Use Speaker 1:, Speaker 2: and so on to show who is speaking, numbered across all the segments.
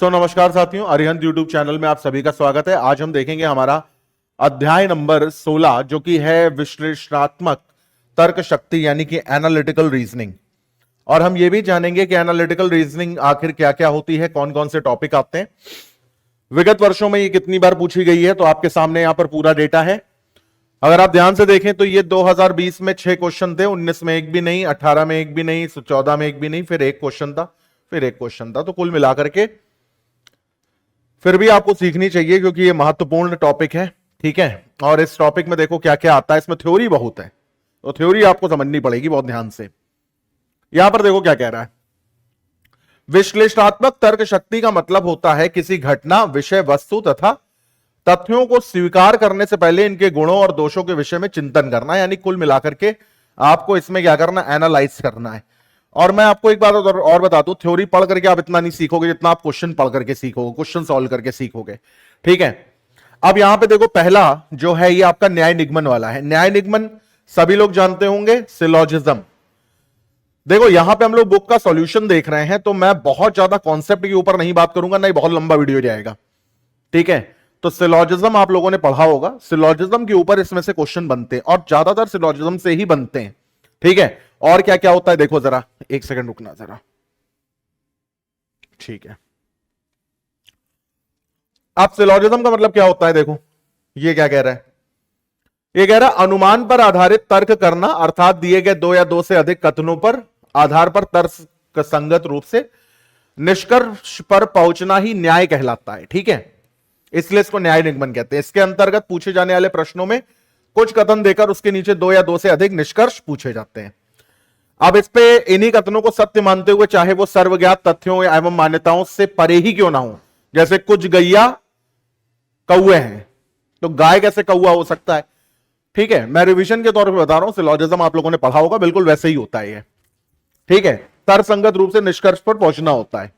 Speaker 1: नमस्कार साथियों, Arihant YouTube channel में आप सभी का स्वागत है। आज हम देखेंगे हमारा अध्याय नंबर 16 जो कि है विश्लेषणात्मक तर्क शक्ति यानी कि एनालिटिकल रीजनिंग। और हम ये भी जानेंगे कि एनालिटिकल रीजनिंग आखिर क्या क्या होती है, कौन कौन से टॉपिक आते हैं, विगत वर्षों में ये कितनी बार पूछी गई है। तो आपके सामने यहां पर पूरा डेटा है। अगर आप ध्यान से देखें तो ये 2020 में 6 क्वेश्चन थे, 19 में एक भी नहीं, 18 में एक भी नहीं, 14 में एक भी नहीं, फिर एक क्वेश्चन था, फिर एक क्वेश्चन था। तो कुल मिलाकर के फिर भी आपको सीखनी चाहिए क्योंकि ये महत्वपूर्ण टॉपिक है, ठीक है। और इस टॉपिक में देखो क्या क्या आता है, इसमें थ्योरी बहुत है, तो थ्योरी आपको समझनी पड़ेगी बहुत ध्यान से। यहां पर देखो क्या कह रहा है। विश्लेषणात्मक तर्क शक्ति का मतलब होता है किसी घटना, विषय वस्तु तथा तथ्यों को स्वीकार करने से पहले इनके गुणों और दोषों के विषय में चिंतन करना, यानी कुल मिलाकर के आपको इसमें क्या करना, एनालाइज करना है। और मैं आपको एक बात और बता दूं, थ्योरी पढ़ करके आप इतना नहीं सीखोगे जितना आप क्वेश्चन पढ़ करके सीखोगे, क्वेश्चन सॉल्व करके सीखोगे, ठीक है। अब यहां पे देखो पहला जो है ये आपका न्याय निगमन वाला है। न्याय निगमन सभी लोग जानते होंगे, सिलोजिज्म। देखो यहां पे हम लोग बुक का सॉल्यूशन देख रहे हैं, तो मैं बहुत ज्यादा कॉन्सेप्ट के ऊपर नहीं बात करूंगा, नहीं बहुत लंबा वीडियो जाएगा, ठीक है। तो सिलोजिज्म आप लोगों ने पढ़ा होगा, सिलोजिज्म के ऊपर इसमें से क्वेश्चन बनते हैं और ज्यादातर सिलोजिज्म से ही बनते हैं, ठीक है। और क्या क्या होता है देखो जरा, एक सेकंड रुकना जरा, ठीक है। अब सिलोजिज्म का मतलब क्या होता है, देखो ये क्या कह रहा है। ये कह रहा है अनुमान पर आधारित तर्क करना, अर्थात दिए गए दो या दो से अधिक कथनों पर आधार पर तर्क संगत रूप से निष्कर्ष पर पहुंचना ही न्याय कहलाता है, ठीक है। इसलिए इसको न्याय निगमन कहते हैं। इसके अंतर्गत पूछे जाने वाले प्रश्नों में कुछ कथन देकर उसके नीचे दो या दो से अधिक निष्कर्ष पूछे जाते हैं। अब इस पे इन्हीं कथनों को सत्य मानते हुए चाहे वो सर्वज्ञात तथ्यों एवं मान्यताओं से परे ही क्यों ना हो, जैसे कुछ गैया कौए हैं, तो गाय कैसे कौआ हो सकता है, ठीक है। मैं रिवीजन के तौर पे बता रहा हूं, सिलोजिज्म आप लोगों ने पढ़ा होगा, बिल्कुल वैसे ही होता है ये, ठीक है। तर्कसंगत रूप से निष्कर्ष पर पहुंचना होता है।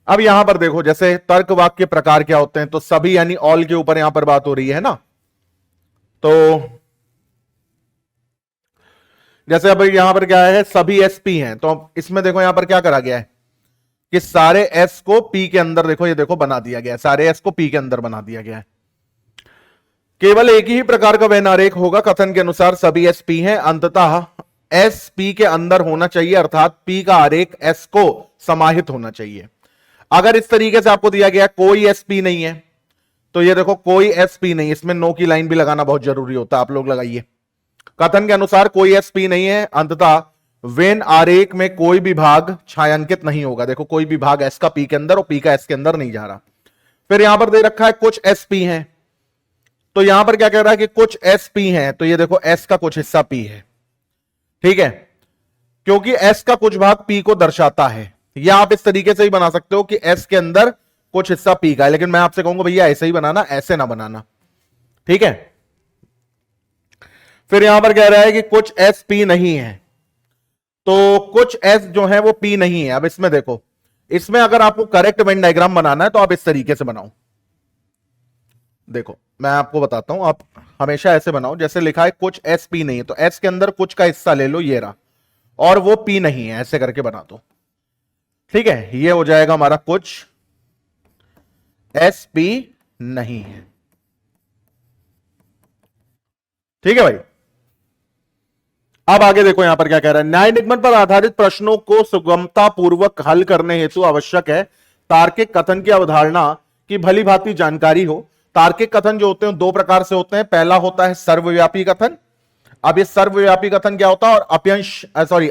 Speaker 1: अब यहां पर देखो जैसे तर्क वाक्य के प्रकार क्या होते हैं, तो सभी यानी ऑल के ऊपर यहां पर बात हो रही है ना। तो जैसे अब यहां पर क्या है, सभी एसपी हैं, तो इसमें देखो यहां पर क्या करा गया है कि सारे एस को पी के अंदर, देखो ये देखो बना दिया गया है, सारे एस को पी के अंदर बना दिया गया है। केवल एक ही प्रकार का वैन आरेख होगा, कथन के अनुसार सभी एस पी हैं, अंततः एस पी के अंदर होना चाहिए, अर्थात पी का आरेख एस को समाहित होना चाहिए। अगर इस तरीके से आपको दिया गया कोई एस पी नहीं है, तो ये देखो कोई एस पी नहीं, इसमें नो की लाइन भी लगाना बहुत जरूरी होता है, आप लोग लगाइए। कथन के अनुसार कोई एसपी नहीं है, अंततः वेन आरेख में कोई भी भाग छायांकित नहीं होगा। देखो कोई भी भाग एस का पी के अंदर और पी का एस के अंदर नहीं जा रहा। फिर यहां पर दे रखा है कुछ एसपी हैं, तो यहां पर क्या कह रहा है कि कुछ एसपी हैं, तो ये देखो एस का कुछ हिस्सा पी है, ठीक है, क्योंकि एस का कुछ भाग पी को दर्शाता है। या आप इस तरीके से ही बना सकते हो कि एस के अंदर कुछ हिस्सा पी का है, लेकिन मैं आपसे कहूंगा भैया ऐसे ही बनाना, ऐसे ना बनाना, ठीक है। फिर यहां पर कह रहा है कि कुछ एस पी नहीं है, तो कुछ एस जो है वो पी नहीं है। अब इसमें देखो, इसमें अगर आपको करेक्ट वेन डायग्राम बनाना है तो आप इस तरीके से बनाओ। देखो मैं आपको बताता हूं, आप हमेशा ऐसे बनाओ जैसे लिखा है कुछ एस पी नहीं है, तो एस के अंदर कुछ का हिस्सा ले लो, ये रहा, और वो पी नहीं है, ऐसे करके बना दो, ठीक है। ये हो जाएगा हमारा कुछ एस पी नहीं है, ठीक है भाई। अब आगे देखो यहां पर क्या कह रहा है। न्याय निगमन पर आधारित प्रश्नों को सुगमता पूर्वक हल करने हेतु आवश्यक है तार्किक कथन की अवधारणा की भली भांति जानकारी हो। तार्किक कथन जो होते हैं दो प्रकार से होते हैं। पहला होता है सर्वव्यापी कथन। अब ये सर्वव्यापी कथन क्या होता है और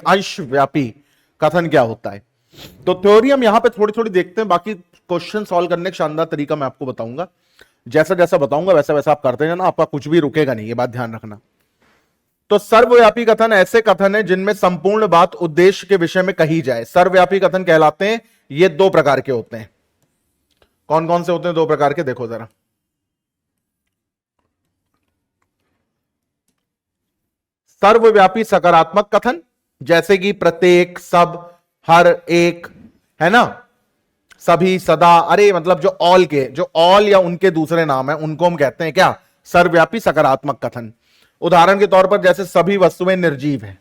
Speaker 1: अंशव्यापी कथन क्या होता है, तो थ्योरी हम यहां पे थोड़ी थोड़ी देखते हैं, बाकी क्वेश्चन सॉल्व करने का शानदार तरीका मैं आपको बताऊंगा। जैसा जैसा बताऊंगा वैसा वैसा आप करते जाना, आपका कुछ भी रुकेगा नहीं, ये बात ध्यान रखना। तो सर्वव्यापी कथन ऐसे कथन है जिनमें संपूर्ण बात उद्देश्य के विषय में कही जाए, सर्वव्यापी कथन कहलाते हैं। ये दो प्रकार के होते हैं। कौन कौन से होते हैं दो प्रकार के, देखो जरा। सर्वव्यापी सकारात्मक कथन, जैसे कि प्रत्येक, सब, हर एक, है ना, सभी, सदा, अरे मतलब जो ऑल के, जो ऑल या उनके दूसरे नाम है उनको हम कहते हैं क्या, सर्वव्यापी सकारात्मक कथन। उदाहरण के तौर पर जैसे सभी वस्तुएं निर्जीव हैं।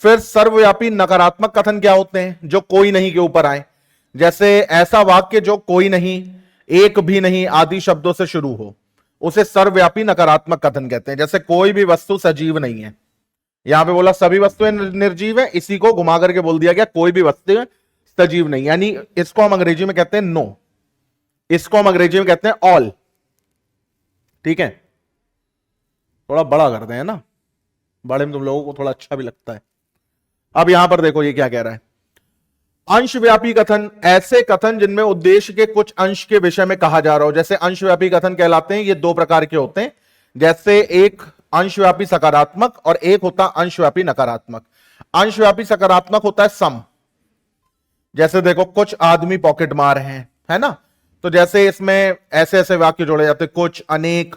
Speaker 1: फिर सर्वव्यापी नकारात्मक कथन क्या होते हैं, जो कोई नहीं के ऊपर आए, जैसे ऐसा वाक्य जो कोई नहीं, एक भी नहीं आदि शब्दों से शुरू हो, उसे सर्वव्यापी नकारात्मक कथन कहते हैं। जैसे कोई भी वस्तु सजीव नहीं है, यहां पे बोला सभी वस्तुएं निर्जीव है, इसी को घुमा करके बोल दिया गया कोई भी वस्तु सजीव नहीं, यानी इसको हम अंग्रेजी में कहते हैं नो, इसको हम अंग्रेजी में कहते हैं ऑल। ठीक है, थोड़ा बड़ा करते हैं ना, बड़े में तुम लोगों को थोड़ा अच्छा भी लगता है। अब यहां पर देखो ये क्या कह रहा है, अंशव्यापी कथन, ऐसे कथन जिनमें उद्देश्य के कुछ अंश के विषय में कहा जा रहा हो, जैसे अंशव्यापी कथन कहलाते हैं। ये दो प्रकार के होते हैं, जैसे एक अंशव्यापी सकारात्मक और एक होता अंशव्यापी नकारात्मक। अंशव्यापी सकारात्मक होता है सम, जैसे देखो कुछ आदमी पॉकेट मार हैं, है ना, तो जैसे इसमें ऐसे ऐसे वाक्य जोड़े जाते, कुछ, अनेक,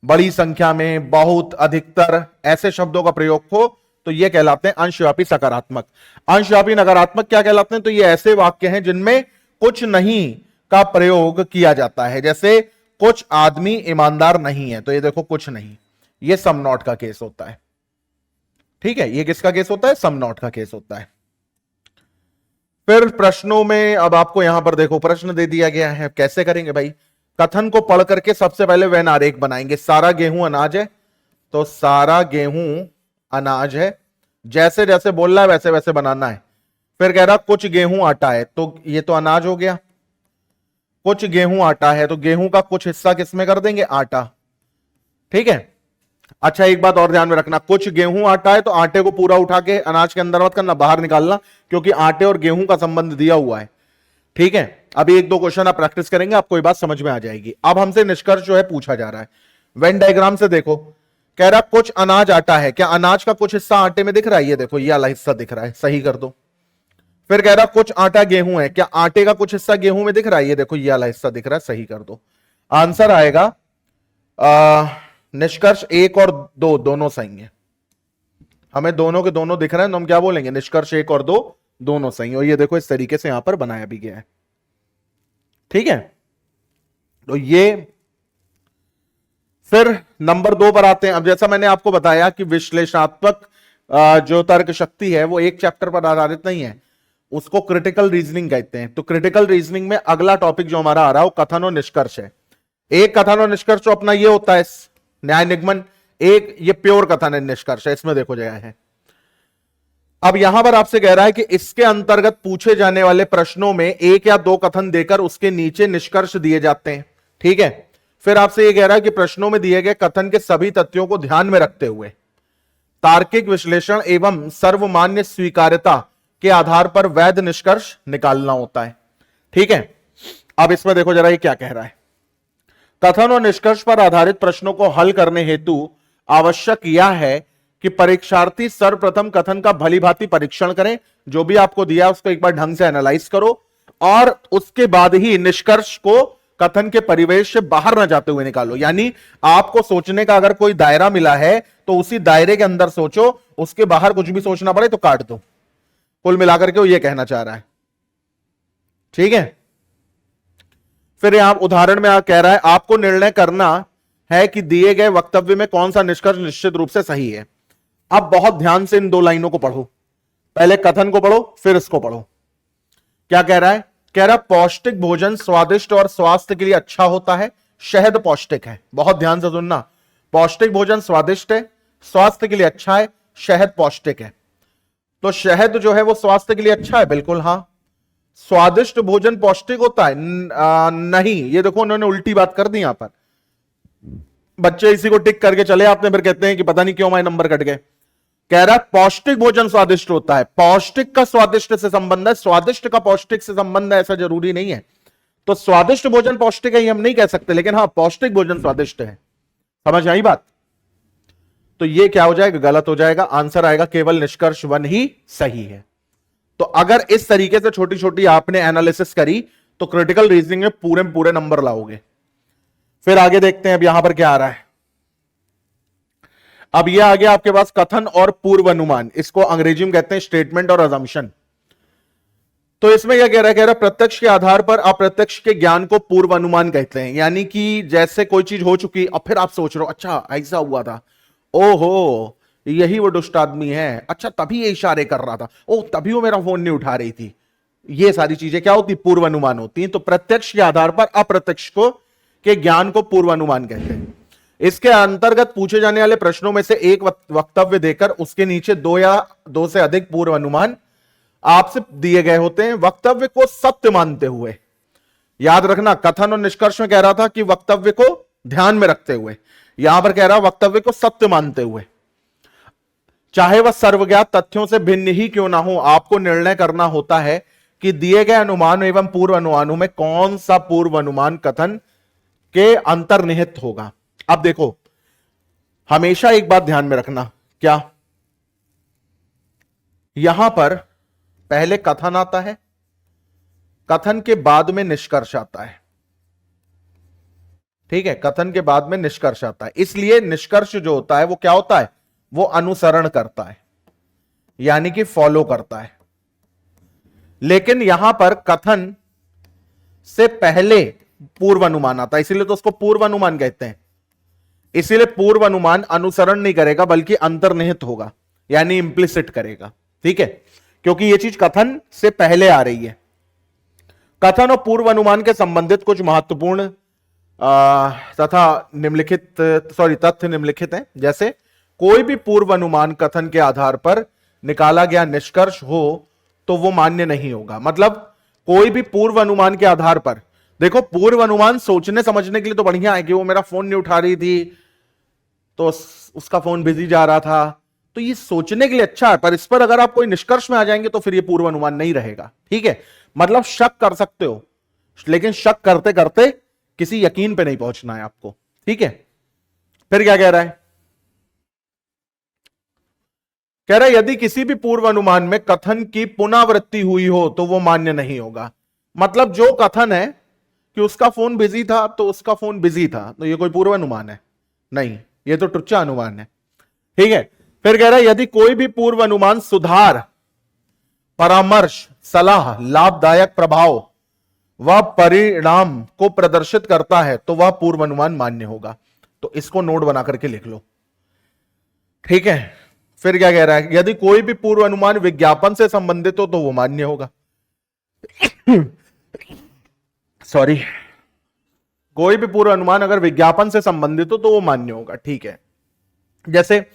Speaker 1: बड़ी संख्या में, बहुत, अधिकतर, ऐसे शब्दों का प्रयोग हो तो ये कहलाते हैं अंशव्यापी सकारात्मक। अंशव्यापी नकारात्मक क्या कहलाते हैं, तो ये ऐसे वाक्य हैं जिनमें कुछ नहीं का प्रयोग किया जाता है, जैसे कुछ आदमी ईमानदार नहीं है, तो ये देखो कुछ नहीं, ये सम नॉट का केस होता है। ठीक है, ये किसका केस होता है, सम नॉट का केस होता है। फिर प्रश्नों में अब आपको यहां पर देखो प्रश्न दे दिया गया है, कैसे करेंगे भाई, कथन को पढ़ करके सबसे पहले वेन आरेख बनाएंगे। सारा गेहूं अनाज है, तो सारा गेहूं अनाज है, जैसे जैसे बोल रहा है वैसे वैसे बनाना है। फिर कह रहा कुछ गेहूं आटा है, तो ये तो अनाज हो गया, कुछ गेहूं आटा है, तो गेहूं का कुछ हिस्सा किसमें कर देंगे, आटा। ठीक है, अच्छा एक बात और ध्यान में रखना, कुछ गेहूं आटा है तो आटे को पूरा उठा के अनाज के अंदर मत करना, बाहर निकालना, क्योंकि आटे और गेहूं का संबंध दिया हुआ है। ठीक है, अभी एक दो क्वेश्चन आप प्रैक्टिस करेंगे, आपको ये बात समझ में आ जाएगी। अब हमसे निष्कर्ष जो है पूछा जा रहा है, वेन डायग्राम से देखो, कह रहा कुछ अनाज आटा है, क्या अनाज का कुछ हिस्सा आटे में दिख रहा है, ये देखो ये वाला हिस्सा दिख रहा है, सही कर दो। फिर कह रहा कुछ आटा गेहूं है, क्या आटे का कुछ हिस्सा गेहूं में दिख रहा है, ये देखो ये वाला हिस्सा दिख रहा है, सही कर दो। आंसर आएगा निष्कर्ष 1 और 2 दोनों सही है, हमें दोनों के दोनों दिख रहे हैं, तो हम क्या बोलेंगे, निष्कर्ष 1 और 2 दोनों सही है। और ये देखो इस तरीके से यहां पर बनाया भी गया है। ठीक है, तो ये फिर नंबर 2 पर आते हैं। अब जैसा मैंने आपको बताया कि विश्लेषणात्मक जो तर्क शक्ति है वो एक चैप्टर पर आधारित नहीं है, उसको क्रिटिकल रीजनिंग कहते हैं। तो क्रिटिकल रीजनिंग में अगला टॉपिक जो हमारा आ रहा है वो कथन और निष्कर्ष है। एक कथन और निष्कर्ष तो अपना ये होता है न्याय निगमन, एक ये प्योर कथन है निष्कर्ष है, इसमें देखो जगह है। अब यहां पर आपसे कह रहा है कि इसके अंतर्गत पूछे जाने वाले प्रश्नों में एक या दो कथन देकर उसके नीचे निष्कर्ष दिए जाते हैं। ठीक है, फिर आपसे यह कह रहा है कि प्रश्नों में दिए गए कथन के सभी तथ्यों को ध्यान में रखते हुए तार्किक विश्लेषण एवं सर्वमान्य स्वीकार्यता के आधार पर वैध निष्कर्ष निकालना होता है। ठीक है, अब इसमें देखो जरा ये क्या कह रहा है, कथन और निष्कर्ष पर आधारित प्रश्नों को हल करने हेतु आवश्यक यह है कि परीक्षार्थी सर्वप्रथम कथन का भलीभांति परीक्षण करें, जो भी आपको दिया उसको एक बार ढंग से एनालाइज करो, और उसके बाद ही निष्कर्ष को कथन के परिवेश से बाहर ना जाते हुए निकालो। यानी आपको सोचने का अगर कोई दायरा मिला है तो उसी दायरे के अंदर सोचो, उसके बाहर कुछ भी सोचना पड़े तो काट दो। कुल मिलाकर के वो ये कहना चाह रहा है। ठीक है, फिर यहां उदाहरण में कह रहा है आपको निर्णय करना है कि दिए गए वक्तव्य में कौन सा निष्कर्ष निश्चित रूप से सही है। अब बहुत ध्यान से इन दो लाइनों को पढ़ो, पहले कथन को पढ़ो फिर इसको पढ़ो। क्या कह रहा है, कह रहा पौष्टिक भोजन स्वादिष्ट और स्वास्थ्य के लिए अच्छा होता है, शहद पौष्टिक है। बहुत ध्यान से सुनना, पौष्टिक भोजन स्वादिष्ट है, स्वास्थ्य के लिए अच्छा है, शहद पौष्टिक है। तो शहद जो है वो स्वास्थ्य के लिए अच्छा है, बिल्कुल हां। स्वादिष्ट भोजन पौष्टिक होता है नहीं, ये देखो उन्होंने उल्टी बात कर दी यहां पर। बच्चे इसी को टिक करके चले आते हैं, फिर कहते हैं कि पता नहीं क्यों हमारे नंबर कट गए। कह रहा है पौष्टिक भोजन स्वादिष्ट होता है, पौष्टिक का स्वादिष्ट से संबंध है, स्वादिष्ट का पौष्टिक से संबंध है ऐसा जरूरी नहीं है। तो स्वादिष्ट भोजन पौष्टिक है ये हम नहीं कह सकते, लेकिन हाँ पौष्टिक भोजन स्वादिष्ट है। समझ आई बात? तो ये क्या हो जाएगा, गलत हो जाएगा। आंसर आएगा केवल निष्कर्ष 1 ही सही है। तो अगर इस तरीके से छोटी छोटी आपने एनालिसिस करी तो क्रिटिकल रीजनिंग में पूरे नंबर लाओगे। फिर आगे देखते हैं अब यहां पर क्या आ रहा है। अब यह आ गया आपके पास कथन और पूर्वानुमान, इसको अंग्रेजी में कहते हैं स्टेटमेंट और अजम्पशन। तो इसमें क्या कह रहा है, कह रहा है प्रत्यक्ष के आधार पर अप्रत्यक्ष के ज्ञान को पूर्वानुमान कहते हैं। यानी कि जैसे कोई चीज हो चुकी और फिर आप सोच रहे हो अच्छा ऐसा हुआ था, ओहो यही वो दुष्ट आदमी है, अच्छा तभी ये इशारे कर रहा था, ओ तभी वो मेरा फोन नहीं उठा रही थी। ये सारी चीजें क्या होती, पूर्वानुमान होती हैं। तो प्रत्यक्ष के आधार पर अप्रत्यक्ष को के ज्ञान को पूर्वानुमान कहते हैं। इसके अंतर्गत पूछे जाने वाले प्रश्नों में से एक वक्तव्य देकर उसके नीचे दो या दो से अधिक पूर्वानुमान आपसे दिए गए होते हैं, वक्तव्य को सत्य मानते हुए। याद रखना, कथन और निष्कर्ष में कह रहा था कि वक्तव्य को ध्यान में रखते हुए, यहां पर कह रहा वक्तव्य को सत्य मानते हुए, चाहे वह सर्वज्ञात तथ्यों से भिन्न ही क्यों ना हो, आपको निर्णय करना होता है कि दिए गए अनुमान एवं पूर्व अनुमानों में कौन सा पूर्व अनुमान कथन के अंतर्निहित होगा। अब देखो, हमेशा एक बात ध्यान में रखना, क्या यहां पर पहले कथन आता है, कथन के बाद में निष्कर्ष आता है। ठीक है, कथन के बाद में निष्कर्ष आता है, इसलिए निष्कर्ष जो होता है वो क्या होता है, वो अनुसरण करता है, यानी कि फॉलो करता है। लेकिन यहां पर कथन से पहले पूर्व अनुमान आता है, इसीलिए तो उसको पूर्व अनुमान कहते हैं। इसीलिए पूर्व अनुमान अनुसरण नहीं करेगा बल्कि अंतर्निहित होगा, यानी इंप्लिसिट करेगा। ठीक है, क्योंकि यह चीज कथन से पहले आ रही है। कथन और पूर्व अनुमान के संबंधित कुछ महत्वपूर्ण तथा निम्नलिखित तथ्य निम्नलिखित हैं। जैसे कोई भी पूर्व अनुमान कथन के आधार पर निकाला गया निष्कर्ष हो तो वो मान्य नहीं होगा। मतलब कोई भी पूर्व अनुमान के आधार पर, देखो पूर्व अनुमान सोचने समझने के लिए तो बढ़िया है कि वो मेरा फोन नहीं उठा रही थी तो उसका फोन बिजी जा रहा था, तो ये सोचने के लिए अच्छा है, पर इस पर अगर आप कोई निष्कर्ष में आ जाएंगे तो फिर ये पूर्व अनुमान नहीं रहेगा। ठीक है, मतलब शक कर सकते हो, लेकिन शक करते करते किसी यकीन पे नहीं पहुंचना है आपको। ठीक है, फिर क्या कह रहा है, कह रहा है यदि किसी भी पूर्व अनुमान में कथन की पुनरावृत्ति हुई हो तो वो मान्य नहीं होगा। मतलब जो कथन है कि उसका फोन बिजी था तो उसका फोन बिजी था, तो ये कोई पूर्व अनुमान है नहीं, ये तो टुच्चा अनुमान है। ठीक है, फिर कह रहा है यदि कोई भी पूर्व अनुमान सुधार, परामर्श, सलाह, लाभदायक प्रभाव व परिणाम को प्रदर्शित करता है तो वह पूर्व अनुमान मान्य होगा। तो इसको नोट बना करके लिख लो। ठीक है, फिर क्या कह रहा है, यदि कोई भी पूर्व अनुमान विज्ञापन से संबंधित हो तो वो मान्य होगा। सॉरी, कोई भी पूर्व अनुमान अगर विज्ञापन से संबंधित हो तो वो मान्य होगा। ठीक है, जैसे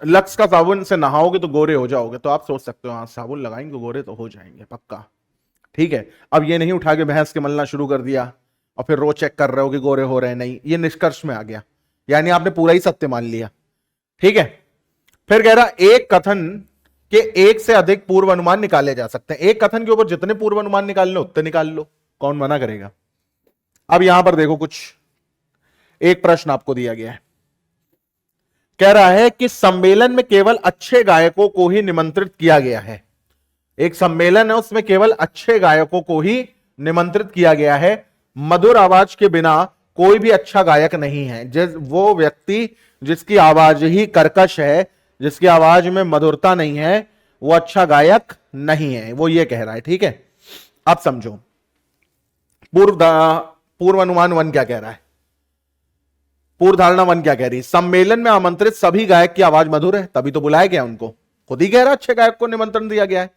Speaker 1: लक्स का साबुन से नहाओगे तो गोरे हो जाओगे, तो आप सोच सकते हो हाँ साबुन लगाएंगे गोरे तो हो जाएंगे पक्का। ठीक है, अब ये नहीं उठा के भैंस के मलना शुरू कर दिया और फिर रोज चेक कर रहे हो कि गोरे हो रहे हैं, नहीं, ये निष्कर्ष में आ गया, यानी आपने पूरा ही सत्य मान लिया। ठीक है, फिर कह रहा एक कथन के एक से अधिक पूर्व अनुमान निकाले जा सकते हैं। एक कथन के ऊपर जितने पूर्व अनुमान निकालने उतने निकाल लो, कौन मना करेगा। अब यहां पर देखो, कुछ एक प्रश्न आपको दिया गया है, कह रहा है कि सम्मेलन में केवल अच्छे गायकों को ही निमंत्रित किया गया है। एक सम्मेलन है उसमें केवल अच्छे गायकों को ही निमंत्रित किया गया है, मधुर आवाज के बिना कोई भी अच्छा गायक नहीं है। वो व्यक्ति जिसकी आवाज ही कर्कश है, जिसकी आवाज में मधुरता नहीं है, वो अच्छा गायक नहीं है, वो ये कह रहा है। ठीक है, अब समझो पूर्व अनुमान 1 क्या कह रहा है, पूर्व धारणा 1 क्या कह रही है, सम्मेलन में आमंत्रित सभी गायक की आवाज मधुर है तभी तो बुलाया गया उनको। खुद ही कह रहा है अच्छे गायक को निमंत्रण दिया गया है।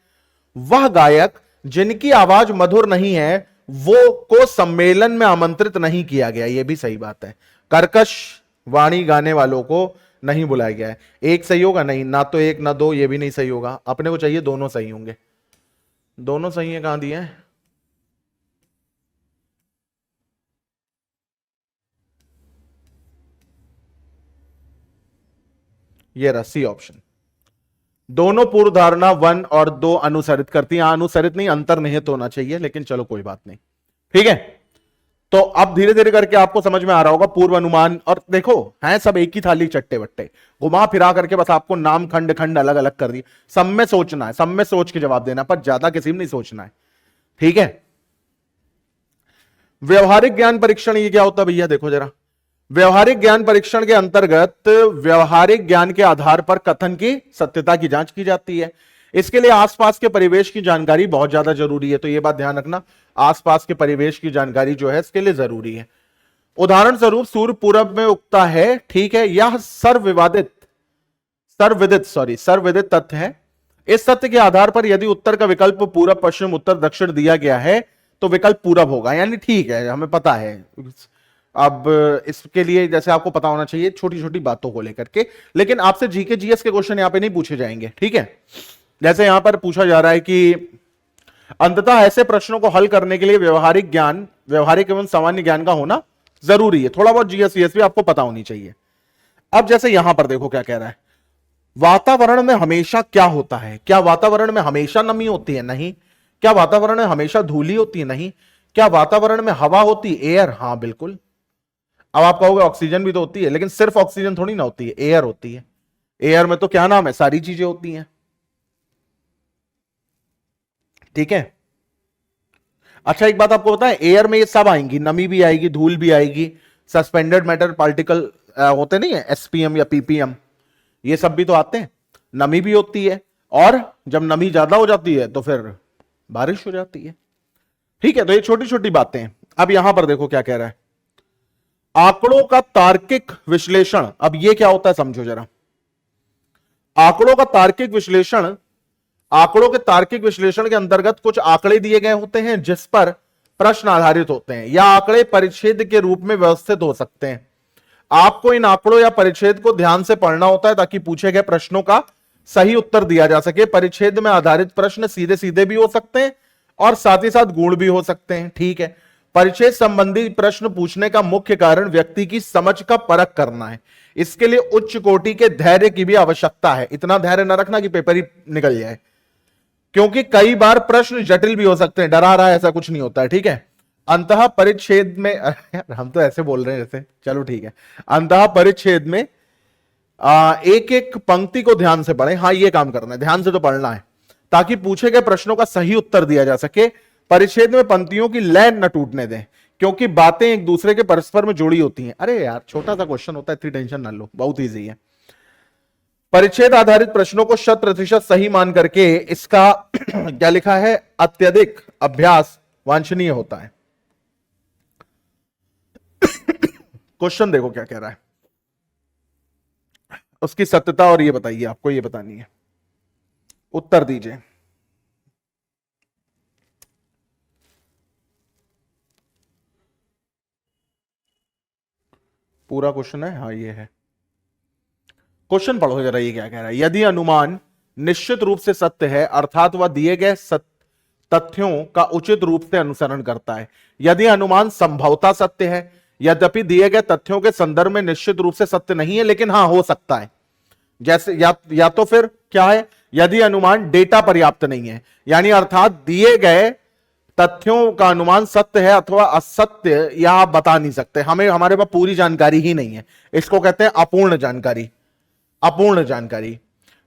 Speaker 1: वह गायक जिनकी आवाज मधुर नहीं है वो को सम्मेलन में आमंत्रित नहीं किया गया, यह भी सही बात है। कर्कश वाणी गाने वालों को नहीं बुलाया गया है। एक सही होगा नहीं, ना तो एक ना दो, ये भी नहीं सही होगा। अपने को चाहिए दोनों सही होंगे, दोनों सही है, कहां दिए हैं, ये रहा सी ऑप्शन। दोनों पूर्व धारणा 1 और 2 अनुसरित करती हैं, अनुसरित नहीं अंतर्निहित होना चाहिए, लेकिन चलो कोई बात नहीं। ठीक है, तो अब धीरे धीरे करके आपको समझ में आ रहा होगा पूर्व अनुमान। और देखो हैं सब एक ही थाली चट्टे बट्टे, घुमा फिरा करके बस आपको नाम खंड खंड अलग अलग कर दिए। सब में सोचना है, सब में सोच के जवाब देना, पर ज्यादा किसी में नहीं सोचना है। ठीक है, व्यवहारिक ज्ञान परीक्षण ये क्या होता है भैया, देखो जरा। व्यवहारिक ज्ञान परीक्षण के अंतर्गत व्यवहारिक ज्ञान के आधार पर कथन की सत्यता की जांच की जाती है। इसके लिए आसपास के परिवेश की जानकारी बहुत ज्यादा जरूरी है, तो यह बात ध्यान रखना, आसपास के परिवेश की जानकारी जो है इसके लिए जरूरी है। उदाहरण स्वरूप सूर्य पूरब में उगता है, ठीक है, यह सर्वविदित तथ्य है। इस सत्य के आधार पर यदि उत्तर का विकल्प पूरब, पश्चिम, उत्तर, दक्षिण दिया गया है तो विकल्प पूरब होगा, यानी ठीक है, हमें पता है। अब इसके लिए जैसे आपको पता होना चाहिए छोटी छोटी बातों को लेकर के, लेकिन आपसे जीके जीएस के क्वेश्चन यहां पे नहीं पूछे जाएंगे, ठीक है। जैसे यहां पर पूछा जा रहा है कि अंततः ऐसे प्रश्नों को हल करने के लिए व्यवहारिक ज्ञान, व्यवहारिक एवं सामान्य ज्ञान का होना जरूरी है, थोड़ा बहुत जीएस सीएस भी आपको पता होनी चाहिए। अब जैसे यहां पर देखो क्या कह रहा है, वातावरण में हमेशा क्या होता है? क्या वातावरण में हमेशा नमी होती है? नहीं। क्या वातावरण में हमेशा धूली होती है? नहीं। क्या वातावरण में हवा होती है? एयर, हां बिल्कुल। अब आप कहोगे ऑक्सीजन भी तो होती है, लेकिन सिर्फ ऑक्सीजन थोड़ी ना होती है, एयर होती है। एयर में तो क्या नाम है, सारी चीजें होती हैं, ठीक है। अच्छा एक बात आपको पता है, एयर में ये सब आएंगी, नमी भी आएगी, धूल भी आएगी, सस्पेंडेड मैटर पार्टिकल होते नहीं है, एसपीएम या पीपीएम, ये सब भी तो आते हैं, नमी भी होती है, और जब नमी ज्यादा हो जाती है तो फिर बारिश हो जाती है, ठीक है। तो ये छोटी छोटी बातें हैं। अब यहां पर देखो क्या कह रहा है, आंकड़ों का तार्किक विश्लेषण। अब ये क्या होता है समझो जरा, आंकड़ों का तार्किक विश्लेषण, आंकड़ों के तार्किक विश्लेषण के अंतर्गत कुछ आंकड़े दिए गए होते हैं जिस पर प्रश्न आधारित होते हैं, या आंकड़े परिच्छेद के रूप में व्यवस्थित हो सकते हैं। आपको इन आंकड़ों या परिच्छेद को ध्यान से पढ़ना होता है ताकि पूछे गए प्रश्नों का सही उत्तर दिया जा सके। परिच्छेद में आधारित प्रश्न सीधे सीधे भी हो सकते हैं और साथ ही साथ गुण भी हो सकते हैं, ठीक है। परिच्छेद संबंधी प्रश्न पूछने का मुख्य कारण व्यक्ति की समझ का परख करना है। इसके लिए उच्च कोटि के धैर्य की भी आवश्यकता है। इतना धैर्य न रखना कि पेपर ही निकल जाए, क्योंकि कई बार प्रश्न जटिल भी हो सकते हैं। डरा रहा है ऐसा कुछ नहीं होता है, ठीक है। अंतः परिच्छेद में हम तो ऐसे बोल रहे हैं जैसे, चलो ठीक है। अंतः परिच्छेद में एक एक पंक्ति को ध्यान से पढ़ें, हाँ ये काम करना है, ध्यान से तो पढ़ना है ताकि पूछे गए प्रश्नों का सही उत्तर दिया जा सके। परिच्छेद में पंक्तियों की लय न टूटने दें, क्योंकि बातें एक दूसरे के परस्पर में जुड़ी होती हैं। अरे यार छोटा सा क्वेश्चन होता है, इतनी टेंशन ना लो, बहुत ईजी है। परिच्छेद आधारित प्रश्नों को 100% सही मान करके इसका क्या लिखा है, अत्यधिक अभ्यास वांछनीय होता है। क्वेश्चन देखो क्या कह रहा है, उसकी सत्यता और ये बताइए, आपको ये बतानी है, उत्तर दीजिए। पूरा क्वेश्चन है, हाँ ये है। क्वेश्चन पढ़ो जरा, ये क्या कह रहा है, यदि अनुमान निश्चित रूप से सत्य है अर्थात वह दिए गए तथ्यों का उचित रूप से अनुसरण करता है। यदि अनुमान संभवतः सत्य है, यद्यपि दिए गए तथ्यों के संदर्भ में निश्चित रूप से सत्य नहीं है लेकिन हां हो सकता है। जैसे या तो फिर क्या है, यदि अनुमान डेटा पर्याप्त नहीं है, यानी अर्थात दिए गए तथ्यों का अनुमान सत्य है अथवा असत्य या आप बता नहीं सकते, हमें हमारे पास पूरी जानकारी ही नहीं है, इसको कहते हैं अपूर्ण जानकारी, अपूर्ण जानकारी,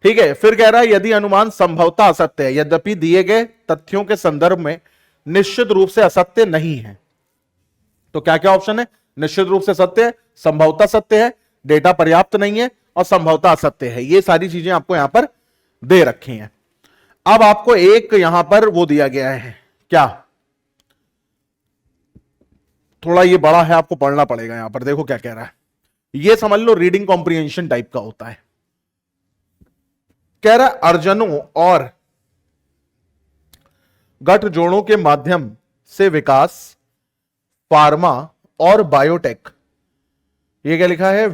Speaker 1: ठीक है। फिर कह रहा है यदि अनुमान संभवतः असत्य है, यद्यपि दिए गए तथ्यों के संदर्भ में निश्चित रूप से असत्य नहीं है। तो क्या क्या ऑप्शन है, निश्चित रूप से सत्य है, संभवतः सत्य है, डेटा पर्याप्त नहीं है और संभवतः असत्य है। ये सारी चीजें आपको यहां पर दे रखी हैं। अब आपको एक यहां पर वो दिया गया है, क्या, थोड़ा ये बड़ा है, आपको पढ़ना पड़ेगा। यहां पर देखो क्या कह रहा है, ये समझ लो रीडिंग कॉम्प्रिहेंशन टाइप का होता है। कह रहा है अर्जनों और गठजोड़ों के माध्यम से विकास, फार्मा और बायोटेक, ये क्या लिखा है,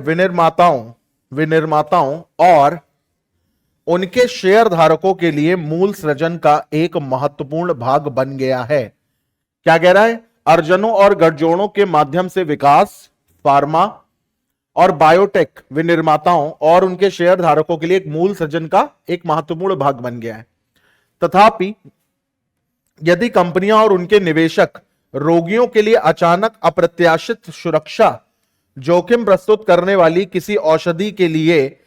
Speaker 1: विनिर्माताओं और उनके शेयर धारकों के लिए मूल सृजन का एक महत्वपूर्ण भाग बन गया है। क्या कह रहा है, अर्जनों और गठजोड़ों के माध्यम से विकास, फार्मा और बायोटेक विनिर्माताओं और उनके शेयर धारकों के लिए एक मूल सृजन का एक महत्वपूर्ण भाग बन गया है। तथापि यदि कंपनियां और उनके निवेशक रोगियों के लिए अचानक अप्रत्याशित सुरक्षा जोखिम प्रस्तुत करने वाली किसी औषधि के लिए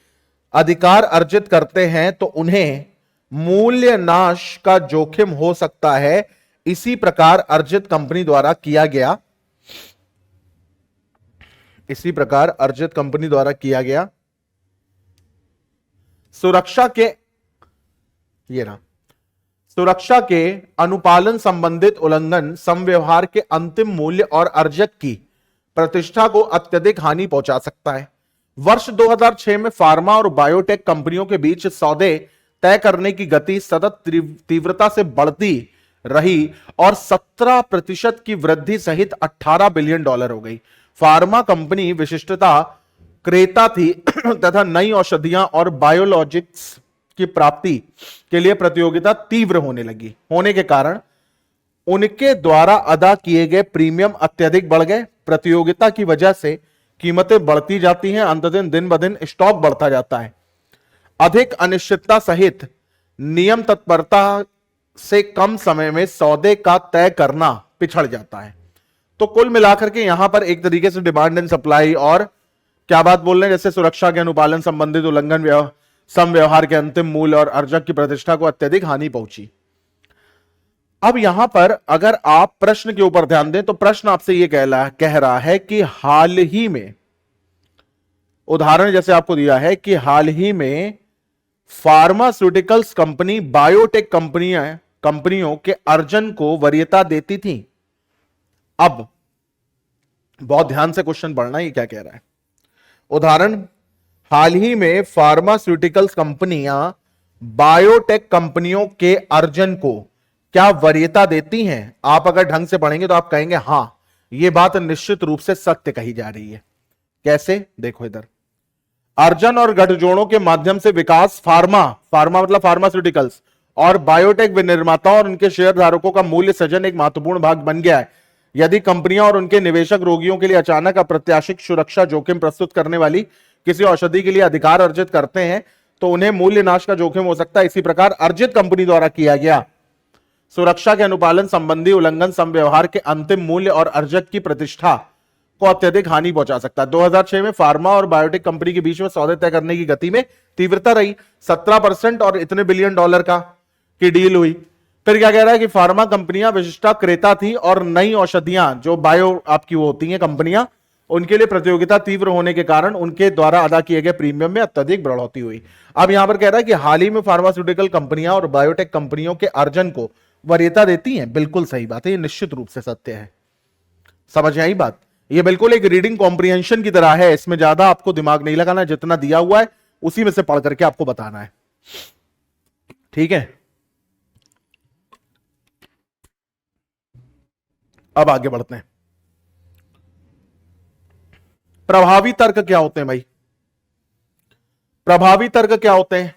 Speaker 1: अधिकार अर्जित करते हैं तो उन्हें मूल्य नाश का जोखिम हो सकता है। इसी प्रकार अर्जित कंपनी द्वारा किया गया सुरक्षा के अनुपालन संबंधित उल्लंघन समव्यवहार के अंतिम मूल्य और अर्जक की प्रतिष्ठा को अत्यधिक हानि पहुंचा सकता है। वर्ष 2006 में फार्मा और बायोटेक कंपनियों के बीच सौदे तय करने की गति सतत तीव्रता से बढ़ती रही और 17% की वृद्धि सहित $18 बिलियन हो गई। फार्मा कंपनी विशिष्टता क्रेता थी तथा नई औषधियां और बायोलॉजिक्स की प्राप्ति के लिए प्रतियोगिता तीव्र होने लगी। होने के कारण उनके द्वारा अदा किए गए प्रीमियम अत्यधिक बढ़ गए। प्रतियोगिता की वजह से कीमतें बढ़ती जाती हैं, अंततः दिन ब दिन स्टॉक बढ़ता जाता है। अधिक अनिश्चितता सहित नियम तत्परता से कम समय में सौदे का तय करना पिछड़ जाता है। तो कुल मिलाकर के यहां पर एक तरीके से डिमांड एंड सप्लाई और क्या बात बोल रहे हैं, जैसे सुरक्षा के अनुपालन संबंधित उल्लंघन, सम व्यवहार के अंतिम मूल्य और अर्जक की प्रतिष्ठा को अत्यधिक हानि पहुंची। अब यहां पर अगर आप प्रश्न के ऊपर ध्यान दें तो प्रश्न आपसे यह कह रहा है कि हाल ही में, उदाहरण जैसे आपको दिया है कि हाल ही में फार्मास्यूटिकल्स कंपनी बायोटेक कंपनियों के अर्जन को वरीयता देती थी। अब बहुत ध्यान से क्वेश्चन पढ़ना, ये क्या कह रहा है। उदाहरण, हाल ही में फार्मास्यूटिकल्स कंपनियां बायोटेक कंपनियों के अर्जन को क्या वरीयता देती हैं। आप अगर ढंग से पढ़ेंगे तो आप कहेंगे हां, यह बात निश्चित रूप से सत्य कही जा रही है। कैसे, देखो इधर, अर्जन और गठजोड़ों के माध्यम से विकास फार्मा मतलब फार्मास्यूटिकल्स और बायोटेक विनिर्माताओं और उनके शेयरधारकों का मूल्य सृजन एक महत्वपूर्ण भाग बन गया है। यदि कंपनियां और उनके निवेशक रोगियों के लिए अचानक अप्रत्याशित सुरक्षा जोखिम प्रस्तुत करने वाली किसी औषधि के लिए अधिकार अर्जित करते हैं तो उन्हें मूल्य नाश का जोखिम हो सकता है। इसी प्रकार अर्जित कंपनी द्वारा किया गया सुरक्षा के अनुपालन संबंधी उल्लंघन सम व्यवहार के अंतिम मूल्य और अर्जक की प्रतिष्ठा को अत्यधिक हानि पहुंचा सकता है। 2006 में फार्मा और बायोटेक कंपनी के बीच में सौदे तय करने की गति में तीव्रता रही, 17% और इतने बिलियन डॉलर की डील हुई। फिर क्या कह रहा है कि फार्मा कंपनियां विशिष्टता क्रेता थी और नई औषधियां जो बायो आपकी वो होती हैं कंपनियां, उनके लिए प्रतियोगिता तीव्र होने के कारण उनके द्वारा अदा किए गए प्रीमियम में अत्यधिक बढ़ोतरी हुई। अब यहां पर कह रहा है कि हाल ही में फार्मास्यूटिकल कंपनियां और बायोटेक कंपनियों के अर्जन को वरीयता देती हैं। बिल्कुल सही बात है, ये निश्चित रूप से सत्य है। समझ आई बात। ये बिल्कुल एक रीडिंग कॉम्प्रिहेंशन की तरह है, इसमें ज्यादा आपको दिमाग नहीं लगाना, जितना दिया हुआ है उसी में से पढ़ करके आपको बताना है। ठीक है, अब आगे बढ़ते हैं। प्रभावी तर्क क्या होते हैं भाई? प्रभावी तर्क क्या होते हैं?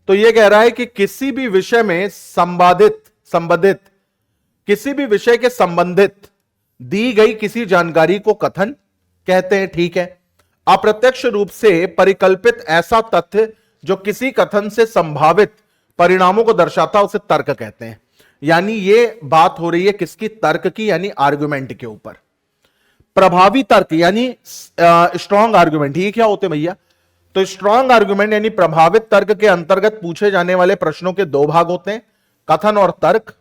Speaker 1: तो यह कह रहा है कि किसी भी विषय में संबंधित किसी भी विषय के संबंधित दी गई किसी जानकारी को कथन कहते हैं। ठीक है, अप्रत्यक्ष रूप से परिकल्पित ऐसा तथ्य जो किसी कथन से संभावित परिणामों को दर्शाता है उसे तर्क कहते हैं। यानी ये बात हो रही है किसकी? तर्क की, यानी आर्गुमेंट के ऊपर। प्रभावी तर्क यानी स्ट्रॉन्ग आर्गुमेंट, ये क्या होते हैं भैया? तो स्ट्रॉन्ग आर्गुमेंट यानी प्रभावित तर्क के अंतर्गत पूछे जाने वाले प्रश्नों के दो भाग होते हैं, कथन और तर्क।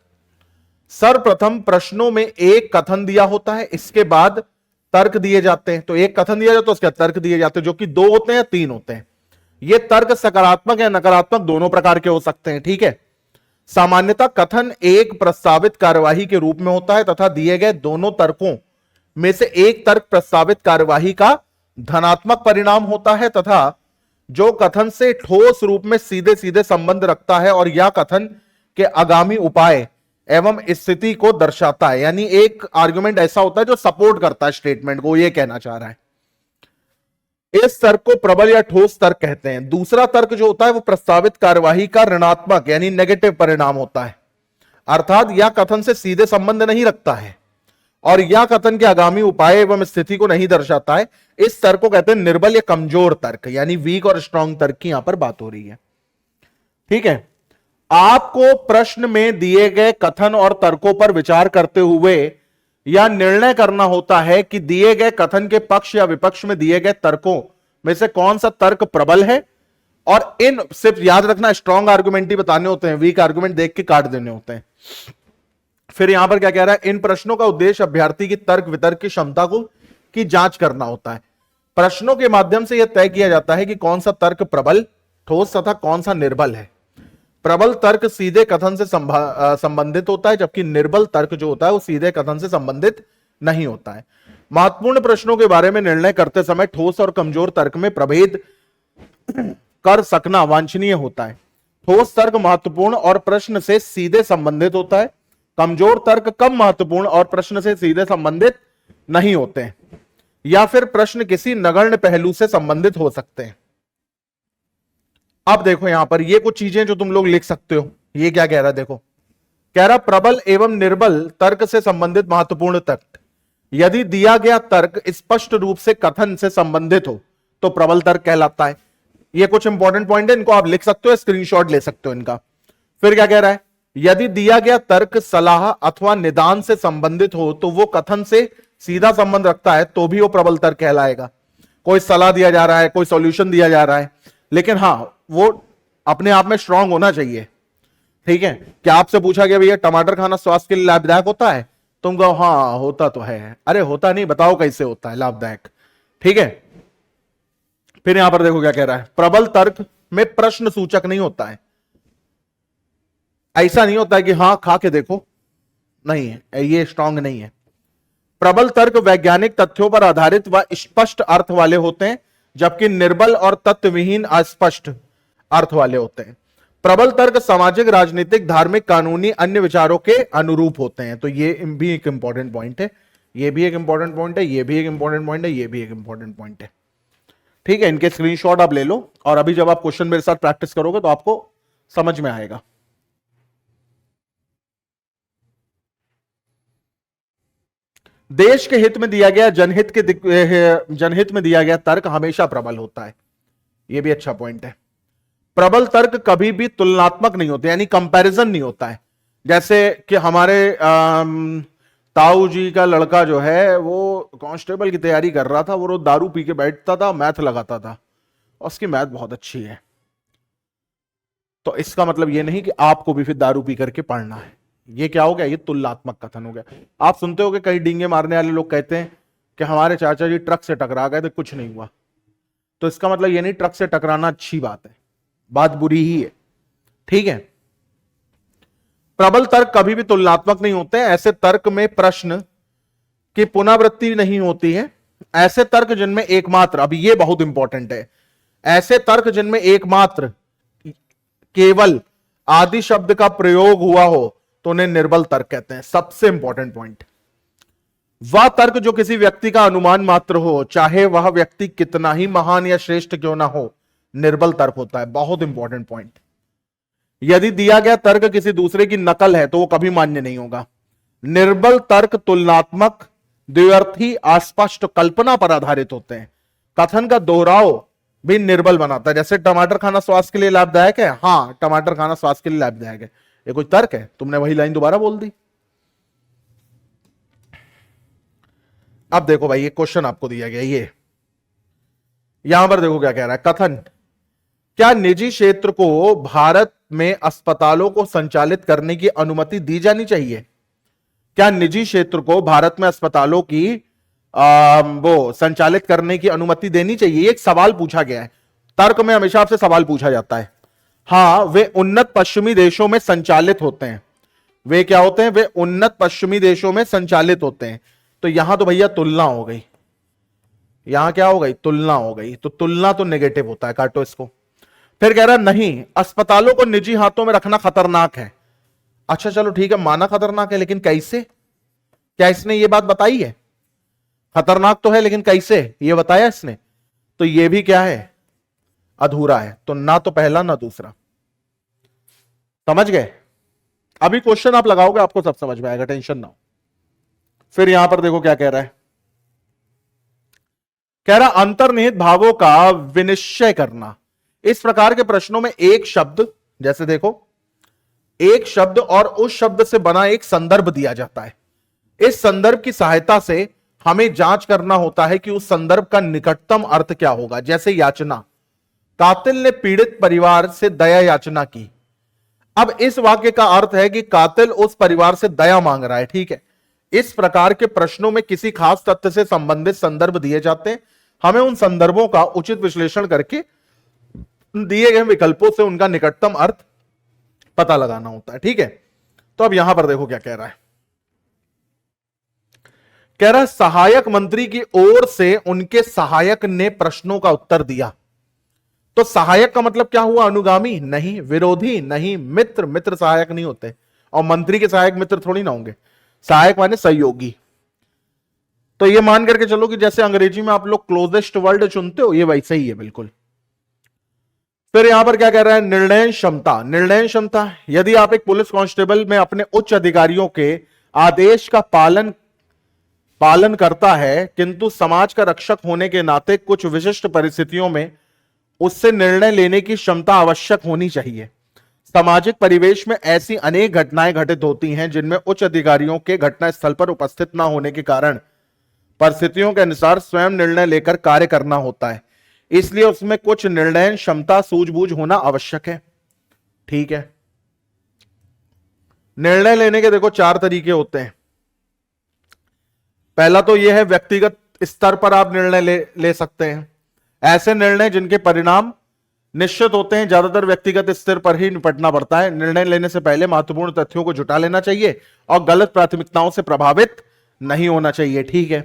Speaker 1: सर्वप्रथम प्रश्नों में एक कथन दिया होता है, इसके बाद तर्क दिए जाते हैं। तो एक कथन दिया जाता है, उसके तर्क दिए जाते हैं, जो कि दो होते हैं या तीन होते हैं। ये तर्क सकारात्मक या नकारात्मक दोनों प्रकार के हो सकते हैं। ठीक है, सामान्यतः कथन एक प्रस्तावित कार्यवाही के रूप में होता है तथा दिए गए दोनों तर्कों में से एक तर्क प्रस्तावित कार्यवाही का धनात्मक परिणाम होता है तथा जो कथन से ठोस रूप में सीधे सीधे संबंध रखता है और यह कथन के आगामी उपाय एवं स्थिति को दर्शाता है। यानी एक आर्गुमेंट ऐसा होता है जो सपोर्ट करता है स्टेटमेंट को, यह कहना चाह रहा है। इस तर्क को प्रबल या ठोस तर्क कहते हैं। दूसरा तर्क जो होता है वो प्रस्तावित कार्यवाही का ऋणात्मक यानी नेगेटिव परिणाम होता है, अर्थात यह कथन से सीधे संबंध नहीं रखता है और यह कथन के आगामी उपाय एवं स्थिति को नहीं दर्शाता है। इस तर्क को कहते हैं निर्बल या कमजोर तर्क, यानी वीक और स्ट्रांग तर्क की यहां पर बात हो रही है। ठीक है, आपको प्रश्न में दिए गए कथन और तर्कों पर विचार करते हुए यह निर्णय करना होता है कि दिए गए कथन के पक्ष या विपक्ष में दिए गए तर्कों में से कौन सा तर्क प्रबल है। और इन सिर्फ याद रखना स्ट्रांग आर्गुमेंट ही बताने होते हैं, वीक आर्गुमेंट देख के काट देने होते हैं। फिर यहां पर क्या कह रहा है? इन प्रश्नों का उद्देश्य अभ्यर्थी की तर्क वितर्क की क्षमता की जांच करना होता है। प्रश्नों के माध्यम से यह तय किया जाता है कि कौन सा तर्क प्रबल ठोस तथा कौन सा निर्बल है। प्रबल तर्क सीधे कथन से संबंधित होता है, जबकि निर्बल तर्क जो होता है वो सीधे कथन से संबंधित नहीं होता है। महत्वपूर्ण प्रश्नों के बारे में निर्णय करते समय ठोस और कमजोर तर्क में प्रभेद कर सकना वांछनीय होता है। ठोस तर्क महत्वपूर्ण और प्रश्न से सीधे संबंधित होता है। कमजोर तर्क कम महत्वपूर्ण और प्रश्न से सीधे संबंधित नहीं होते हैं, या फिर प्रश्न किसी नगण्य पहलू से संबंधित हो सकते हैं। अब देखो यहां पर ये कुछ चीजें जो तुम लोग लिख सकते हो। ये क्या कह रहा है, देखो कह रहा प्रबल एवं निर्बल तर्क से संबंधित महत्वपूर्ण तर्क। यदि दिया गया तर्क स्पष्ट रूप से कथन से संबंधित हो तो प्रबल तर्क कहलाता है। ये कुछ इंपॉर्टेंट पॉइंट है, इनको आप लिख सकते हो, स्क्रीनशॉट ले सकते हो इनका। फिर क्या कह रहा है, यदि दिया गया तर्क सलाह अथवा निदान से संबंधित हो तो वो कथन से सीधा संबंध रखता है तो भी वो प्रबल तर्क कहलाएगा। कोई सलाह दिया जा रहा है, कोई सॉल्यूशन दिया जा रहा है, लेकिन हां वो अपने आप में स्ट्रांग होना चाहिए। ठीक है, क्या आपसे पूछा गया भैया टमाटर खाना स्वास्थ्य के लिए लाभदायक होता है, तुम कहो हाँ होता तो है। अरे होता नहीं, बताओ कैसे होता है लाभदायक। ठीक है, फिर यहां पर देखो क्या कह रहा है, प्रबल तर्क में प्रश्न सूचक नहीं होता है। ऐसा नहीं होता है कि हां खा के देखो, नहीं है, ये स्ट्रांग नहीं है। प्रबल तर्क वैज्ञानिक तथ्यों पर आधारित व स्पष्ट अर्थ वाले होते हैं, जबकि निर्बल और तथ्यविहीन अस्पष्ट अर्थ वाले होते हैं। प्रबल तर्क सामाजिक, राजनीतिक, धार्मिक, कानूनी, अन्य विचारों के अनुरूप होते हैं। तो ये भी एक इंपॉर्टेंट पॉइंट है, ये भी एक इंपॉर्टेंट पॉइंट है, ये भी एक इंपॉर्टेंट पॉइंट है, ये भी एक इंपॉर्टेंट पॉइंट है। ठीक है, इनके स्क्रीनशॉट आप ले लो और अभी जब आप क्वेश्चन मेरे साथ प्रैक्टिस करोगे तो आपको समझ में आएगा। देश के हित में दिया गया जनहित में दिया गया तर्क हमेशा प्रबल होता है। यह भी अच्छा पॉइंट है। प्रबल तर्क कभी भी तुलनात्मक नहीं होते, यानी कंपैरिजन नहीं होता है। जैसे कि हमारे ताऊ जी का लड़का जो है वो कांस्टेबल की तैयारी कर रहा था, वो रोज दारू पी के बैठता था, मैथ लगाता था, और उसकी मैथ बहुत अच्छी है। तो इसका मतलब ये नहीं कि आपको भी फिर दारू पी करके पढ़ना है। ये क्या हो गया, ये तुलनात्मक कथन हो गया। आप सुनते हो कि कई डींगे मारने वाले लोग कहते हैं कि हमारे चाचा जी ट्रक से टकरा गए तो कुछ नहीं हुआ। तो इसका मतलब ये नहीं ट्रक से टकराना अच्छी बात है, बात बुरी ही है। ठीक है, प्रबल तर्क कभी भी तुलनात्मक नहीं होते हैं। ऐसे तर्क में प्रश्न की पुनरावृत्ति नहीं होती है। ऐसे तर्क जिनमें एकमात्र, अभी ये बहुत इंपॉर्टेंट है, ऐसे तर्क जिनमें एकमात्र केवल आदि शब्द का प्रयोग हुआ हो तो उन्हें निर्बल तर्क कहते हैं। सबसे इंपॉर्टेंट पॉइंट, वह तर्क जो किसी व्यक्ति का अनुमान मात्र हो, चाहे वह व्यक्ति कितना ही महान या श्रेष्ठ क्यों ना हो, निर्बल तर्क होता है। बहुत इंपॉर्टेंट पॉइंट। यदि दिया गया तर्क किसी दूसरे की नकल है तो वो कभी मान्य नहीं होगा। निर्बल तर्क तुलनात्मक, द्व्यर्थी, अस्पष्ट, कल्पना पर आधारित होते हैं। कथन का दोहराव भी निर्बल बनाता है। जैसे टमाटर खाना स्वास्थ्य के लिए लाभदायक है, हां टमाटर खाना स्वास्थ्य के लिए लाभदायक है, ये कोई तर्क है? तुमने वही लाइन दोबारा बोल दी। अब देखो भाई, ये क्वेश्चन आपको दिया गया, ये यहां पर देखो क्या कह रहा है, कथन, क्या निजी क्षेत्र को भारत में अस्पतालों को संचालित करने की अनुमति दी जानी चाहिए? क्या निजी क्षेत्र को भारत में अस्पतालों की वो संचालित करने की अनुमति देनी चाहिए? एक सवाल पूछा गया है। तर्क में हमेशा आपसे सवाल पूछा जाता है। हां, वे उन्नत पश्चिमी देशों में संचालित होते हैं। वे क्या होते हैं? वे उन्नत पश्चिमी देशों में संचालित होते हैं। तो यहां तो भैया तुलना हो गई, यहां क्या हो गई? तुलना हो गई। तो तुलना तो नेगेटिव होता है, काटो इसको। फिर कह रहा नहीं, अस्पतालों को निजी हाथों में रखना खतरनाक है। अच्छा चलो ठीक है, माना खतरनाक है, लेकिन कैसे? क्या इसने ये बात बताई है? खतरनाक तो है लेकिन कैसे, ये बताया इसने? तो ये भी क्या है? अधूरा है। तो ना तो पहला ना दूसरा। समझ गए? अभी क्वेश्चन आप लगाओगे आपको सब समझ में आएगा, टेंशन ना हो। फिर यहां पर देखो क्या कह रहा है, कह रहा अंतर्निहित भावों का विनिश्चय करना। इस प्रकार के प्रश्नों में एक शब्द, जैसे देखो एक शब्द और उस शब्द से बना एक संदर्भ दिया जाता है। इस संदर्भ की सहायता से हमें जांच करना होता है कि उस संदर्भ का निकटतम अर्थ क्या होगा। जैसे याचना, कातिल ने पीड़ित परिवार से दया याचना की। अब इस वाक्य का अर्थ है कि कातिल उस परिवार से दया मांग रहा है। ठीक है, इस प्रकार के प्रश्नों में किसी खास तथ्य से संबंधित संदर्भ दिए जाते हैं। हमें उन संदर्भों का उचित विश्लेषण करके दिए गए विकल्पों से उनका निकटतम अर्थ पता लगाना होता है। ठीक है, तो अब यहां पर देखो क्या कह रहा है, कह रहा है सहायक मंत्री की ओर से उनके सहायक ने प्रश्नों का उत्तर दिया। तो सहायक का मतलब क्या हुआ? अनुगामी नहीं, विरोधी नहीं, मित्र, मित्र सहायक नहीं होते, और मंत्री के सहायक मित्र थोड़ी ना होंगे। सहायक माने सहयोगी। तो ये मान करके चलो कि जैसे अंग्रेजी में आप लोग क्लोजेस्ट वर्ड चुनते हो, ये वैसे ही है बिल्कुल। फिर यहां पर क्या कह रहा है? निर्णय क्षमता। निर्णय क्षमता, यदि आप एक पुलिस कांस्टेबल में अपने उच्च अधिकारियों के आदेश का पालन करता है, किंतु समाज का रक्षक होने के नाते कुछ विशिष्ट परिस्थितियों में उससे निर्णय लेने की क्षमता आवश्यक होनी चाहिए। सामाजिक परिवेश में ऐसी अनेक घटनाएं घटित होती हैं जिनमें उच्च अधिकारियों के घटनास्थल पर उपस्थित न होने के कारण परिस्थितियों के अनुसार स्वयं निर्णय लेकर कार्य करना होता है, इसलिए उसमें कुछ निर्णय क्षमता, सूझबूझ होना आवश्यक है। ठीक है, निर्णय लेने के देखो 4 तरीके होते हैं। पहला तो यह है व्यक्तिगत स्तर पर आप निर्णय ले सकते हैं। ऐसे निर्णय जिनके परिणाम निश्चित होते हैं, ज्यादातर व्यक्तिगत स्तर पर ही निपटना पड़ता है। निर्णय लेने से पहले महत्वपूर्ण तथ्यों को जुटा लेना चाहिए और गलत प्राथमिकताओं से प्रभावित नहीं होना चाहिए। ठीक है।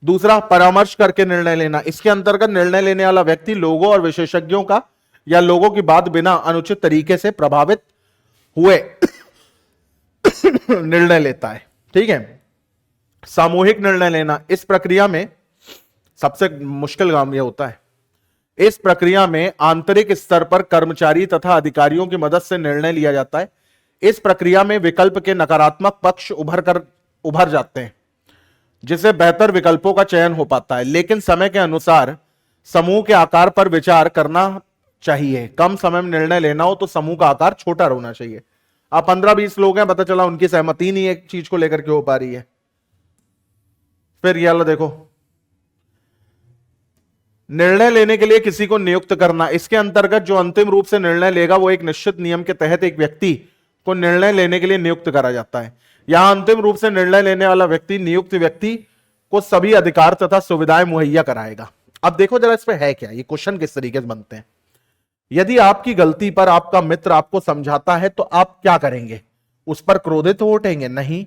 Speaker 1: दूसरा, परामर्श करके निर्णय लेना। इसके अंतर्गत निर्णय लेने वाला व्यक्ति लोगों और विशेषज्ञों का या लोगों की बात बिना अनुचित तरीके से प्रभावित हुए निर्णय लेता है। ठीक है। सामूहिक निर्णय लेना, इस प्रक्रिया में सबसे मुश्किल काम यह होता है। इस प्रक्रिया में आंतरिक स्तर पर कर्मचारी तथा अधिकारियों की मदद से निर्णय लिया जाता है। इस प्रक्रिया में विकल्प के नकारात्मक पक्ष उभर जाते हैं, जिससे बेहतर विकल्पों का चयन हो पाता है। लेकिन समय के अनुसार समूह के आकार पर विचार करना चाहिए। कम समय में निर्णय लेना हो तो समूह का आकार छोटा होना चाहिए। आप 15-20 लोग हैं, पता चला उनकी सहमति नहीं एक चीज को लेकर के हो पा रही है। फिर ये वाला देखो, निर्णय लेने के लिए किसी को नियुक्त करना। इसके अंतर्गत जो अंतिम रूप से निर्णय लेगा वो एक निश्चित नियम के तहत एक व्यक्ति को निर्णय लेने के लिए नियुक्त करा जाता है। यहां अंतिम रूप से निर्णय लेने वाला व्यक्ति नियुक्त व्यक्ति को सभी अधिकार तथा सुविधाएं मुहैया कराएगा। अब देखो जरा इस पे है क्या, ये क्वेश्चन किस तरीके से बनते हैं। यदि आपकी गलती पर आपका मित्र आपको समझाता है तो आप क्या करेंगे? उस पर क्रोधित हो उठेंगे? नहीं,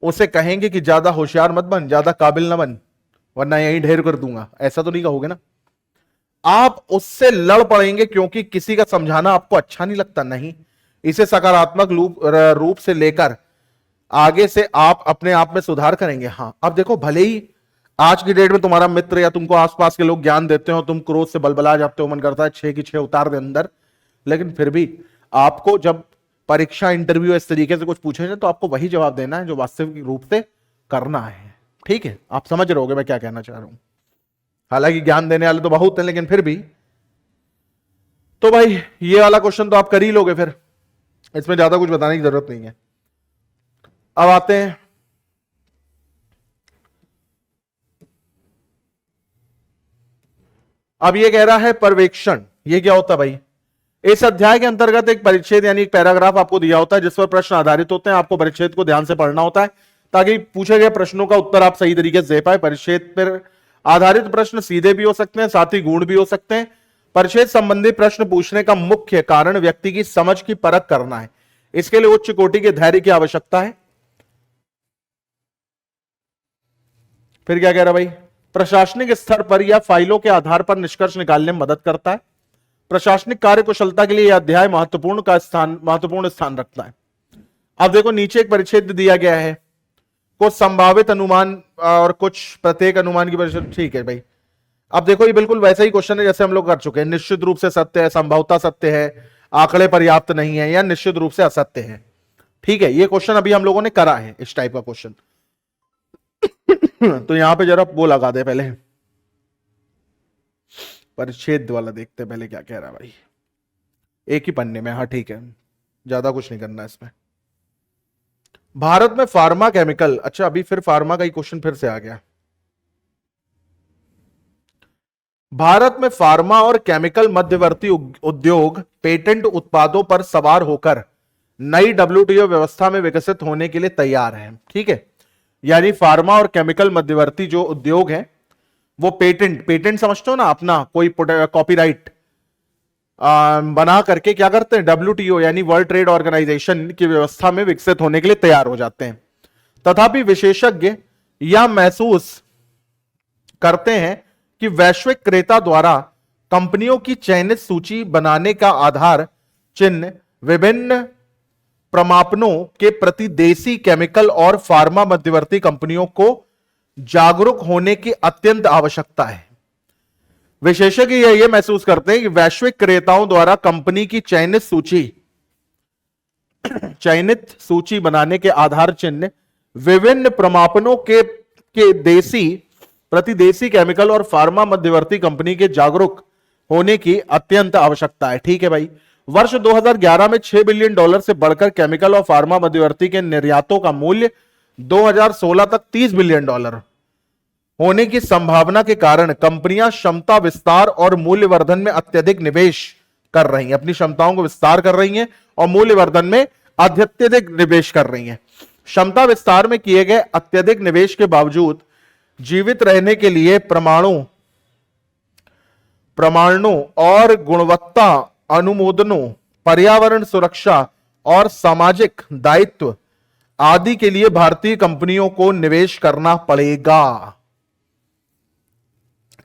Speaker 1: उसे कहेंगे कि ज्यादा होशियार मत बन, ज्यादा काबिल न बन, वरना यही ढेर कर दूंगा। ऐसा तो नहीं कहोगे ना। आप उससे लड़ पड़ेंगे क्योंकि किसी का समझाना आपको अच्छा नहीं लगता। नहीं, इसे सकारात्मक रूप से लेकर आगे से आप अपने आप में सुधार करेंगे। हां, अब देखो, भले ही आज की डेट में तुम्हारा मित्र या तुमको आसपास के लोग ज्ञान देते हो, तुम क्रोध से बलबला जाते हो, मन करता है 6 की 6 उतार दे अंदर, लेकिन फिर भी आपको जब परीक्षा, इंटरव्यू इस तरीके से कुछ पूछेंगे तो आपको वही जवाब देना है जो वास्तविक रूप से करना है। ठीक है, आप समझ रहे होगे मैं क्या कहना चाह रहा हूं। हालांकि ज्ञान देने वाले तो बहुत हैं, लेकिन फिर भी तो भाई ये वाला क्वेश्चन तो आप कर ही लोगे, फिर इसमें ज्यादा कुछ बताने की जरूरत नहीं है। अब आते हैं अब ये कह रहा है पर्यवेक्षण। ये क्या होता है भाई? इस अध्याय के अंतर्गत एक परिच्छेद यानी एक पैराग्राफ आपको दिया होता है जिस पर प्रश्न आधारित होते हैं। आपको परिच्छेद को ध्यान से पढ़ना होता है ताकि पूछे गए प्रश्नों का उत्तर आप सही तरीके से दे पाए। परिच्छेद पर आधारित प्रश्न सीधे भी हो सकते हैं, साथ ही गूढ़ भी हो सकते हैं। परिच्छेद संबंधी प्रश्न पूछने का मुख्य कारण व्यक्ति की समझ की परख करना है। इसके लिए उच्च कोटि के धैर्य की आवश्यकता है। फिर क्या कह रहा भाई? प्रशासनिक स्तर पर या फाइलों के आधार पर निष्कर्ष निकालने में मदद करता है। प्रशासनिक कार्यकुशलता के लिए यह अध्याय महत्वपूर्ण स्थान रखता है। अब देखो, नीचे एक परिच्छेद दिया गया है, कुछ संभावित अनुमान और कुछ प्रत्येक अनुमान की परिच्छेद। ठीक है भाई, अब देखो ये बिल्कुल वैसा ही क्वेश्चन है जैसे हम लोग कर चुके हैं। निश्चित रूप से सत्य है, संभवतः सत्य है, आंकड़े पर्याप्त नहीं है, या निश्चित रूप से असत्य है। ठीक है, ये क्वेश्चन अभी हम लोगों ने करा है, इस टाइप का क्वेश्चन। तो यहां पे जरा वो लगा दे, पहले परिच्छेद वाला देखते पहले क्या कह रहा है भाई। एक ही पन्ने में, हाँ ठीक है, ज्यादा कुछ नहीं करना इसमें। भारत में फार्मा केमिकल, अच्छा अभी फिर फार्मा का ही क्वेश्चन फिर से आ गया। भारत में फार्मा और केमिकल मध्यवर्ती उद्योग पेटेंट उत्पादों पर सवार होकर नई WTO व्यवस्था में विकसित होने के लिए तैयार है। ठीक है, यानी फार्मा और केमिकल मध्यवर्ती जो उद्योग हैं वो पेटेंट समझते हो ना, अपना कोई कॉपीराइट बना करके क्या करते हैं, WTO यानी वर्ल्ड ट्रेड ऑर्गेनाइजेशन की व्यवस्था में विकसित होने के लिए तैयार हो जाते हैं। तथापि विशेषज्ञ यह महसूस करते हैं कि वैश्विक क्रेता द्वारा कंपनियों की चयनित सूची बनाने का आधार चिन्ह विभिन्न प्रमापनों के प्रति देसी केमिकल और फार्मा मध्यवर्ती कंपनियों को जागरूक होने की अत्यंत आवश्यकता है। विशेषज्ञ यह महसूस करते हैं कि वैश्विक क्रेताओं द्वारा कंपनी की चयनित सूची बनाने के आधार चिन्ह विभिन्न प्रमापनों के प्रति देसी केमिकल और फार्मा मध्यवर्ती कंपनी के जागरूक होने की अत्यंत आवश्यकता है। ठीक है भाई। वर्ष 2011 में $6 बिलियन से बढ़कर केमिकल और फार्मा मध्यवर्ती के निर्यातों का मूल्य 2016 तक $30 बिलियन होने की संभावना के कारण कंपनियां क्षमता विस्तार और मूल्यवर्धन में अत्यधिक निवेश कर रही हैं। अपनी क्षमताओं को विस्तार कर रही हैं और मूल्यवर्धन में अत्यधिक निवेश कर रही हैं। क्षमता विस्तार में किए गए अत्यधिक निवेश के बावजूद जीवित रहने के लिए प्रमाणों और गुणवत्ता अनुमोदनों, पर्यावरण सुरक्षा और सामाजिक दायित्व आदि के लिए भारतीय कंपनियों को निवेश करना पड़ेगा।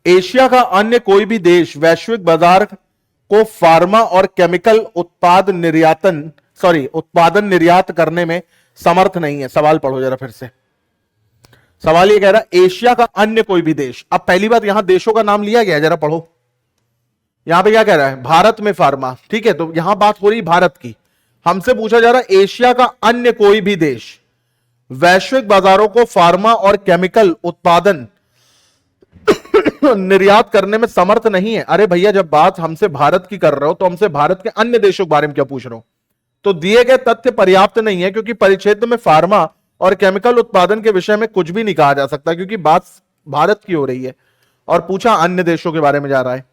Speaker 1: एशिया का अन्य कोई भी देश वैश्विक बाजार को फार्मा और केमिकल उत्पादन निर्यात करने में समर्थ नहीं है। सवाल पढ़ो जरा फिर से। सवाल ये कह रहा है एशिया का अन्य कोई भी देश। अब पहली बात यहां देशों का नाम लिया गया, जरा पढ़ो। यहां पे क्या कह रहा है? भारत में फार्मा। ठीक है, तो यहां बात हो रही भारत की। हमसे पूछा जा रहा है एशिया का अन्य कोई भी देश वैश्विक बाजारों को फार्मा और केमिकल उत्पादन निर्यात करने में समर्थ नहीं है। अरे भैया, जब बात हमसे भारत की कर रहे हो तो हमसे भारत के अन्य देशों के बारे में क्या पूछ रहे हो? तो दिए गए तथ्य पर्याप्त नहीं है, क्योंकि परिक्षेत्र में फार्मा और केमिकल उत्पादन के विषय में कुछ भी नहीं कहा जा सकता, क्योंकि बात भारत की हो रही है और पूछा अन्य देशों के बारे में जा रहा है।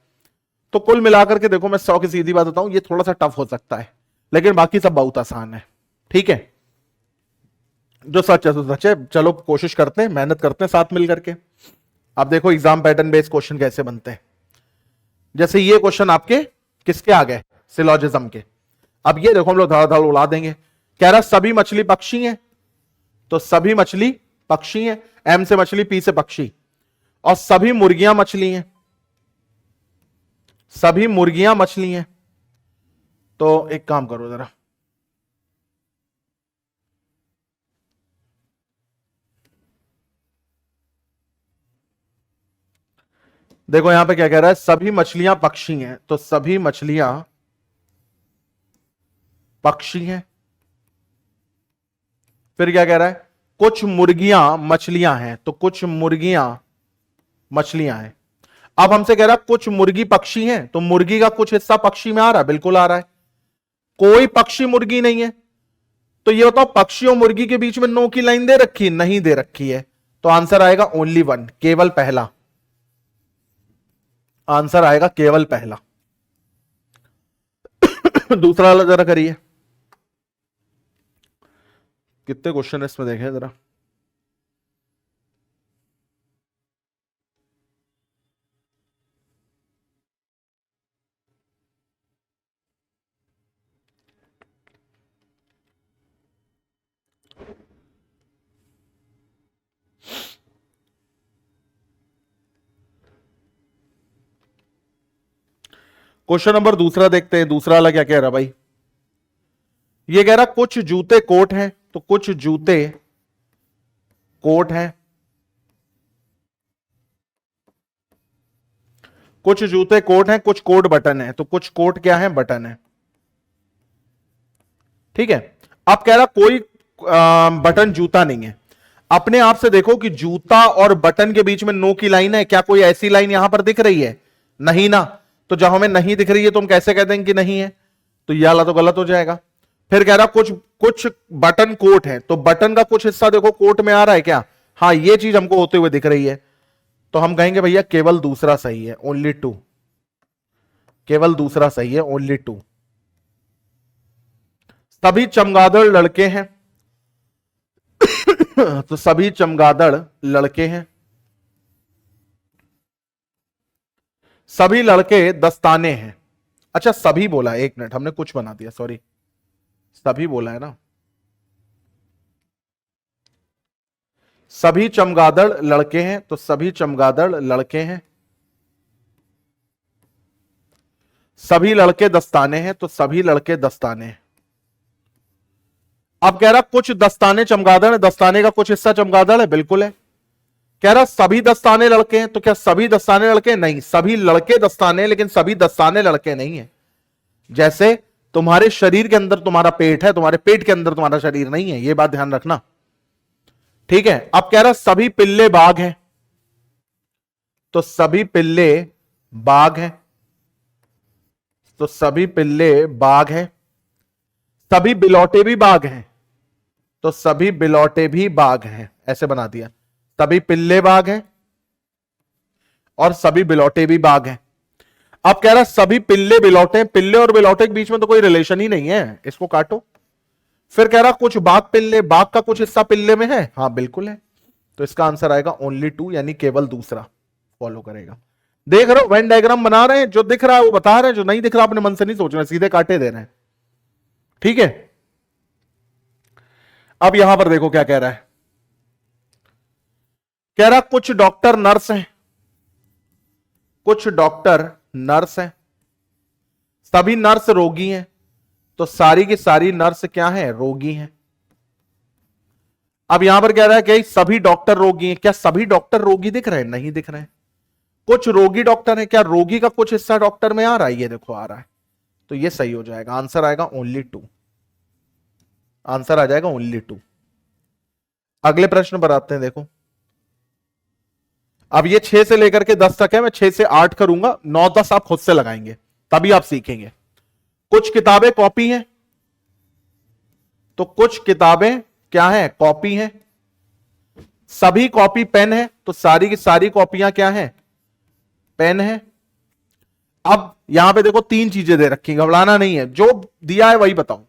Speaker 1: तो कुल मिलाकर के देखो, मैं 100 की सीधी बात बताऊं, ये थोड़ा सा टफ हो सकता है, लेकिन बाकी सब बहुत आसान है। ठीक है, जो सच है तो सच है। चलो कोशिश करते हैं, मेहनत करते हैं साथ मिलकर के। अब देखो एग्जाम पैटर्न बेस्ड क्वेश्चन कैसे बनते हैं। जैसे ये क्वेश्चन आपके किसके आ गए? सिलोजिज्म के। अब ये देखो हम लोग धड़ धड़ उड़ा देंगे। कह रहा सभी मछली पक्षी हैं, तो सभी मछली पक्षी हैं। एम से मछली, पी से पक्षी। और सभी मुर्गियां मछली हैं, सभी मुर्गियां मछली हैं। तो एक काम करो जरा, देखो यहां पे क्या कह रहा है? सभी मछलियां पक्षी हैं, तो सभी मछलियां पक्षी हैं। फिर क्या कह रहा है? कुछ मुर्गियां मछलियां हैं, तो कुछ मुर्गियां मछलियां हैं। अब हमसे कह रहा है कुछ मुर्गी पक्षी हैं, तो मुर्गी का कुछ हिस्सा पक्षी में आ रहा है, बिल्कुल आ रहा है। कोई पक्षी मुर्गी नहीं है, तो ये बताओ पक्षी और मुर्गी के बीच में नो की लाइन दे रखी? नहीं दे रखी है, तो आंसर आएगा ओनली वन, केवल पहला। आंसर आएगा केवल पहला। दूसरा वाला जरा करिए, कितने क्वेश्चन है इसमें देखें जरा। क्वेश्चन नंबर दूसरा देखते हैं। दूसरा वाला क्या कह रहा भाई? ये कह रहा कुछ जूते कोट हैं, तो कुछ जूते कोट हैं। कुछ जूते कोट हैं, कुछ कोट बटन है, तो कुछ कोट क्या है? बटन है। ठीक है। अब कह रहा कोई बटन जूता नहीं है। अपने आप से देखो कि जूता और बटन के बीच में नो की लाइन है क्या? कोई ऐसी लाइन यहां पर दिख रही है? नहीं ना। तो जब हमें नहीं दिख रही है तो हम कैसे कह देंगे कि नहीं है? तो यह वाला तो गलत हो जाएगा। फिर कह रहा कुछ बटन कोट है, तो बटन का कुछ हिस्सा देखो कोट में आ रहा है क्या? हाँ, ये चीज हमको होते हुए दिख रही है, तो हम कहेंगे भैया केवल दूसरा सही है, ओनली टू। केवल दूसरा सही है, ओनली टू। सभी चमगादड़ लड़के हैं, तो सभी चमगादड़ लड़के हैं। सभी लड़के दस्ताने हैं। अच्छा, सभी बोला, एक मिनट, हमने कुछ बना दिया, सॉरी। सभी बोला है ना। सभी चमगादड़ लड़के हैं, तो सभी चमगादड़ लड़के हैं। सभी लड़के दस्ताने हैं, तो सभी लड़के दस्ताने हैं। अब कह रहा कुछ दस्ताने चमगादड़ है, दस्ताने का कुछ हिस्सा चमगादड़ है, बिल्कुल है। कह रहा सभी दस्ताने लड़के हैं, तो क्या सभी दस्ताने लड़के? नहीं, सभी लड़के दस्ताने हैं, लेकिन सभी दस्ताने लड़के नहीं है। जैसे तुम्हारे शरीर के अंदर तुम्हारा पेट है, तुम्हारे पेट के अंदर तुम्हारा शरीर नहीं है, यह बात ध्यान रखना, ठीक है। अब कह रहा सभी पिल्ले बाघ हैं, तो सभी पिल्ले बाघ हैं, तो सभी पिल्ले बाघ हैं। सभी बिलौटे भी बाघ हैं, तो सभी बिलौटे भी बाघ हैं, ऐसे बना दिया। सभी पिल्ले बाघ हैं और सभी बिलौटे भी बाघ हैं। अब कह रहा सभी पिल्ले बिलौटे, पिल्ले और बिलौटे के बीच में तो कोई रिलेशन ही नहीं है, इसको काटो। फिर कह रहा कुछ बाघ पिल्ले, बाघ का कुछ हिस्सा पिल्ले में है, हाँ बिल्कुल है। तो इसका आंसर आएगा ओनली 2, यानी केवल दूसरा फॉलो करेगा। देख रहे हो वेन डायग्राम बना रहे हैं, जो दिख रहा है वो बता रहे हैं, जो नहीं दिख रहा अपने मन से नहीं सोच रहे, सीधे काटे दे रहे हैं, ठीक है। अब यहां पर देखो क्या कह रहा है। कह रहा कुछ डॉक्टर नर्स हैं, कुछ डॉक्टर नर्स हैं, सभी नर्स रोगी हैं, तो सारी की सारी नर्स क्या है? रोगी हैं। अब यहां पर कह रहा है कि सभी डॉक्टर रोगी हैं, क्या सभी डॉक्टर रोगी दिख रहे हैं? नहीं दिख रहे हैं। कुछ रोगी डॉक्टर हैं, क्या रोगी का कुछ हिस्सा डॉक्टर में आ रहा है? ये देखो आ रहा है, तो ये सही हो जाएगा, आंसर आएगा ओनली 2, आंसर आ जाएगा ओनली 2। अगले प्रश्न पर आते हैं, देखो अब ये 6 से लेकर के 10 तक है, मैं 6 से 8 करूंगा, 9 10 आप खुद से लगाएंगे, तभी आप सीखेंगे। कुछ किताबें कॉपी हैं, तो कुछ किताबें क्या हैं? कॉपी हैं। सभी कॉपी पेन है, तो सारी की सारी कॉपियां क्या हैं? पेन है। अब यहां पे देखो 3 चीजें दे रखी, घबराना नहीं है, जो दिया है वही बताओ।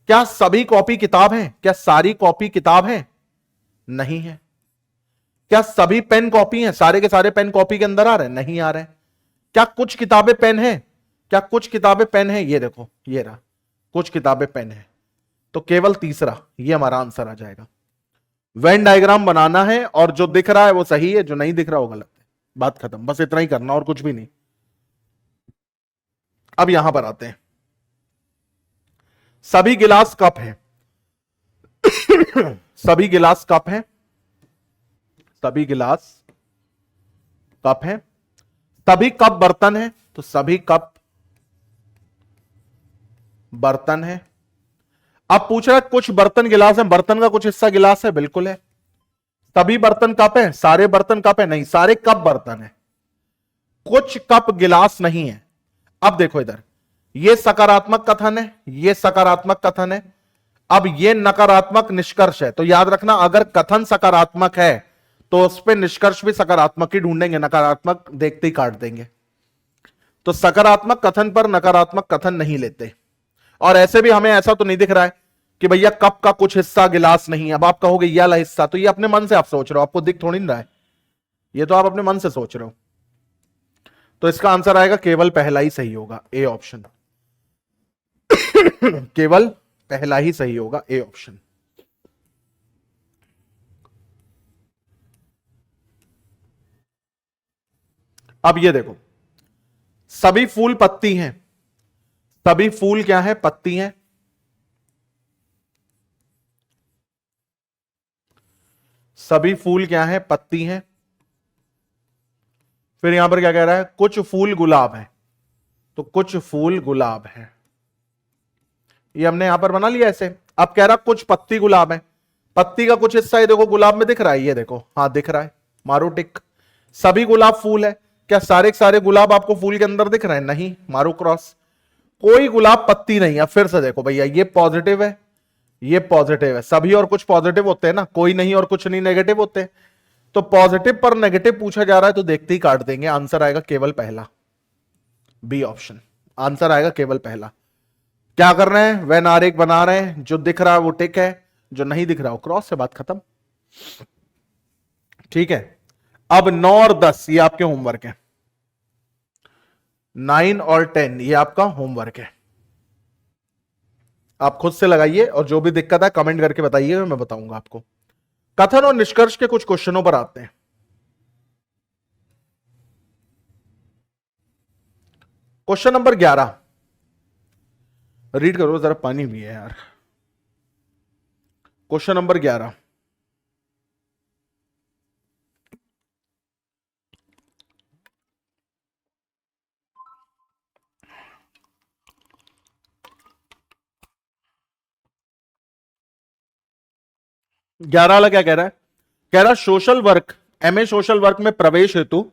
Speaker 1: क्या सभी कॉपी किताब है? क्या सारी कॉपी किताब है? नहीं है। क्या सभी पेन कॉपी हैं? सारे के सारे पेन कॉपी के अंदर आ रहे हैं? नहीं आ रहे हैं। क्या कुछ किताबें पेन है? क्या कुछ किताबें पेन है? ये देखो ये रहा, कुछ किताबें पेन है, तो केवल तीसरा ये हमारा आंसर आ जाएगा। वेन डायग्राम बनाना है और जो दिख रहा है वो सही है, जो नहीं दिख रहा वो गलत है, बात खत्म, बस इतना ही करना और कुछ भी नहीं। अब यहां पर आते हैं, सभी गिलास कप है सभी गिलास कप है, सभी गिलास कप है। सभी कप बर्तन है, तो सभी कप बर्तन है। अब पूछ रहा है कुछ बर्तन गिलास है, बर्तन का कुछ हिस्सा गिलास है, बिल्कुल है। सभी बर्तन कप है, सारे बर्तन कप है, नहीं, सारे कप बर्तन है, कुछ कप गिलास नहीं है। अब देखो इधर, ये सकारात्मक कथन है, ये सकारात्मक कथन है, अब ये नकारात्मक निष्कर्ष है। तो याद रखना, अगर कथन सकारात्मक है तो उस पर निष्कर्ष भी सकारात्मक ही ढूंढेंगे, नकारात्मक देखते ही काट देंगे। तो सकारात्मक कथन पर नकारात्मक कथन नहीं लेते। और ऐसे भी हमें ऐसा तो नहीं दिख रहा है कि भैया कप का कुछ हिस्सा गिलास नहीं है। अब आप कहोगे ये वाला हिस्सा, तो ये अपने मन से आप सोच रहे हो, आपको दिख थोड़ी नहीं रहा है, ये तो आप अपने मन से सोच रहे हो। तो इसका आंसर आएगा केवल पहला ही सही होगा, ए ऑप्शन केवल पहला ही सही होगा, ए ऑप्शन। अब ये देखो, सभी फूल पत्ती हैं, सभी फूल क्या है? पत्ती हैं। सभी फूल क्या है? पत्ती हैं। फिर यहां पर क्या कह रहा है? कुछ फूल गुलाब है, तो कुछ फूल गुलाब है, ये हमने यहां पर बना लिया ऐसे। अब कह रहा कुछ पत्ती गुलाब है, पत्ती का कुछ हिस्सा ये देखो गुलाब में दिख रहा है, ये देखो, हाँ दिख रहा है, मारो टिक। सभी गुलाब फूल है, क्या सारे के सारे गुलाब आपको फूल के अंदर दिख रहे हैं? नहीं, मारो क्रॉस। कोई गुलाब पत्ती नहीं है। फिर से देखो भैया, ये पॉजिटिव है, ये पॉजिटिव है, सभी और कुछ पॉजिटिव होते हैं ना, कोई नहीं और कुछ नहीं नेगेटिव होते हैं। तो पॉजिटिव पर नेगेटिव पूछा जा रहा है, तो देखते ही काट देंगे, आंसर आएगा केवल पहला, बी ऑप्शन, आंसर आएगा केवल पहला। क्या कर रहे हैं? वैन आरेख बना रहे हैं, जो दिख रहा है वो टिक है, जो नहीं दिख रहा वो क्रॉस है, बात खत्म, ठीक है। अब 9 और 10 ये आपके होमवर्क है, 9 और 10 ये आपका होमवर्क है, आप खुद से लगाइए और जो भी दिक्कत है कमेंट करके बताइए, मैं बताऊंगा आपको। कथन और निष्कर्ष के कुछ क्वेश्चनों पर आते हैं। क्वेश्चन नंबर 11 रीड करो, जरा पानी भी है यार। क्वेश्चन नंबर 11, वाला क्या कह रहा है? कह रहा social work, MA social work में प्रवेश हेतु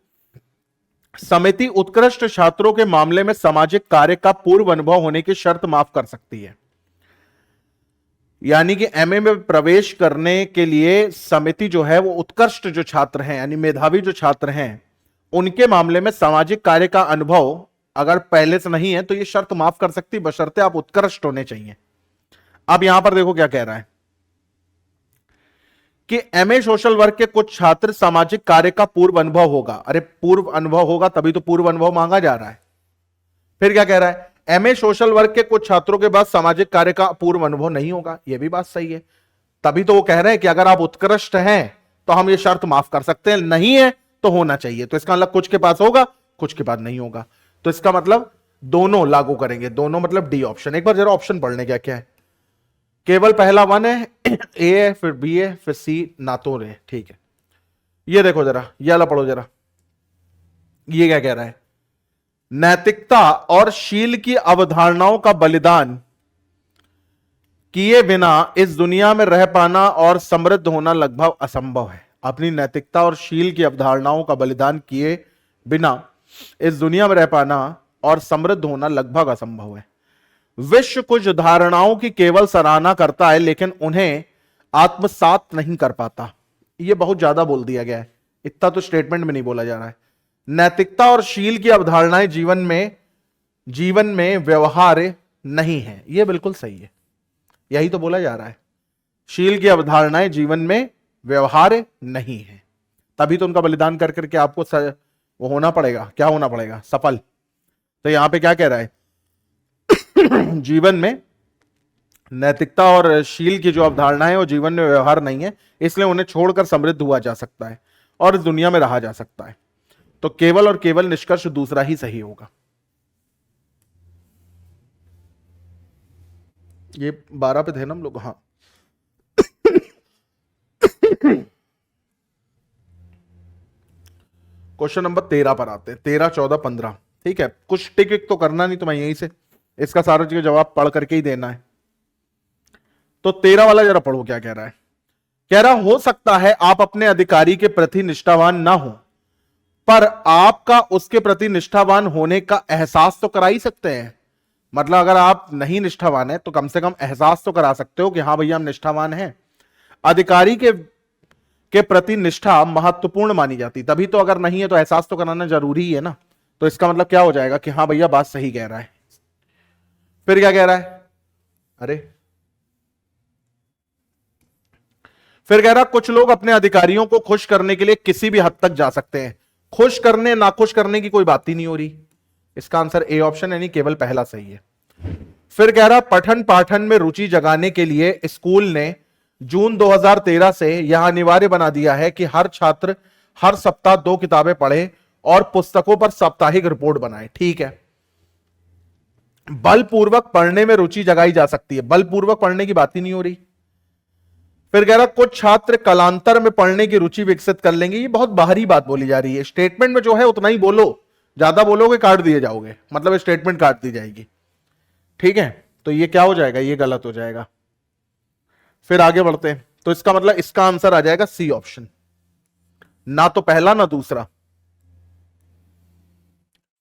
Speaker 1: समिति उत्कृष्ट छात्रों के मामले में सामाजिक कार्य का पूर्व अनुभव होने की शर्त माफ कर सकती है। यानी कि एमए में प्रवेश करने के लिए समिति जो है वो उत्कृष्ट जो छात्र हैं यानी मेधावी जो छात्र हैं उनके मामले में सामाजिक कार्य का अनुभव अगर पहले से नहीं है तो ये शर्त माफ कर सकती, बशर्ते आप उत्कृष्ट होने चाहिए। अब यहां पर देखो क्या कह रहा है कि एमए सोशल वर्क के कुछ छात्र सामाजिक कार्य का पूर्व अनुभव होगा। अरे पूर्व अनुभव होगा तभी तो पूर्व अनुभव मांगा जा रहा है। फिर क्या कह रहा है? एमए सोशल वर्क के कुछ छात्रों के पास सामाजिक कार्य का पूर्व अनुभव नहीं होगा। यह भी बात सही है, तभी तो वो कह रहे हैं कि अगर आप उत्कृष्ट हैं तो हम ये शर्त माफ कर सकते हैं, नहीं है तो होना चाहिए। तो इसका मतलब कुछ के पास होगा कुछ के पास नहीं होगा, तो इसका मतलब दोनों लागू करेंगे। दोनों मतलब डी ऑप्शन। एक बार जरा ऑप्शन पढ़ने क्या क्या है। केवल पहला वन है, ए है, फिर बी है, फिर सी ना तो रे। ठीक है, ये देखो जरा, ये वाला पढ़ो जरा। ये क्या कह रहा है? नैतिकता और शील की अवधारणाओं का बलिदान किए बिना इस दुनिया में रह पाना और समृद्ध होना लगभग असंभव है। अपनी नैतिकता और शील की अवधारणाओं का बलिदान किए बिना इस दुनिया में रह पाना और समृद्ध होना लगभग असंभव है। विश्व कुछ धारणाओं की केवल सराहना करता है लेकिन उन्हें आत्मसात नहीं कर पाता। यह बहुत ज्यादा बोल दिया गया है, इतना तो स्टेटमेंट में नहीं बोला जा रहा है। नैतिकता और शील की अवधारणाएं जीवन में व्यवहार्य नहीं है। यह बिल्कुल सही है, यही तो बोला जा रहा है। शील की अवधारणाएं जीवन में व्यवहार्य नहीं है, तभी तो उनका बलिदान कर करके आपको वो होना पड़ेगा। क्या होना पड़ेगा? सफल। तो यहां पे क्या कह रहा है? जीवन में नैतिकता और शील की जो अवधारणा है वो जीवन में व्यवहार नहीं है, इसलिए उन्हें छोड़कर समृद्ध हुआ जा सकता है और इस दुनिया में रहा जा सकता है। तो केवल और केवल निष्कर्ष दूसरा ही सही होगा। ये 12 पे थे ना हम लोग? हाँ। क्वेश्चन नंबर 13 पर आते हैं। 13, 14, 15। ठीक है, कुछ टिक विक तो करना नहीं, तो मैं यहीं से इसका सारा चीज जवाब पढ़ करके ही देना है। तो 13 वाला जरा पढ़ो क्या कह रहा है। कह रहा हो सकता है आप अपने अधिकारी के प्रति निष्ठावान ना हो, पर आपका उसके प्रति निष्ठावान होने का एहसास तो करा ही सकते हैं। मतलब अगर आप नहीं निष्ठावान है तो कम से कम एहसास तो करा सकते हो कि हाँ भैया हम निष्ठावान हैं। अधिकारी के प्रति निष्ठा महत्वपूर्ण मानी जाती, तभी तो अगर नहीं है तो एहसास तो कराना जरूरी है ना। तो इसका मतलब क्या हो जाएगा कि हाँ भैया बात सही कह रहा है। फिर क्या कह रहा है? अरे फिर कह रहा कुछ लोग अपने अधिकारियों को खुश करने के लिए किसी भी हद तक जा सकते हैं। खुश करने नाखुश करने की कोई बात ही नहीं हो रही। इसका आंसर ए ऑप्शन यानी केवल पहला सही है। फिर कह रहा पठन पाठन में रुचि जगाने के लिए स्कूल ने जून 2013 से यह अनिवार्य बना दिया है कि हर छात्र हर सप्ताह 2 किताबें पढ़े और पुस्तकों पर साप्ताहिक रिपोर्ट बनाए। ठीक है, बलपूर्वक पढ़ने में रुचि जगाई जा सकती है, बलपूर्वक पढ़ने की बात ही नहीं हो रही। फिर कह रहा कुछ छात्र कालांतर में पढ़ने की रुचि विकसित कर लेंगे। ये बहुत बाहरी बात बोली जा रही है। स्टेटमेंट में जो है उतना ही बोलो, ज्यादा बोलोगे काट दिए जाओगे, मतलब स्टेटमेंट काट दी जाएगी। ठीक है, तो ये क्या हो जाएगा? ये गलत हो जाएगा। फिर आगे बढ़ते हैं, तो इसका मतलब इसका आंसर आ जाएगा सी ऑप्शन, ना तो पहला ना दूसरा।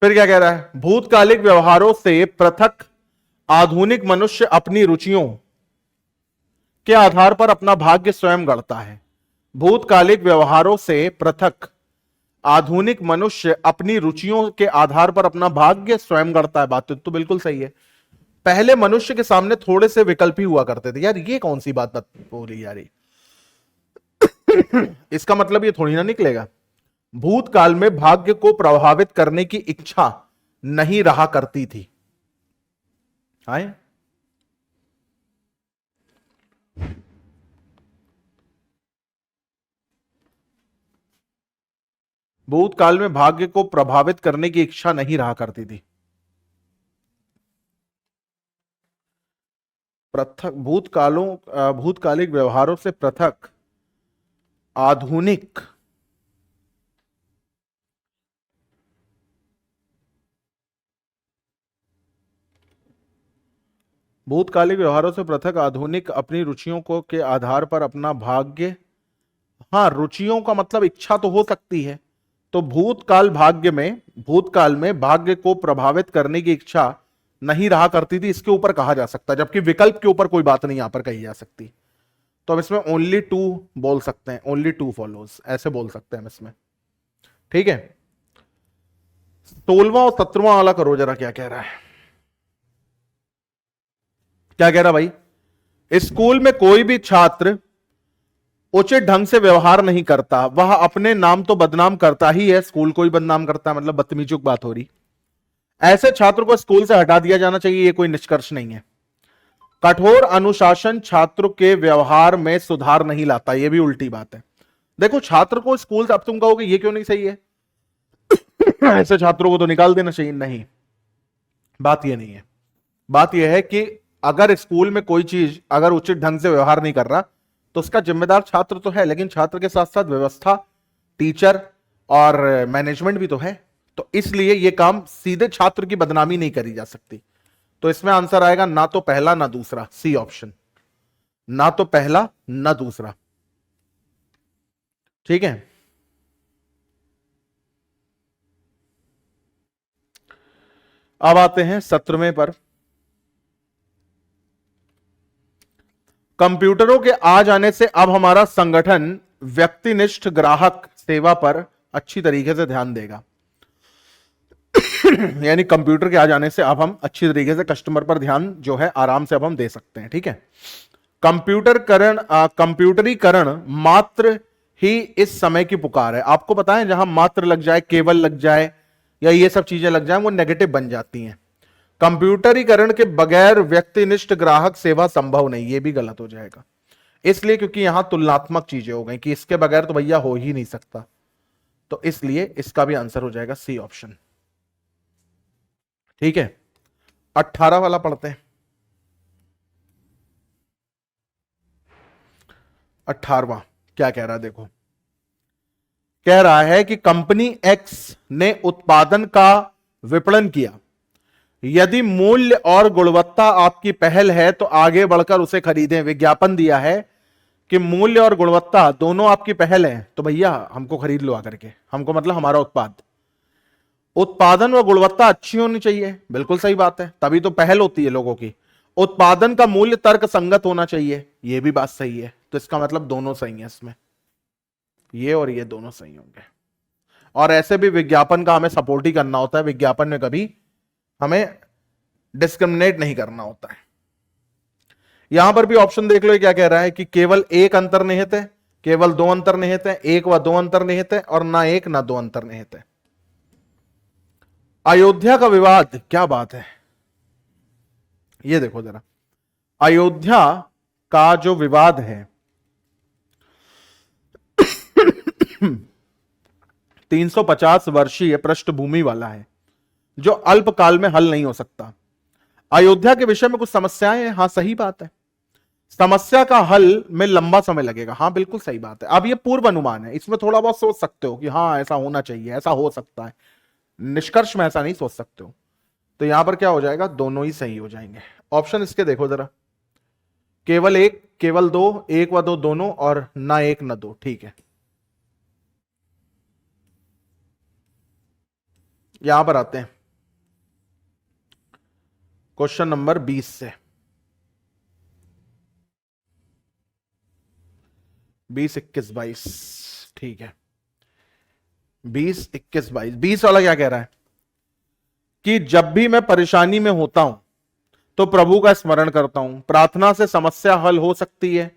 Speaker 1: फिर क्या कह रहा है? भूतकालिक व्यवहारों से पृथक आधुनिक मनुष्य अपनी रुचियों के आधार पर अपना भाग्य स्वयं गढ़ता है। भूतकालिक व्यवहारों से पृथक आधुनिक मनुष्य अपनी रुचियों के आधार पर अपना भाग्य स्वयं गढ़ता है। बात तो बिल्कुल सही है। पहले मनुष्य के सामने थोड़े से विकल्प ही हुआ करते थे। यार ये कौन सी बात बोली जा रही? इसका मतलब ये थोड़ी ना निकलेगा भूतकाल में भाग्य को प्रभावित करने की इच्छा नहीं रहा करती थी। आए भूतकाल में भाग्य को प्रभावित करने की इच्छा नहीं रहा करती थी। पृथक भूतकालिक व्यवहारों से पृथक आधुनिक भूतकालिक व्यवहारों से पृथक आधुनिक अपनी रुचियों को के आधार पर अपना भाग्य। हाँ, रुचियों का मतलब इच्छा तो हो सकती है, तो भूतकाल में भाग्य को प्रभावित करने की इच्छा नहीं रहा करती थी, इसके ऊपर कहा जा सकता है, जबकि विकल्प के ऊपर कोई बात नहीं यहां पर कही जा सकती। तो हम इसमें ओनली टू बोल सकते हैं, ओनली टू फॉलोज ऐसे बोल सकते हैं हम इसमें। ठीक है, 16वां और 17वां वाला करो जरा, क्या कह रहा है, क्या कह रहा भाई। स्कूल में कोई भी छात्र उचित ढंग से व्यवहार नहीं करता, वह अपने नाम तो बदनाम करता ही है, स्कूल को ही बदनाम करता है, मतलब बदतमीजी की बात हो रही। ऐसे छात्र को स्कूल से हटा दिया जाना चाहिए, ये कोई निष्कर्ष नहीं है। कठोर अनुशासन छात्र के व्यवहार में सुधार नहीं लाता, ये भी उल्टी बात है। देखो, छात्र को स्कूल से, अब तुम कहोगे ये क्यों नहीं सही है ऐसे छात्रों को तो निकाल देना चाहिए, नहीं, बात ये नहीं है। बात यह है कि अगर स्कूल में कोई चीज अगर उचित ढंग से व्यवहार नहीं कर रहा तो उसका जिम्मेदार छात्र तो है, लेकिन छात्र के साथ साथ व्यवस्था, टीचर और मैनेजमेंट भी तो है। तो इसलिए यह काम सीधे छात्र की बदनामी नहीं करी जा सकती। तो इसमें आंसर आएगा ना तो पहला ना दूसरा, सी ऑप्शन, ना तो पहला ना दूसरा। ठीक है, अब आते हैं 17वें पर। कंप्यूटरों के आ जाने से अब हमारा संगठन व्यक्तिनिष्ठ ग्राहक सेवा पर अच्छी तरीके से ध्यान देगा। यानी कंप्यूटर के आ जाने से अब हम अच्छी तरीके से कस्टमर पर ध्यान जो है आराम से अब हम दे सकते हैं। ठीक है, कंप्यूटरीकरण मात्र ही इस समय की पुकार है। आपको पता है, जहां मात्र लग जाए, केवल लग जाए या ये सब चीजें लग जाए, वो नेगेटिव बन जाती हैं। कंप्यूटरीकरण के बगैर व्यक्तिनिष्ठ ग्राहक सेवा संभव नहीं, ये भी गलत हो जाएगा, इसलिए क्योंकि यहां तुलनात्मक चीजें हो गई कि इसके बगैर तो भैया हो ही नहीं सकता। तो इसलिए इसका भी आंसर हो जाएगा सी ऑप्शन। ठीक है, 18 वाला पढ़ते हैं। 18वां क्या कह रहा है, देखो, कह रहा है कि कंपनी एक्स ने उत्पादन का विपणन किया। यदि मूल्य और गुणवत्ता आपकी पहल है तो आगे बढ़कर उसे खरीदें। विज्ञापन दिया है कि मूल्य और गुणवत्ता दोनों आपकी पहल है, तो भैया हमको खरीद लो आकर के, हमको मतलब हमारा उत्पादन व गुणवत्ता अच्छी होनी चाहिए, बिल्कुल सही बात है, तभी तो पहल होती है लोगों की। उत्पादन का मूल्य तर्क संगत होना चाहिए, यह भी बात सही है। तो इसका मतलब दोनों सही है इसमें, ये और ये दोनों सही होंगे। और ऐसे भी विज्ञापन का हमें सपोर्ट ही करना होता है, विज्ञापन में कभी हमें डिस्क्रिमिनेट नहीं करना होता है। यहां पर भी ऑप्शन देख लो, क्या कह रहा है कि केवल एक अंतर्निहित है, केवल दो अंतर्निहित है, एक व दो अंतर्निहित है, और ना एक ना दो अंतर्निहित है। अयोध्या का विवाद, क्या बात है, ये देखो जरा, अयोध्या का जो विवाद है 350 वर्षीय पृष्ठभूमि वाला है, जो अल्पकाल में हल नहीं हो सकता। अयोध्या के विषय में कुछ समस्याएं हैं, हां सही बात है, समस्या का हल में लंबा समय लगेगा, हां बिल्कुल सही बात है। अब ये पूर्व अनुमान है, इसमें थोड़ा बहुत सोच सकते हो कि हां ऐसा होना चाहिए, ऐसा हो सकता है, निष्कर्ष में ऐसा नहीं सोच सकते हो। तो यहां पर क्या हो जाएगा, दोनों ही सही हो जाएंगे। ऑप्शन इसके देखो जरा, केवल एक, केवल दो, एक व दो दोनों, और ना एक ना दो। ठीक है, यहां पर आते हैं क्वेश्चन नंबर 20 से। 20, 21, 22, ठीक है, 20, 21, 22। 20 वाला क्या कह रहा है कि जब भी मैं परेशानी में होता हूं तो प्रभु का स्मरण करता हूं, प्रार्थना से समस्या हल हो सकती है।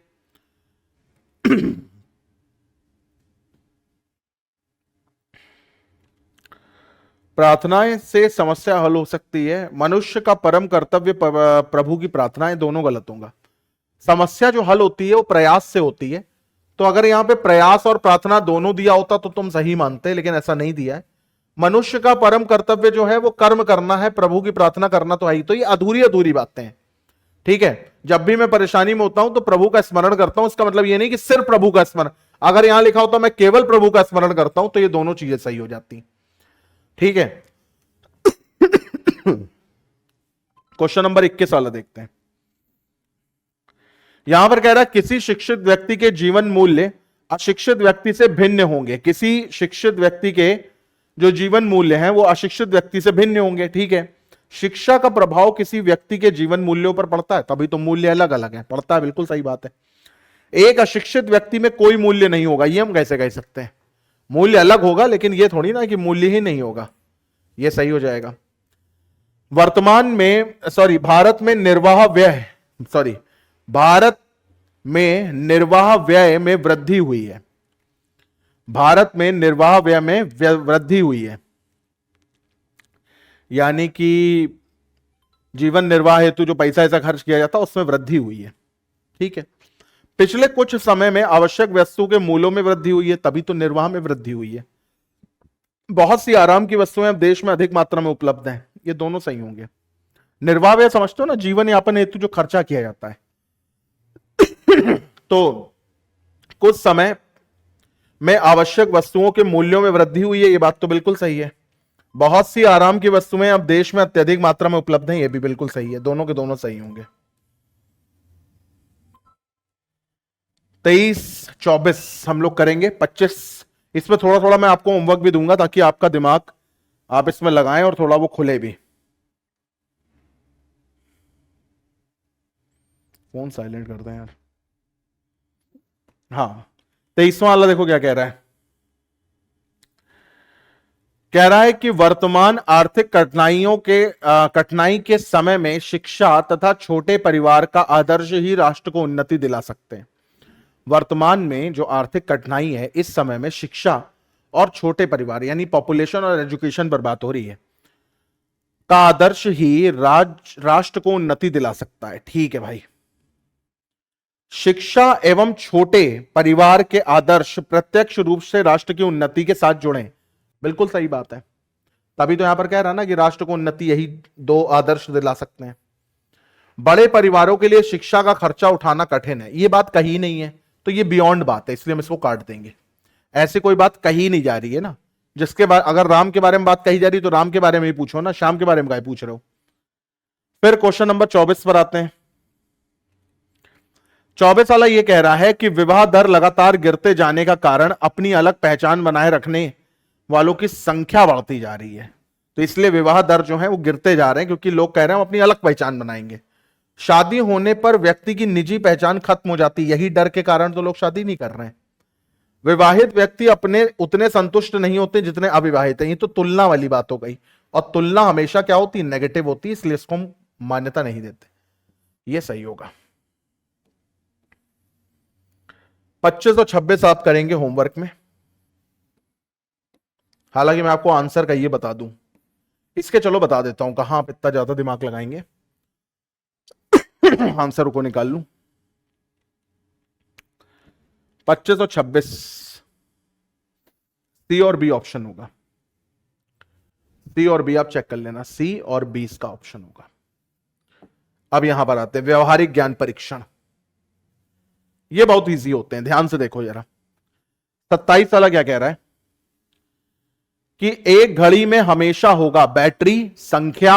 Speaker 1: प्रार्थना से समस्या हल हो सकती है, मनुष्य का परम कर्तव्य प्रभु की प्रार्थना है, दोनों गलत होगा। समस्या जो हल होती है वो प्रयास से होती है, तो अगर यहां पे प्रयास और प्रार्थना दोनों दिया होता तो तुम सही मानते, लेकिन ऐसा नहीं दिया है। मनुष्य का परम कर्तव्य जो है वो कर्म करना है, प्रभु की प्रार्थना करना तो है ही। तो ये अधूरी अधूरी बातें हैं, ठीक है, जब भी मैं परेशानी में होता हूं तो प्रभु का स्मरण करता हूं। इसका मतलब ये नहीं कि सिर्फ प्रभु का स्मरण, अगर यहां लिखा होता मैं केवल प्रभु का स्मरण करता हूं तो ये दोनों चीजें सही हो जाती। ठीक है, क्वेश्चन नंबर 21 वाला देखते हैं। यहां पर कह रहा है किसी शिक्षित व्यक्ति के जीवन मूल्य अशिक्षित व्यक्ति से भिन्न होंगे। किसी शिक्षित व्यक्ति के जो जीवन मूल्य हैं वो अशिक्षित व्यक्ति से भिन्न होंगे। ठीक है, शिक्षा का प्रभाव किसी व्यक्ति के जीवन मूल्यों पर पड़ता है, तभी तो मूल्य अलग अलग है, पड़ता है, बिल्कुल सही बात है। एक अशिक्षित व्यक्ति में कोई मूल्य नहीं होगा, ये हम कैसे कह सकते हैं? मूल्य अलग होगा, लेकिन ये थोड़ी ना कि मूल्य ही नहीं होगा। ये सही हो जाएगा। वर्तमान में भारत में निर्वाह व्यय में वृद्धि हुई है। भारत में निर्वाह व्यय में वृद्धि हुई है, यानी कि जीवन निर्वाह हेतु जो पैसा ऐसा खर्च किया जाता उसमें वृद्धि हुई है। ठीक है, पिछले कुछ समय में आवश्यक वस्तु के मूल्यों में वृद्धि हुई है, तभी तो निर्वाह में वृद्धि हुई है। बहुत सी आराम की वस्तुएं अब देश में अधिक मात्रा में उपलब्ध हैं, ये दोनों सही होंगे। निर्वाह व्यय समझते हो ना, जीवन यापन हेतु जो खर्चा किया जाता है। तो कुछ समय में आवश्यक वस्तुओं के मूल्यों में वृद्धि हुई है, ये बात तो बिल्कुल सही है। बहुत सी आराम की वस्तुएं अब देश में अत्यधिक मात्रा में उपलब्ध हैं, ये भी बिल्कुल सही है। दोनों के दोनों सही होंगे। 23-24 हम लोग करेंगे। 25 इसमें थोड़ा थोड़ा मैं आपको होमवर्क भी दूंगा ताकि आपका दिमाग आप इसमें लगाएं और थोड़ा वो खुले भी। फोन साइलेंट करते हैं यार। हाँ, 23वां वाला देखो क्या कह रहा है। कह रहा है कि वर्तमान आर्थिक कठिनाई के समय में शिक्षा तथा छोटे परिवार का आदर्श ही राष्ट्र को उन्नति दिला सकते हैं। वर्तमान में जो आर्थिक कठिनाई है इस समय में शिक्षा और छोटे परिवार यानी पॉपुलेशन और एजुकेशन पर बात हो रही है, का आदर्श ही राष्ट्र को उन्नति दिला सकता है। ठीक है भाई, शिक्षा एवं छोटे परिवार के आदर्श प्रत्यक्ष रूप से राष्ट्र की उन्नति के साथ जुड़े, बिल्कुल सही बात है। तभी तो यहां पर कह रहा ना कि राष्ट्र को उन्नति यही दो आदर्श दिला सकते हैं। बड़े परिवारों के लिए शिक्षा का खर्चा उठाना कठिन है, ये बात कही नहीं है, तो ये बियॉन्ड बात है, इसलिए हम इसको काट देंगे। ऐसे कोई बात कही नहीं जा रही है ना, जिसके बाद अगर राम के बारे में बात कही जा रही तो राम के बारे में ही पूछो ना, श्याम के बारे में क्या पूछ रहे हो। फिर क्वेश्चन नंबर 24 पर आते हैं। 24 वाला ये कह रहा है कि विवाह दर लगातार गिरते जाने का कारण अपनी अलग पहचान बनाए रखने वालों की संख्या बढ़ती जा रही है। तो इसलिए विवाह दर जो है वो गिरते जा रहे हैं, क्योंकि लोग कह रहे हैं हम अपनी अलग पहचान बनाएंगे। शादी होने पर व्यक्ति की निजी पहचान खत्म हो जाती है, यही डर के कारण तो लोग शादी नहीं कर रहे हैं। विवाहित व्यक्ति अपने उतने संतुष्ट नहीं होते जितने अविवाहित हैं। ये तो तुलना वाली बात हो गई, और तुलना हमेशा क्या होती है? नेगेटिव होती है, इसलिए इसको हम मान्यता नहीं देते। ये सही होगा। 25 और 26 आप करेंगे होमवर्क में। हालांकि मैं आपको आंसर का ये बता दूं, इसके चलो बता देता हूं कहां आप इतना ज्यादा दिमाग लगाएंगे। आंसर को निकाल लूं। 25 और 26 सी और बी ऑप्शन होगा। सी और बी आप चेक कर लेना, सी और बी इसका ऑप्शन होगा। अब यहां पर आते हैं व्यवहारिक ज्ञान परीक्षण। ये बहुत इजी होते हैं, ध्यान से देखो जरा। 27 वाला क्या कह रहा है कि एक घड़ी में हमेशा होगा बैटरी, संख्या,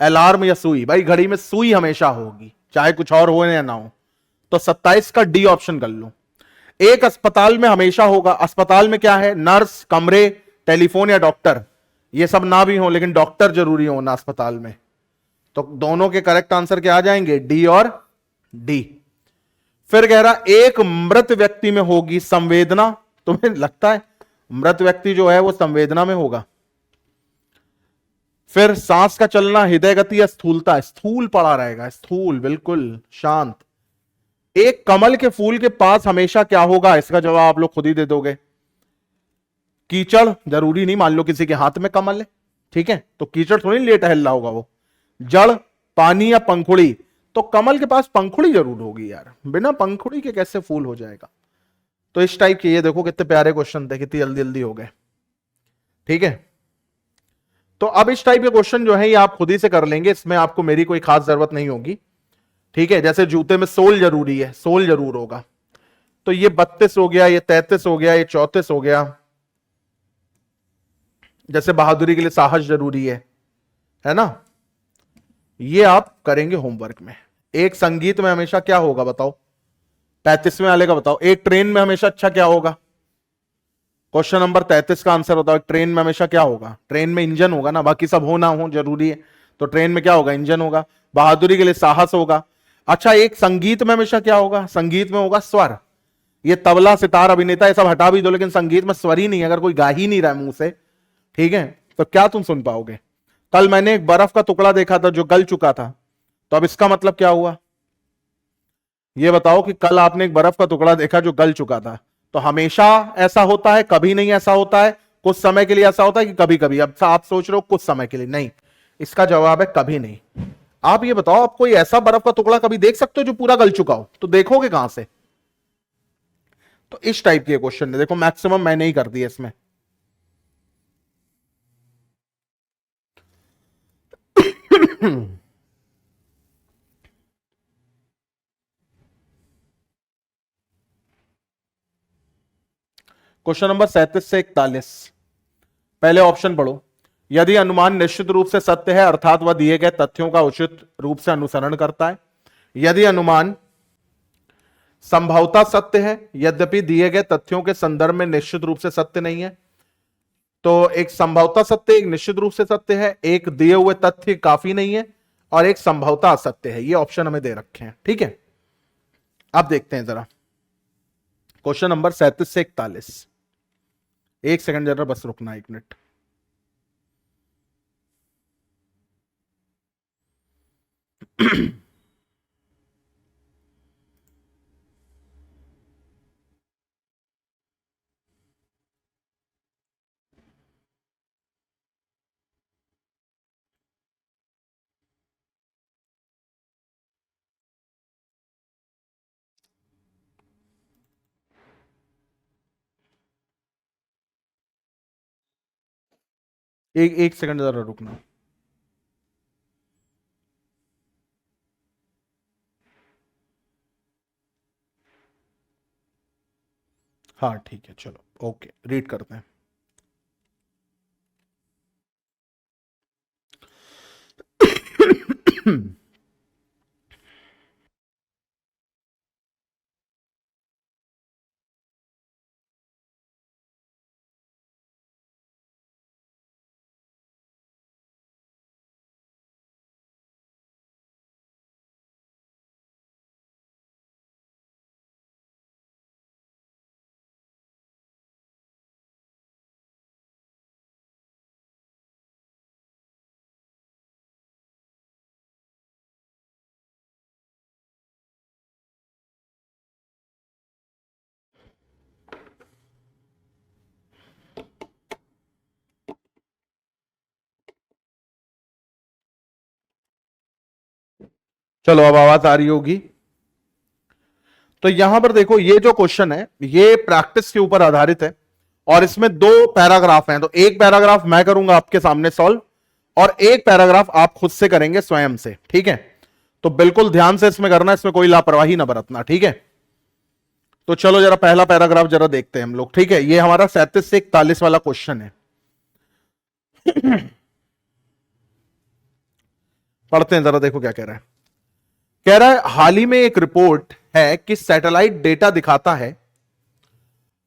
Speaker 1: अलार्म या सुई। भाई घड़ी में सुई हमेशा होगी, चाहे कुछ और हो या ना हो। तो 27 का डी ऑप्शन कर लो। एक अस्पताल में हमेशा होगा, अस्पताल में क्या है? नर्स, कमरे, टेलीफोन या डॉक्टर। ये सब ना भी हो लेकिन डॉक्टर जरूरी होना अस्पताल में। तो दोनों के करेक्ट आंसर क्या आ जाएंगे? डी और डी। फिर कह रहा एक मृत व्यक्ति में होगी संवेदना। तुम्हें लगता है मृत व्यक्ति जो है वो संवेदना में होगा? फिर सांस का चलना, हृदय गति या स्थूलता? स्थूल पड़ा रहेगा, स्थूल, बिल्कुल शांत। एक कमल के फूल के पास हमेशा क्या होगा? इसका जवाब आप लोग खुद ही दे दोगे। कीचड़ जरूरी नहीं, मान लो किसी के हाथ में कमल है, ठीक है, तो कीचड़ थोड़ी लेट टहल रहा होगा वो। जड़, पानी या पंखुड़ी? तो कमल के पास पंखुड़ी जरूर होगी यार, बिना पंखुड़ी के कैसे फूल हो जाएगा। तो इस टाइप के, ये देखो कितने प्यारे क्वेश्चन थे, कितनी जल्दी जल्दी हो गए। ठीक है, तो अब इस टाइप के क्वेश्चन जो है ये आप खुद ही से कर लेंगे, इसमें आपको मेरी कोई खास जरूरत नहीं होगी। ठीक है, जैसे जूते में सोल जरूरी है, सोल जरूर होगा। तो ये 32 हो गया, ये 33 हो गया, ये 34 हो गया। जैसे बहादुरी के लिए साहस जरूरी है ना। ये आप करेंगे होमवर्क में। एक संगीत में हमेशा क्या होगा बताओ, 35वें वाले का बताओ। एक ट्रेन में हमेशा अच्छा क्या होगा, क्वेश्चन नंबर 33 का आंसर बताओ। ट्रेन में हमेशा क्या होगा, ट्रेन में इंजन होगा ना, बाकी सब हो ना हो जरूरी है, तो ट्रेन में क्या होगा, इंजन होगा। बहादुरी के लिए साहस होगा। अच्छा, एक संगीत में हमेशा क्या होगा, संगीत में होगा स्वर। ये तबला सितार अभिनेता ये सब हटा भी दो, लेकिन संगीत में स्वर ही नहीं है, अगर कोई गा ही नहीं रहा है मुंह से, ठीक है, तो क्या तुम सुन पाओगे। कल मैंने एक बर्फ का टुकड़ा देखा था जो गल चुका था, तो अब इसका मतलब क्या हुआ, ये बताओ कि कल आपने एक बर्फ का टुकड़ा देखा जो गल चुका था, तो हमेशा ऐसा होता है, कभी नहीं ऐसा होता है, कुछ समय के लिए ऐसा होता है कि कभी कभी। अब आप सोच रहे हो कुछ समय के लिए, नहीं, इसका जवाब है कभी नहीं। आप ये बताओ, आप कोई ऐसा बर्फ का टुकड़ा कभी देख सकते हो जो पूरा गल चुका हो, तो देखोगे कहां से। तो इस टाइप के क्वेश्चन है, देखो मैक्सिमम मैंने ही कर दिया इसमें। क्वेश्चन नंबर 37 से 41, पहले ऑप्शन पढ़ो। यदि अनुमान निश्चित रूप से सत्य है, अर्थात वह दिए गए तथ्यों का उचित रूप से अनुसरण करता है। यदि अनुमान संभवतः सत्य है, यद्यपि दिए गए तथ्यों के संदर्भ में निश्चित रूप से सत्य नहीं है। तो एक संभवतः सत्य, एक निश्चित रूप से सत्य है, एक दिए हुए तथ्य काफी नहीं है, और एक संभवतः असत्य है। ये ऑप्शन हमें दे रखे हैं, ठीक है। अब देखते हैं जरा क्वेश्चन नंबर 37 से 41। एक सेकंड जरा बस रुकना, 1 मिनट। एक सेकंड जरा रुकना। हाँ ठीक है, चलो ओके, रीड करते हैं। चलो अब आवाज आ रही होगी। तो यहां पर देखो, ये जो क्वेश्चन है ये प्रैक्टिस के ऊपर आधारित है, और इसमें 2 पैराग्राफ हैं। तो एक पैराग्राफ मैं करूंगा आपके सामने सॉल्व, और एक पैराग्राफ आप खुद से करेंगे स्वयं से, ठीक है। तो बिल्कुल ध्यान से इसमें करना, इसमें कोई लापरवाही ना बरतना, ठीक है। तो चलो जरा पहला पैराग्राफ जरा देखते हैं हम लोग, ठीक है। ये हमारा 37 से 41 वाला क्वेश्चन है। पढ़ते हैं जरा, देखो क्या कह रहा है। कह रहा है, हाल ही में एक रिपोर्ट है कि सैटेलाइट डेटा दिखाता है,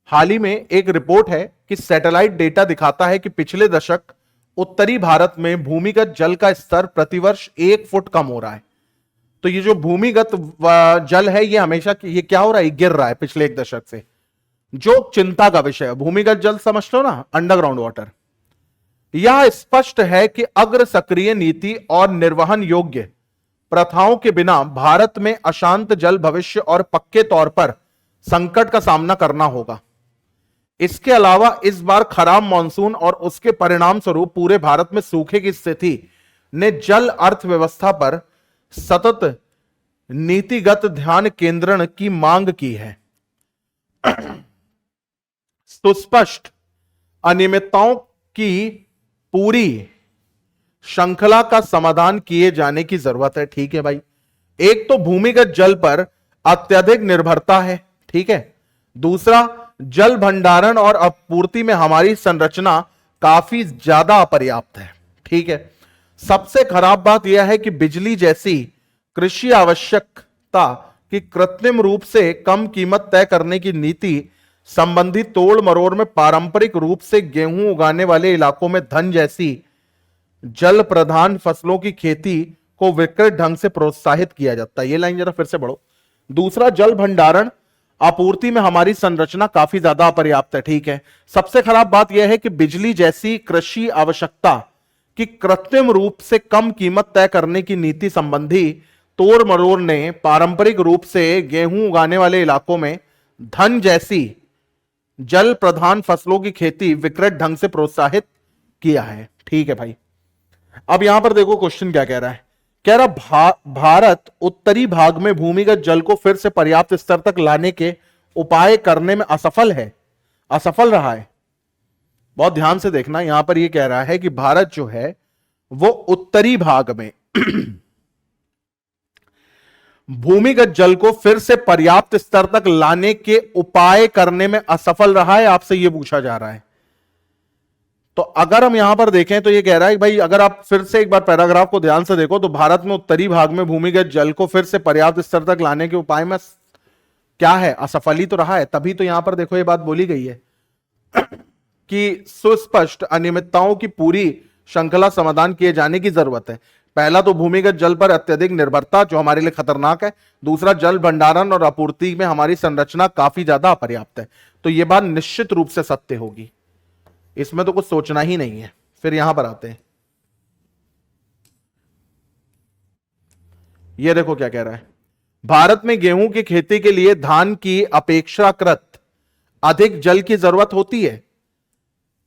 Speaker 1: हाल ही में एक रिपोर्ट है कि सैटेलाइट डेटा दिखाता है कि पिछले दशक उत्तरी भारत में भूमिगत जल का स्तर प्रतिवर्ष 1 फुट कम हो रहा है। तो ये जो भूमिगत जल है, ये हमेशा ये क्या हो रहा है, गिर रहा है पिछले 1 दशक से, जो चिंता का विषय है। भूमिगत जल समझ लो ना, अंडरग्राउंड वाटर। यह स्पष्ट है कि अग्र सक्रिय नीति और निर्वहन योग्य प्रथाओं के बिना भारत में अशांत जल भविष्य और पक्के तौर पर संकट का सामना करना होगा। इसके अलावा इस बार खराब मानसून और उसके परिणाम स्वरूप पूरे भारत में सूखे की स्थिति ने जल अर्थव्यवस्था पर सतत नीतिगत ध्यान केंद्रण की मांग की है। सुस्पष्ट अनियमितताओं की पूरी श्रृंखला का समाधान किए जाने की जरूरत है। ठीक है भाई, एक तो भूमिगत जल पर अत्यधिक निर्भरता है, ठीक है। दूसरा, जल भंडारण और आपूर्ति में हमारी संरचना काफी ज्यादा अपर्याप्त है, ठीक है। सबसे खराब बात यह है कि बिजली जैसी कृषि आवश्यकता की कृत्रिम रूप से कम कीमत तय करने की नीति संबंधी तोड़ मरोड़ में पारंपरिक रूप से गेहूं उगाने वाले इलाकों में धन जैसी जल प्रधान फसलों की खेती को विकृत ढंग से प्रोत्साहित किया जाता है। ये लाइन जरा फिर से पढ़ो। दूसरा, जल भंडारण आपूर्ति में हमारी संरचना काफी ज्यादा अपर्याप्त है, ठीक है। सबसे खराब बात यह है कि बिजली जैसी कृषि आवश्यकता की कृत्रिम रूप से कम कीमत तय करने की नीति संबंधी तोड़ मरोड़ ने पारंपरिक रूप से गेहूं उगाने वाले इलाकों में धन जैसी जल प्रधान फसलों की खेती विकृत ढंग से प्रोत्साहित किया है, ठीक है भाई। अब यहां पर देखो क्वेश्चन क्या कह रहा है। कह रहा भारत उत्तरी भाग में भूमिगत जल को फिर से पर्याप्त स्तर तक लाने के उपाय करने में असफल है, असफल रहा है। बहुत ध्यान से देखना, यहां पर यह कह रहा है कि भारत जो है वो उत्तरी भाग में भूमिगत जल को फिर से पर्याप्त स्तर तक लाने के उपाय करने में असफल रहा है। आपसे यह पूछा जा रहा है। तो अगर हम यहां पर देखें तो यह कह रहा है कि भाई अगर आप फिर से एक बार पैराग्राफ को ध्यान से देखो तो भारत में उत्तरी भाग में भूमिगत जल को फिर से पर्याप्त स्तर तक लाने के उपाय में क्या है, असफल ही तो रहा है। तभी तो यहां पर देखो ये बात बोली गई है कि सुस्पष्ट अनियमितताओं की पूरी श्रृंखला समाधान किए जाने की जरूरत है। पहला तो भूमिगत जल पर अत्यधिक निर्भरता जो हमारे लिए खतरनाक है। दूसरा, जल भंडारण और आपूर्ति में हमारी संरचना काफी ज्यादा अपर्याप्त है। तो यह बात निश्चित रूप से सत्य होगी, इसमें तो कुछ सोचना ही नहीं है। फिर यहां पर आते हैं, यह देखो क्या कह रहा है। भारत में गेहूं की खेती के लिए धान की अपेक्षाकृत अधिक जल की जरूरत होती है।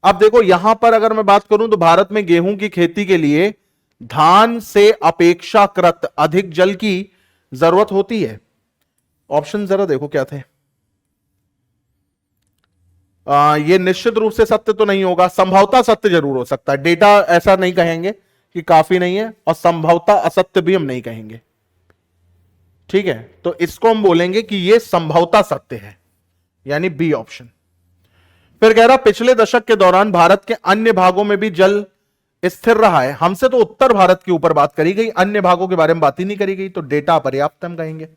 Speaker 1: अब देखो यहां पर अगर मैं बात करूं तो भारत में गेहूं की खेती के लिए धान से अपेक्षाकृत अधिक जल की जरूरत होती है। ऑप्शन जरा देखो क्या थे। ये निश्चित रूप से सत्य तो नहीं होगा, संभवतः सत्य जरूर हो सकता है। डेटा ऐसा नहीं कहेंगे कि काफी नहीं है, और संभवतः असत्य भी हम नहीं कहेंगे, ठीक है। तो इसको हम बोलेंगे कि यह संभवतः सत्य है, यानी बी ऑप्शन। फिर कह रहा पिछले दशक के दौरान भारत के अन्य भागों में भी जल स्थिर रहा है। हमसे तो उत्तर भारत के ऊपर बात करी गई, अन्य भागों के बारे में बात ही नहीं करी गई, तो डेटा पर्याप्त हम कहेंगे।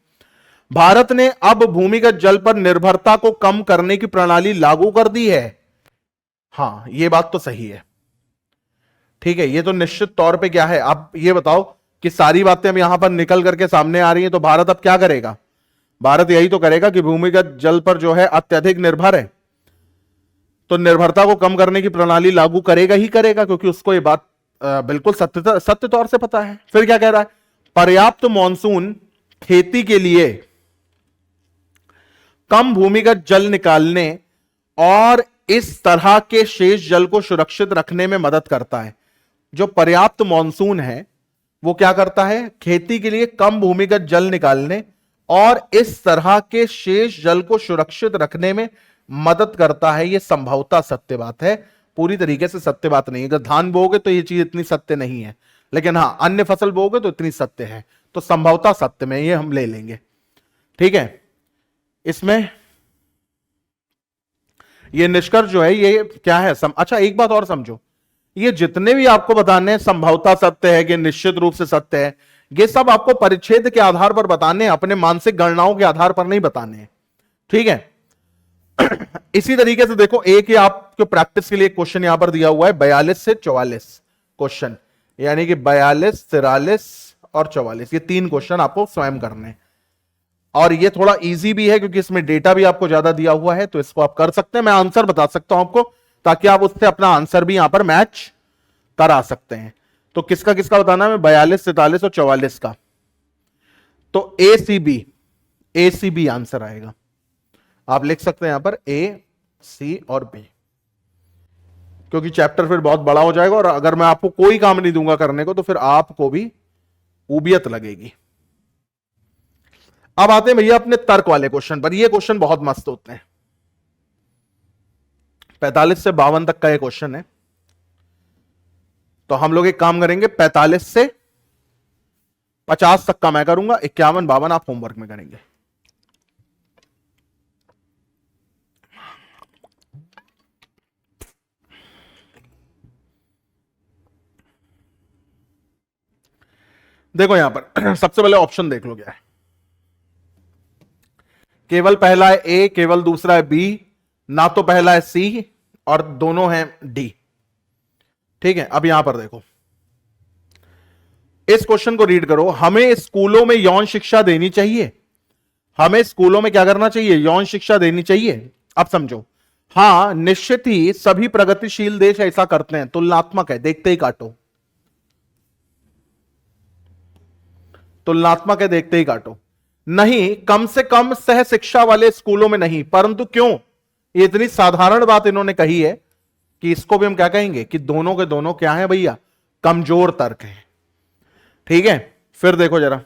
Speaker 1: भारत ने अब भूमिगत जल पर निर्भरता को कम करने की प्रणाली लागू कर दी है। हां, यह बात तो सही है, ठीक है। यह तो निश्चित तौर पे क्या है, आप ये बताओ कि सारी बातें अब यहां पर निकल करके सामने आ रही हैं, तो भारत अब क्या करेगा? भारत यही तो करेगा कि भूमिगत जल पर जो है अत्यधिक निर्भर है, तो निर्भरता को कम करने की प्रणाली लागू करेगा ही करेगा, क्योंकि उसको ये बात बिल्कुल सत्य तौर से पता है। फिर क्या कह रहा है? पर्याप्त मानसून खेती के लिए कम भूमिगत जल निकालने और इस तरह के शेष जल को सुरक्षित रखने में मदद करता है। जो पर्याप्त मानसून है वो क्या करता है? खेती के लिए कम भूमिगत जल निकालने और इस तरह के शेष जल को सुरक्षित रखने में मदद करता है। यह संभवतः सत्य बात है, पूरी तरीके से सत्य बात नहीं है। अगर धान बोओगे तो यह चीज इतनी सत्य नहीं है, लेकिन हां अन्य फसल बोओगे तो इतनी सत्य है। तो संभवतः सत्य में ये हम ले लेंगे, ठीक है। इसमें ये निष्कर्ष जो है ये क्या है? अच्छा एक बात और समझो, ये जितने भी आपको बताने हैं संभवतः सत्य है कि निश्चित रूप से सत्य है, ये सब आपको परिच्छेद के आधार पर बताने हैं, अपने मानसिक गणनाओं के आधार पर नहीं बताने हैं, ठीक है। इसी तरीके से देखो, एक ही आपको प्रैक्टिस के लिए क्वेश्चन यहां पर दिया हुआ है 42 से 44 क्वेश्चन, यानी कि 42, 43 और 44, ये 3 क्वेश्चन आपको स्वयं करने हैं। और ये थोड़ा इजी भी है क्योंकि इसमें डेटा भी आपको ज्यादा दिया हुआ है, तो इसको आप कर सकते हैं। मैं आंसर बता सकता हूं आपको, ताकि आप उससे अपना आंसर भी यहां पर मैच करा सकते हैं। तो किसका किसका बताना है? 42, 43 और 44 का। तो ए सी बी आंसर आएगा। आप लिख सकते हैं यहां पर ए, सी और बी, क्योंकि चैप्टर फिर बहुत बड़ा हो जाएगा और अगर मैं आपको कोई काम नहीं दूंगा करने को तो फिर आपको भी उबियत लगेगी। अब आते हैं भैया अपने तर्क वाले क्वेश्चन पर। ये क्वेश्चन बहुत मस्त होते हैं। 45 से 52 तक का ये क्वेश्चन है, तो हम लोग एक काम करेंगे 45 से 50 तक का मैं करूंगा, 51 52 आप होमवर्क में करेंगे। देखो यहां पर सबसे पहले ऑप्शन देख लो क्या है। केवल पहला है ए, केवल दूसरा है बी, ना तो पहला है सी और दोनों हैं डी। ठीक है, अब यहां पर देखो इस क्वेश्चन को रीड करो। हमें स्कूलों में यौन शिक्षा देनी चाहिए। हमें स्कूलों में क्या करना चाहिए? यौन शिक्षा देनी चाहिए। अब समझो, हां निश्चित ही सभी प्रगतिशील देश ऐसा करते हैं, तुलनात्मक है, देखते ही काटो। तुलनात्मक है, देखते ही काटो। नहीं, कम से कम सह शिक्षा वाले स्कूलों में नहीं। परंतु क्यों? ये इतनी साधारण बात इन्होंने कही है कि इसको भी हम क्या कहेंगे कि दोनों के दोनों क्या है भैया? कमजोर तर्क है। ठीक है, फिर देखो जरा,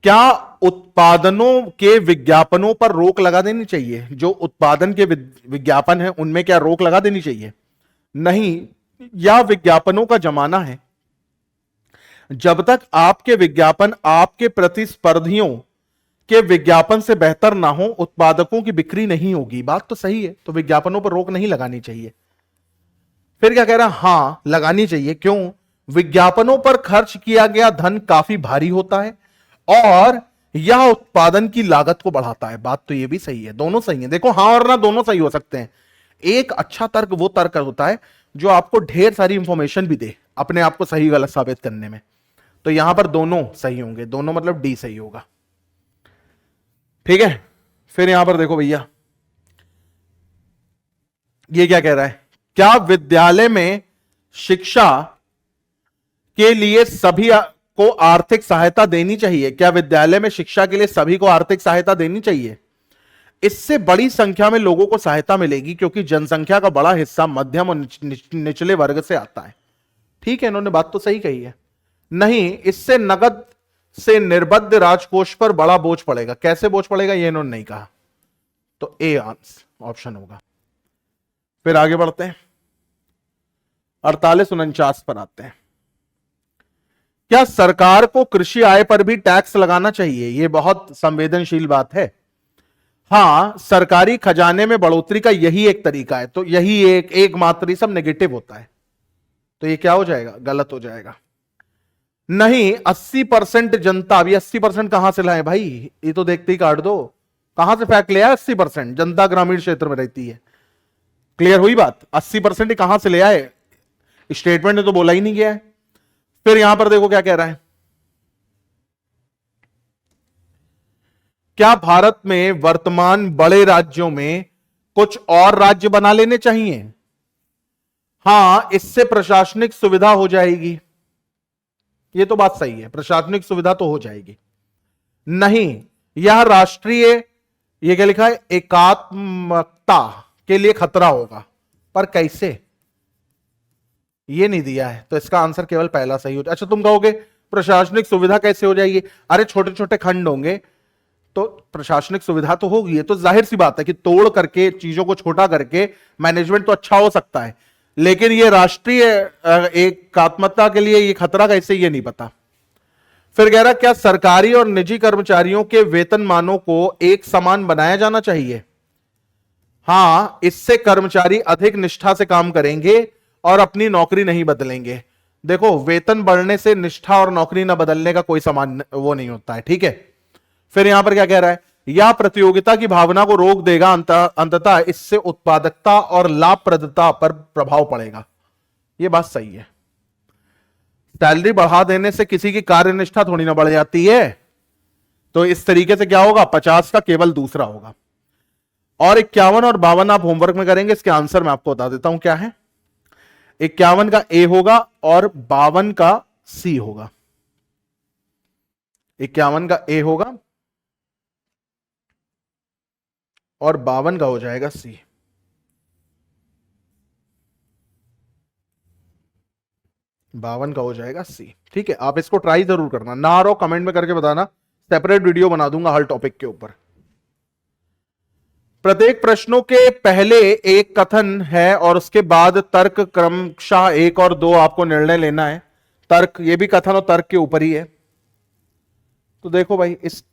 Speaker 1: क्या उत्पादनों के विज्ञापनों पर रोक लगा देनी चाहिए? जो उत्पादन के विज्ञापन है उनमें क्या रोक लगा देनी चाहिए? नहीं, यह विज्ञापनों का जमाना है। जब तक आपके विज्ञापन आपके प्रतिस्पर्धियों के विज्ञापन से बेहतर ना हो, उत्पादकों की बिक्री नहीं होगी। बात तो सही है, तो विज्ञापनों पर रोक नहीं लगानी चाहिए। फिर क्या कह रहा है? हां लगानी चाहिए। क्यों? विज्ञापनों पर खर्च किया गया धन काफी भारी होता है और यह उत्पादन की लागत को बढ़ाता है। बात तो यह भी सही है, दोनों सही है। देखो हां और ना दोनों सही हो सकते हैं। एक अच्छा तर्क वो तर्क होता है जो आपको ढेर सारी इंफॉर्मेशन भी दे अपने आप को सही गलत साबित करने में। तो यहां पर दोनों सही होंगे, दोनों मतलब डी सही होगा। ठीक है, फिर यहां पर देखो भैया, ये क्या कह रहा है? क्या विद्यालय में शिक्षा के लिए सभी को आर्थिक सहायता देनी चाहिए? क्या विद्यालय में शिक्षा के लिए सभी को आर्थिक सहायता देनी चाहिए? इससे बड़ी संख्या में लोगों को सहायता मिलेगी क्योंकि जनसंख्या का बड़ा हिस्सा मध्यम और निचले वर्ग से आता है। ठीक है, इन्होंने बात तो सही कही है। नहीं, इससे नगद से निर्बद्ध राजकोष पर बड़ा बोझ पड़ेगा। कैसे बोझ पड़ेगा ये इन्होंने नहीं कहा, तो ए आंसर ऑप्शन होगा। फिर आगे बढ़ते हैं, 4849 पर आते हैं। क्या सरकार को कृषि आय पर भी टैक्स लगाना चाहिए? यह बहुत संवेदनशील बात है। हां, सरकारी खजाने में बढ़ोतरी का यही एक तरीका है। तो यही एकमात्र, सब नेगेटिव होता है, तो ये क्या हो जाएगा? गलत हो जाएगा। नहीं, 80% जनता, अभी 80% कहां से लाए भाई? ये तो देखते ही काट दो, कहां से फैक्ट लिया? 80% जनता ग्रामीण क्षेत्र में रहती है। क्लियर हुई बात? 80% कहां से ले आए? स्टेटमेंट ने तो बोला ही नहीं गया है। फिर यहां पर देखो क्या कह रहा है, क्या भारत में वर्तमान बड़े राज्यों में कुछ और राज्य बना लेने चाहिए? हां, इससे प्रशासनिक सुविधा हो जाएगी। ये तो बात सही है, प्रशासनिक सुविधा तो हो जाएगी। नहीं, यह राष्ट्रीय, ये क्या लिखा है, एकात्मकता के लिए खतरा होगा। पर कैसे? ये नहीं दिया है, तो इसका आंसर केवल पहला सही हो जाए। अच्छा, तुम कहोगे प्रशासनिक सुविधा कैसे हो जाएगी? अरे छोटे छोटे खंड होंगे तो प्रशासनिक सुविधा तो होगी। ये तो जाहिर सी बात है कि तोड़ करके चीजों को छोटा करके मैनेजमेंट तो अच्छा हो सकता है, लेकिन ये राष्ट्रीय एकात्मकता के लिए ये खतरा कैसे, ये नहीं पता। फिर कह रहा, क्या सरकारी और निजी कर्मचारियों के वेतनमानों को एक समान बनाया जाना चाहिए? हां, इससे कर्मचारी अधिक निष्ठा से काम करेंगे और अपनी नौकरी नहीं बदलेंगे। देखो, वेतन बढ़ने से निष्ठा और नौकरी न बदलने का कोई समान वो नहीं होता है। ठीक है, फिर यहां पर क्या कह रहा है, यह प्रतियोगिता की भावना को रोक देगा, अंततः इससे उत्पादकता और लाभप्रदता पर प्रभाव पड़ेगा। यह बात सही है। सैलरी बढ़ा देने से किसी की कार्यनिष्ठा थोड़ी ना बढ़ जाती है। तो इस तरीके से क्या होगा, 50 का केवल दूसरा होगा। और 51 और 52 आप होमवर्क में करेंगे। इसके आंसर मैं आपको बता देता हूं क्या है। 51 का ए होगा और 52 का सी होगा। 51 का ए होगा और 52 का हो जाएगा सी। बावन का हो जाएगा सी। ठीक है, आप इसको ट्राई जरूर करना, ना आ रहा हो कमेंट में करके बताना, सेपरेट वीडियो बना दूंगा हर टॉपिक के ऊपर। प्रत्येक प्रश्नों के पहले एक कथन है और उसके बाद तर्क क्रमशः 1 और 2 आपको निर्णय लेना है। तर्क, ये भी कथन और तर्क के ऊपर ही है। तो देखो भाई, इस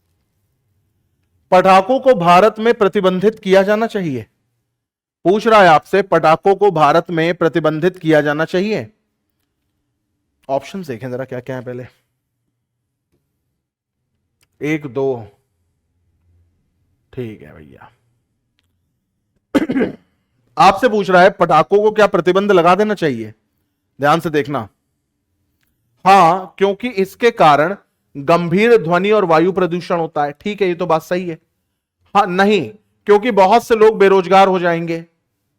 Speaker 1: पटाखों को भारत में प्रतिबंधित किया जाना चाहिए। पूछ रहा है आपसे, पटाखों को भारत में प्रतिबंधित किया जाना चाहिए। ऑप्शन देखें जरा क्या क्या है पहले। 1 2, ठीक है भैया। आपसे पूछ रहा है पटाखों को क्या प्रतिबंध लगा देना चाहिए। ध्यान से देखना। हां, क्योंकि इसके कारण गंभीर ध्वनि और वायु प्रदूषण होता है। ठीक है, ये तो बात सही है। हाँ नहीं, क्योंकि बहुत से लोग बेरोजगार हो जाएंगे।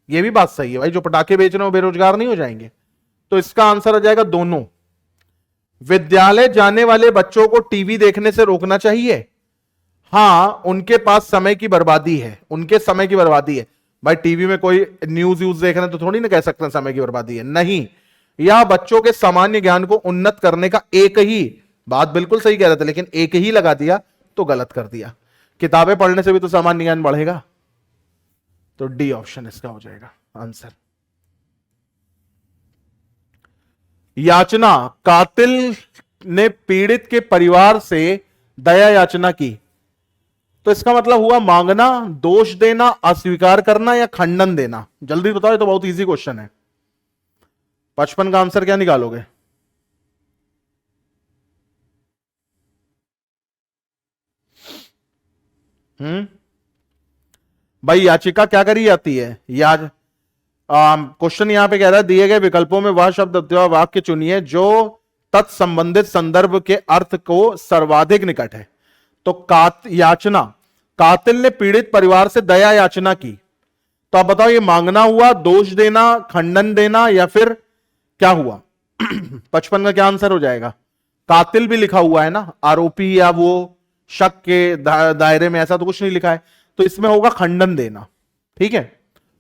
Speaker 1: ये भी बात सही है भाई, जो पटाखे बेच रहे हो बेरोजगार नहीं हो जाएंगे। तो इसका आंसर आ जाएगा दोनों। विद्यालय जाने वाले बच्चों को टीवी देखने से रोकना चाहिए। हां, उनके पास समय की बर्बादी है, उनके समय की बर्बादी है। भाई टीवी में कोई न्यूज व्यूज देख रहे हैं तो थोड़ी ना कह सकते हैं समय की बर्बादी है, नहीं। यह बच्चों के सामान्य ज्ञान को उन्नत करने का एक ही, बात बिल्कुल सही कह रहे थे, लेकिन एक ही लगा दिया तो गलत कर दिया। किताबें पढ़ने से भी तो सामान्य ज्ञान बढ़ेगा। तो डी ऑप्शन इसका हो जाएगा आंसर। याचना, कातिल ने पीड़ित के परिवार से दया याचना की। तो इसका मतलब हुआ मांगना, दोष देना, अस्वीकार करना या खंडन देना। जल्दी बताओ, ये तो बहुत इजी क्वेश्चन है। 55 का आंसर क्या निकालोगे। भाई याचिका क्या करी जाती है। क्वेश्चन यहां पे कह रहा है दिए गए विकल्पों में वह शब्द अथवा वाक्य चुनिए जो तत्संबंधित संदर्भ के अर्थ को सर्वाधिक निकट है। तो याचना, कातिल ने पीड़ित परिवार से दया याचना की। तो आप बताओ, ये मांगना हुआ, दोष देना, खंडन देना, या फिर क्या हुआ। 55 का क्या आंसर हो जाएगा। कातिल भी लिखा हुआ है ना, आरोपी या वो शक के दायरे में, ऐसा तो कुछ नहीं लिखा है। तो इसमें होगा खंडन देना। ठीक है,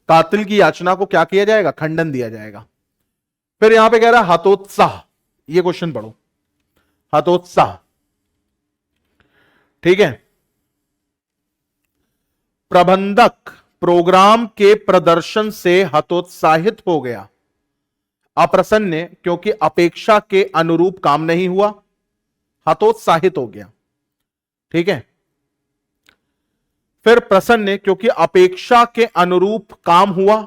Speaker 1: कातिल की याचना को क्या किया जाएगा, खंडन दिया जाएगा। फिर यहां पे कह रहा है हतोत्साह। ये क्वेश्चन पढ़ो, हतोत्साह। ठीक है, प्रबंधक प्रोग्राम के प्रदर्शन से हतोत्साहित हो गया। अप्रसन्न क्योंकि अपेक्षा के अनुरूप काम नहीं हुआ, हतोत्साहित हो गया। ठीक है, फिर प्रसन्न क्योंकि अपेक्षा के अनुरूप काम हुआ,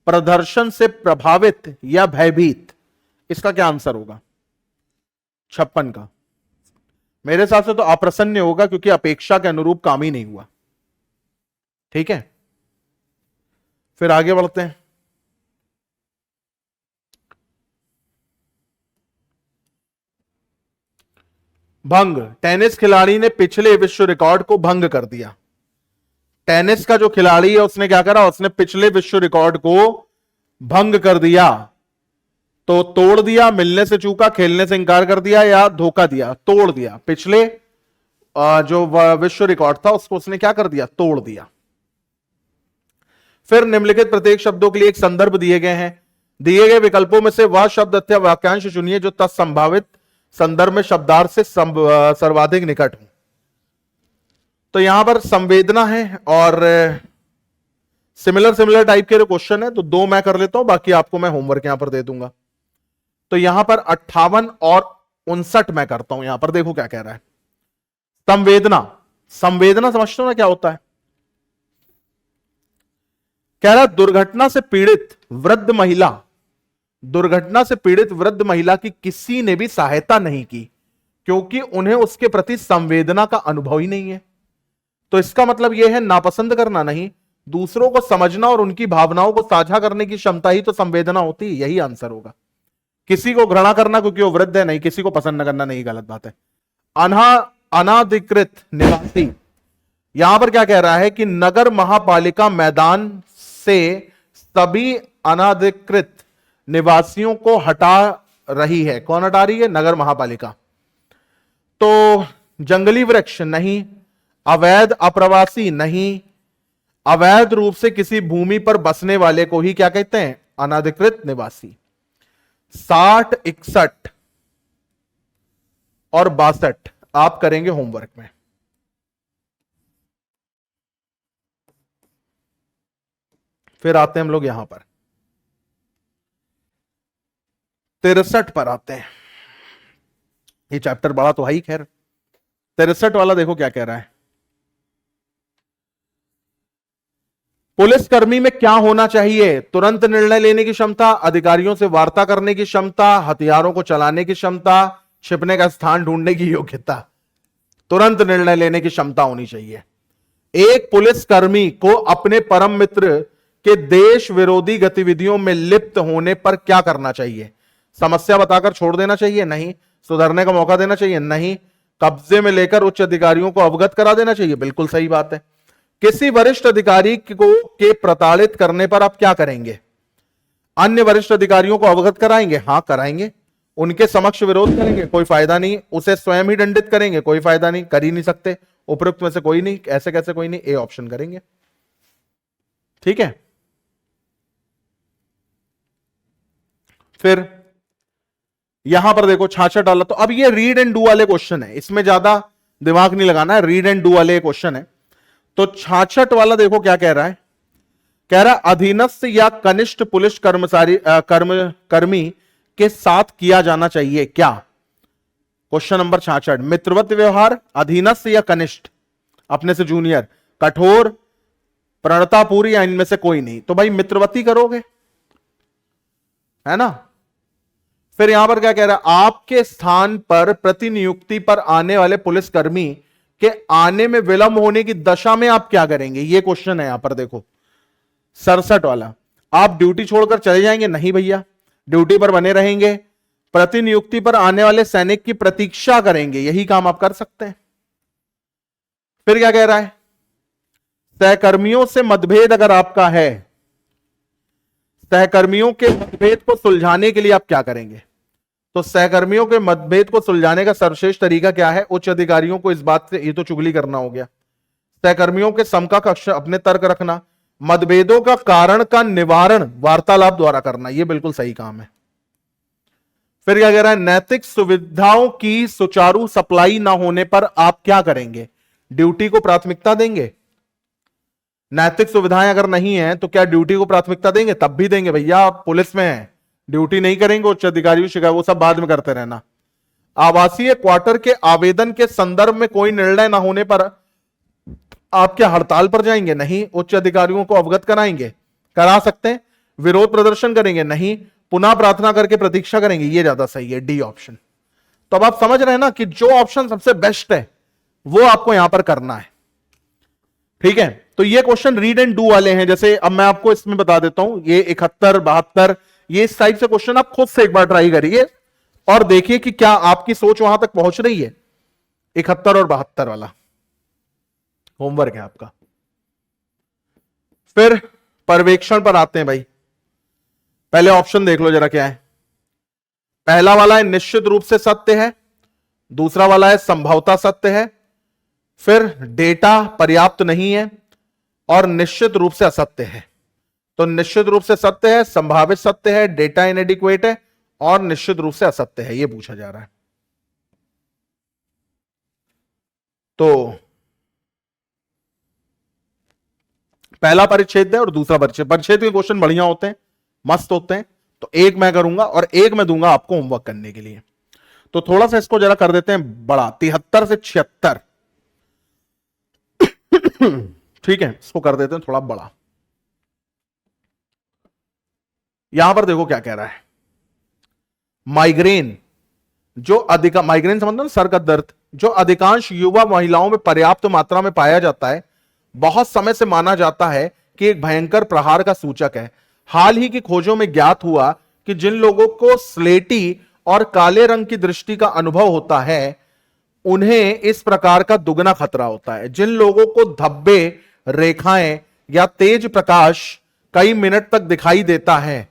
Speaker 1: प्रदर्शन से प्रभावित या भयभीत। इसका क्या आंसर होगा 56 का। मेरे हिसाब से तो अप्रसन्न होगा क्योंकि अपेक्षा के अनुरूप काम ही नहीं हुआ। ठीक है, फिर आगे बढ़ते हैं। भंग, टेनिस खिलाड़ी ने पिछले विश्व रिकॉर्ड को भंग कर दिया। टेनिस का जो खिलाड़ी है उसने क्या करा, उसने पिछले विश्व रिकॉर्ड को भंग कर दिया। तो तोड़ दिया, मिलने से चूका, खेलने से इंकार कर दिया, या धोखा दिया। तोड़ दिया, पिछले जो विश्व रिकॉर्ड था उसको उसने क्या कर दिया, तोड़ दिया। फिर निम्नलिखित प्रत्येक शब्दों के लिए एक संदर्भ दिए गए हैं। दिए गए विकल्पों में से वह शब्द अथवा वाक्यांश चुनिए जो तत्संभावित संदर्भ में शब्दार्थ से सर्वाधिक निकट हो। तो यहां पर संवेदना है और सिमिलर टाइप के जो क्वेश्चन है, तो 2 मैं कर लेता हूं, बाकी आपको मैं होमवर्क यहां पर दे दूंगा। तो यहां पर 58 और 59 मैं करता हूं। यहां पर देखो क्या कह रहा है। संवेदना, संवेदना समझते हो ना क्या होता है। कह रहा दुर्घटना से पीड़ित वृद्ध महिला, दुर्घटना से पीड़ित वृद्ध महिला की किसी ने भी सहायता नहीं की क्योंकि उन्हें उसके प्रति संवेदना का अनुभव ही नहीं है। तो इसका मतलब यह है नापसंद करना नहीं, दूसरों को समझना और उनकी भावनाओं को साझा करने की क्षमता ही तो संवेदना होती है। यही आंसर होगा। किसी को घृणा करना क्योंकि वो वृद्ध है, नहीं, किसी को पसंद न करना नहीं, गलत बात है। अनाधिकृत निवासी, यहां पर क्या कह रहा है कि नगर महापालिका मैदान से सभी अनाधिकृत निवासियों को हटा रही है। कौन हटा रही है, नगर महापालिका। तो जंगली वृक्ष नहीं, अवैध अप्रवासी नहीं, अवैध रूप से किसी भूमि पर बसने वाले को ही क्या कहते हैं, अनाधिकृत निवासी। 60, 61 और 62 आप करेंगे होमवर्क में। फिर आते हैं हम लोग यहां पर 63 पर आते हैं। ये चैप्टर बड़ा तो है ही। खैर 63 वाला देखो क्या कह रहा है। पुलिसकर्मी में क्या होना चाहिए? तुरंत निर्णय लेने की क्षमता, अधिकारियों से वार्ता करने की क्षमता, हथियारों को चलाने की क्षमता, छिपने का स्थान ढूंढने की योग्यता। तुरंत निर्णय लेने की क्षमता होनी चाहिए। एक पुलिसकर्मी को अपने परम मित्र के देश विरोधी गतिविधियों में लिप्त होने पर क्या करना चाहिए? समस्या बताकर छोड़ देना चाहिए? नहीं। सुधरने का मौका देना चाहिए? नहीं। कब्जे में लेकर उच्च अधिकारियों को अवगत करा देना चाहिए? बिल्कुल सही बात है। किसी वरिष्ठ अधिकारी को के प्रताड़ित करने पर आप क्या करेंगे? अन्य वरिष्ठ अधिकारियों को अवगत कराएंगे? हां कराएंगे। उनके समक्ष विरोध करेंगे? कोई फायदा नहीं। उसे स्वयं ही दंडित करेंगे? कोई फायदा नहीं, कर ही नहीं सकते। उपयुक्त में से कोई नहीं। ऐसे कैसे कोई नहीं? ए ऑप्शन करेंगे। ठीक है। फिर यहां पर देखो 66 डाला। तो अब ये रीड एंड डू वाले क्वेश्चन है, इसमें ज्यादा दिमाग नहीं लगाना है। रीड एंड डू वाले क्वेश्चन है। तो 66 वाला देखो क्या कह रहा है। कह रहा है अधीनस्थ या कनिष्ठ पुलिस कर्मी के साथ किया जाना चाहिए क्या? Question number 66। मित्रवत व्यवहार, अधीनस्थ या कनिष्ठ, अपने से जूनियर, कठोर, प्रणतापूरी या इनमें से कोई नहीं। तो भाई मित्रवती करोगे, है ना। फिर यहां पर क्या कह रहा है? आपके स्थान पर प्रतिनियुक्ति पर आने वाले पुलिसकर्मी के आने में विलंब होने की दशा में आप क्या करेंगे? ये क्वेश्चन है यहां पर देखो 67 वाला। आप ड्यूटी छोड़कर चले जाएंगे? नहीं भैया, ड्यूटी पर बने रहेंगे। प्रतिनियुक्ति पर आने वाले सैनिक की प्रतीक्षा करेंगे? यही काम आप कर सकते हैं। फिर क्या कह रहा है? सहकर्मियों से मतभेद अगर आपका है, सहकर्मियों के मतभेद को सुलझाने के लिए आप क्या करेंगे? तो सहकर्मियों के मतभेद को सुलझाने का सर्वश्रेष्ठ तरीका क्या है? उच्च अधिकारियों को इस बात से, ये तो चुगली करना हो गया। सहकर्मियों के समकक्ष अपने तर्क रखना, मतभेदों का कारण का निवारण वार्तालाप द्वारा करना, यह बिल्कुल सही काम है। फिर क्या कह रहा है? नैतिक सुविधाओं की सुचारू सप्लाई ना होने पर आप क्या करेंगे? ड्यूटी को प्राथमिकता देंगे? नैतिक सुविधाएं अगर नहीं है तो क्या ड्यूटी को प्राथमिकता देंगे? तब भी देंगे भैया, आप पुलिस में हैं, ड्यूटी नहीं करेंगे, उच्च अधिकारियों शिकायत वो सब बाद में करते रहना। आवासीय क्वार्टर के आवेदन के संदर्भ में कोई निर्णय ना होने पर आप क्या हड़ताल पर जाएंगे? नहीं। उच्च अधिकारियों को अवगत कराएंगे? करा सकते हैं। विरोध प्रदर्शन करेंगे? नहीं। पुनः प्रार्थना करके प्रतीक्षा करेंगे? ये ज्यादा सही है, डी ऑप्शन। तो अब आप समझ रहे हैं ना कि जो ऑप्शन सबसे बेस्ट है वो आपको यहां पर करना है। ठीक है। तो ये क्वेश्चन रीड एंड डू वाले हैं। जैसे अब मैं आपको इसमें बता देता हूं, ये 71, 72, ये इस टाइप से क्वेश्चन आप खुद से एक बार ट्राई करिए और देखिए कि क्या आपकी सोच वहां तक पहुंच रही है। 71 और 72 वाला होमवर्क है आपका। फिर पर्यवेक्षण पर आते हैं भाई। पहले ऑप्शन देख लो जरा क्या है। पहला वाला है निश्चित रूप से सत्य है, दूसरा वाला है संभवतः सत्य है, फिर डेटा पर्याप्त नहीं है और निश्चित रूप से असत्य है। तो निश्चित रूप से सत्य है, संभावित सत्य है, डेटा इनएडिक्वेट है और निश्चित रूप से असत्य है, यह पूछा जा रहा है। तो पहला परिच्छेद है और दूसरा परिच्छेद। परिच्छेद के क्वेश्चन बढ़िया होते हैं, मस्त होते हैं। तो एक मैं करूंगा और एक मैं दूंगा आपको होमवर्क करने के लिए। तो थोड़ा सा इसको जरा कर देते हैं बड़ा, 73 से 76। ठीक है, इसको कर देते हैं थोड़ा बड़ा। यहां पर देखो क्या कह रहा है। माइग्रेन माइग्रेन समझते हो, सर का दर्द, जो अधिकांश युवा महिलाओं में पर्याप्त मात्रा में पाया जाता है, बहुत समय से माना जाता है कि एक भयंकर प्रहार का सूचक है। हाल ही की खोजों में ज्ञात हुआ कि जिन लोगों को स्लेटी और काले रंग की दृष्टि का अनुभव होता है उन्हें इस प्रकार का दुगना खतरा होता है। जिन लोगों को धब्बे, रेखाएं या तेज प्रकाश कई मिनट तक दिखाई देता है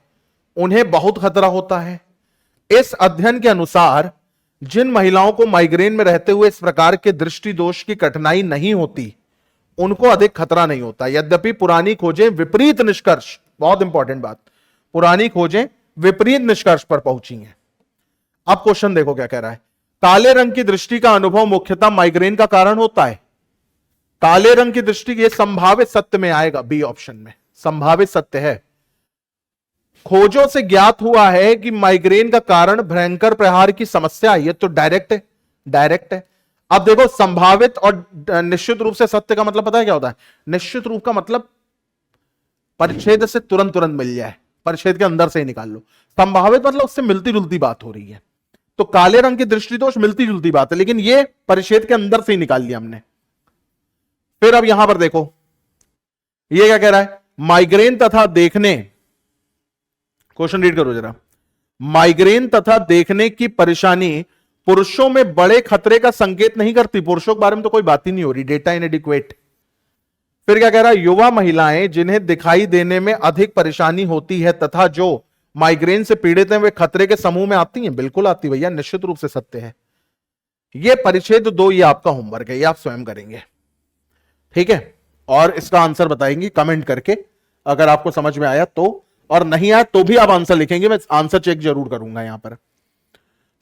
Speaker 1: उन्हें बहुत खतरा होता है। इस अध्ययन के अनुसार जिन महिलाओं को माइग्रेन में रहते हुए इस प्रकार के दृष्टि दोष की कठिनाई नहीं होती उनको अधिक खतरा नहीं होता। यद्यपि पुरानी खोजें विपरीत निष्कर्ष, बहुत इंपॉर्टेंट बात, पुरानी खोजें विपरीत निष्कर्ष पर पहुंची हैं। अब क्वेश्चन देखो क्या कह रहा है। काले रंग की दृष्टि का अनुभव मुख्यतः माइग्रेन का कारण होता है। काले रंग की दृष्टि, ये संभावित सत्य में आएगा, बी ऑप्शन में संभावित सत्य है। खोजों से ज्ञात हुआ है कि माइग्रेन का कारण भयंकर प्रहार की समस्या है, ये तो डायरेक्ट है। डायरेक्ट है। अब देखो संभावित और निश्चित रूप से सत्य का मतलब पता है क्या होता है? निश्चित रूप का मतलब परिच्छेद से तुरंत तुरंत मिल जाए, परिच्छेद के अंदर से ही निकाल लो। संभावित मतलब उससे मिलती जुलती बात हो रही है। तो काले रंग की दृष्टि दोष मिलती जुलती बात है, लेकिन ये परिच्छेद के अंदर से ही निकाल लिया हमने। फिर अब यहां पर देखो ये क्या कह रहा है? माइग्रेन तथा देखने, क्वेश्चन रीड करो जरा। माइग्रेन तथा देखने की परेशानी पुरुषों में बड़े खतरे का संकेत नहीं करती। पुरुषों के बारे में तो कोई बात ही नहीं हो रही, डेटा इनएडिक्वेट। फिर क्या कह रहा है? युवा महिलाएं जिन्हें दिखाई देने में अधिक परेशानी होती है तथा जो माइग्रेन से पीड़ित हैं वे खतरे के समूह में आती हैं। बिल्कुल आती भैया, निश्चित रूप से सत्य है। ये परिच्छेद 2 ये आपका होमवर्क है, ये आप स्वयं करेंगे, ठीक है? और इसका आंसर बताएंगे कमेंट करके, अगर आपको समझ में आया तो, और नहीं आया तो भी आप आंसर लिखेंगे, मैं आंसर चेक जरूर करूंगा यहां पर।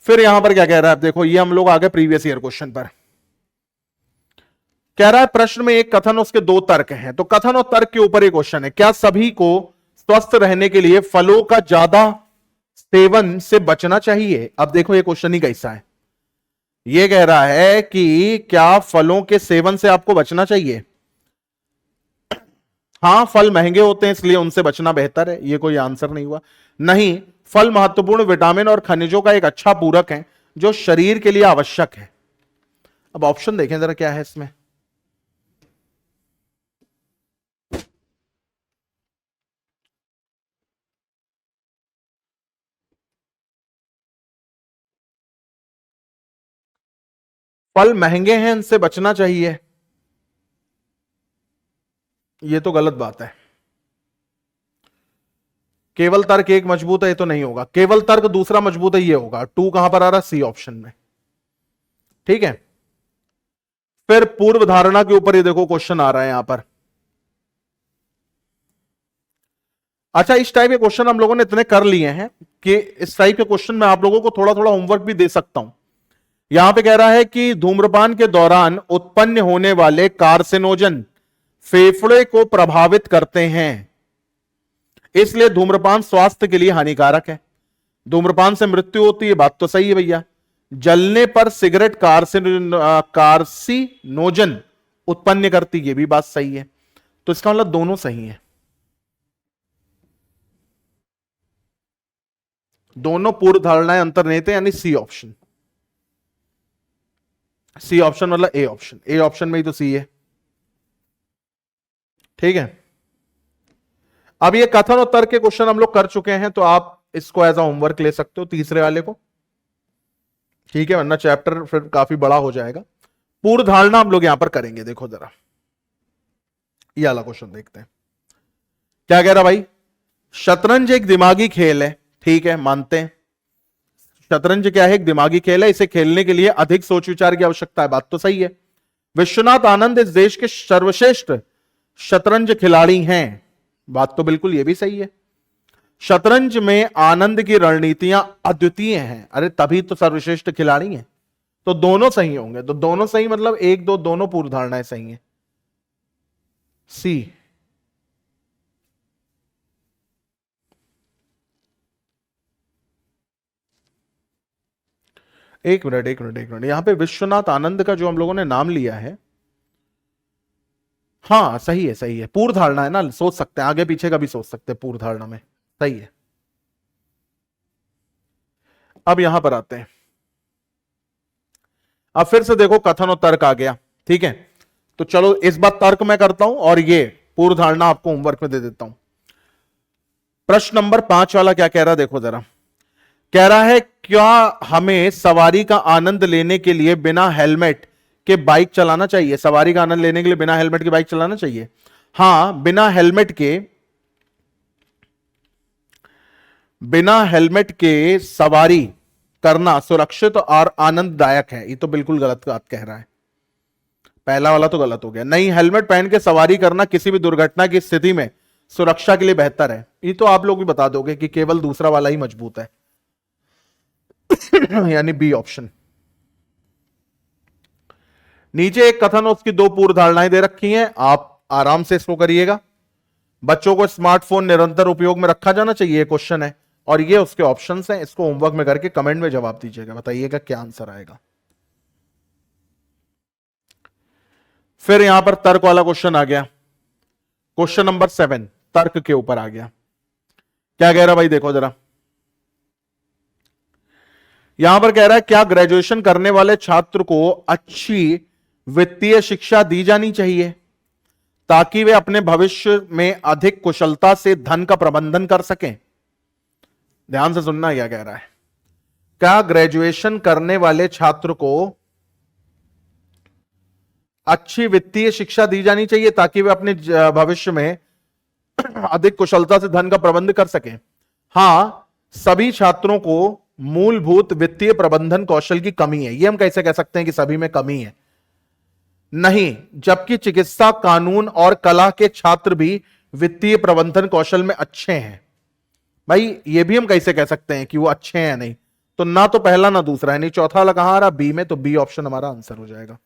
Speaker 1: फिर यहां पर क्या कह रहा है? देखो ये हम लोग आगे प्रीवियस ईयर क्वेश्चन पर। कह रहा है प्रश्न में एक कथन उसके 2 तर्क हैं, तो कथन और तर्क के ऊपर एक क्वेश्चन है। क्या सभी को स्वस्थ रहने के लिए फलों का ज्यादा सेवन से बचना चाहिए? अब देखो ये क्वेश्चन ही कैसा है। ये कह रहा है कि क्या फलों के सेवन से आपको बचना चाहिए? हां, फल महंगे होते हैं इसलिए उनसे बचना बेहतर है, ये कोई आंसर नहीं हुआ। नहीं, फल महत्वपूर्ण विटामिन और खनिजों का एक अच्छा पूरक है जो शरीर के लिए आवश्यक है। अब ऑप्शन देखें जरा क्या है इसमें। फल महंगे हैं इनसे बचना चाहिए, ये तो गलत बात है। केवल तर्क एक मजबूत है, ये तो नहीं होगा। केवल तर्क दूसरा मजबूत है, ये होगा। 2 कहां पर आ रहा है? सी ऑप्शन में, ठीक है। फिर पूर्व धारणा के ऊपर ये देखो क्वेश्चन आ रहा है यहां पर। अच्छा, इस टाइप के क्वेश्चन हम लोगों ने इतने कर लिए हैं कि इस टाइप के क्वेश्चन में आप लोगों को थोड़ा थोड़ा होमवर्क भी दे सकता हूं। यहां पे कह रहा है कि धूम्रपान के दौरान उत्पन्न होने वाले कार्सिनोजन फेफड़े को प्रभावित करते हैं, इसलिए धूम्रपान स्वास्थ्य के लिए हानिकारक है। धूम्रपान से मृत्यु होती है, बात तो सही है भैया। जलने पर सिगरेट कार्सिनोजन उत्पन्न करती है, ये भी बात सही है। तो इसका मतलब दोनों सही है, दोनों पूर्व धारणाएं अंतर्निहित है, यानी सी ऑप्शन। सी ऑप्शन मतलब ए ऑप्शन, ए ऑप्शन में ही तो सी है, ठीक है। अब ये कथन और तर्क के क्वेश्चन हम लोग कर चुके हैं, तो आप इसको एज अ होमवर्क ले सकते हो, तीसरे वाले को, ठीक है, वरना चैप्टर फिर काफी बड़ा हो जाएगा। पूर्व धारणा हम लोग यहां पर करेंगे। देखो जरा ये वाला क्वेश्चन देखते हैं, क्या कह रहा भाई? शतरंज एक दिमागी खेल है, ठीक है, मानते हैं। शतरंज क्या है? एक दिमागी खेल है, इसे खेलने के लिए अधिक सोच विचार की आवश्यकता है, बात तो सही है। विश्वनाथ आनंद इस देश के सर्वश्रेष्ठ शतरंज खिलाड़ी हैं, बात तो बिल्कुल ये भी सही है। शतरंज में आनंद की रणनीतियां अद्वितीय हैं, अरे तभी तो सर्वश्रेष्ठ खिलाड़ी हैं। तो दोनों सही होंगे, तो दोनों सही मतलब 1 2 दोनों पूर्व धारणाएं सही हैं। सी। एक मिनट एक मिनट एक मिनट, यहां पे विश्वनाथ आनंद का जो हम लोगों ने नाम लिया है, हाँ सही है, सही है, पूर्व धारणा है ना, सोच सकते हैं, आगे पीछे का भी सोच सकते हैं पूर्व धारणा में, सही है। अब यहां पर आते हैं, अब फिर से देखो कथन और तर्क आ गया, ठीक है। तो चलो इस बार तर्क मैं करता हूं और ये पूर्व धारणा आपको होमवर्क में दे देता हूं। प्रश्न नंबर 5 वाला क्या कह रहा है? देखो जरा, कह रहा है क्या हमें सवारी का आनंद लेने के लिए बिना हेलमेट के बाइक चलाना चाहिए? सवारी का आनंद लेने के लिए बिना हेलमेट के बाइक चलाना चाहिए? हां, बिना हेलमेट के सवारी करना सुरक्षित और आनंददायक है, ये तो बिल्कुल गलत बात कह रहा है। पहला वाला तो गलत हो गया। नहीं, हेलमेट पहन के सवारी करना किसी भी दुर्घटना की स्थिति में सुरक्षा के लिए बेहतर है, ये तो आप लोग भी बता दोगे कि केवल दूसरा वाला ही मजबूत है यानी बी ऑप्शन। नीचे एक कथन और उसकी 2 पूर्व धारणाएं दे रखी हैं, आप आराम से इसको करिएगा। बच्चों को स्मार्टफोन निरंतर उपयोग में रखा जाना चाहिए, क्वेश्चन है, और ये उसके ऑप्शंस हैं। इसको होमवर्क में करके कमेंट में जवाब दीजिएगा, बताइएगा क्या आंसर आएगा। फिर यहां पर तर्क वाला क्वेश्चन आ गया, क्वेश्चन नंबर 7 तर्क के ऊपर आ गया। क्या कह रहा भाई, देखो जरा, यहां पर कह रहा है क्या ग्रेजुएशन करने वाले छात्र को अच्छी वित्तीय शिक्षा दी जानी चाहिए ताकि वे अपने भविष्य में अधिक कुशलता से धन का प्रबंधन कर सकें। ध्यान से सुनना क्या कह रहा है। क्या ग्रेजुएशन करने वाले छात्र को अच्छी वित्तीय शिक्षा दी जानी चाहिए ताकि वे अपने भविष्य में अधिक कुशलता से धन का प्रबंध कर सकें। हां, सभी छात्रों को मूलभूत वित्तीय प्रबंधन कौशल की कमी है। यह हम कैसे कह सकते हैं कि सभी में कमी है? नहीं, जबकि चिकित्सा, कानून और कला के छात्र भी वित्तीय प्रबंधन कौशल में अच्छे हैं। भाई ये भी हम कैसे कह सकते हैं कि वो अच्छे हैं? नहीं, तो ना तो पहला ना दूसरा है। नहीं, चौथा वाला कहां आ रहा? बी में, तो बी ऑप्शन हमारा आंसर हो जाएगा।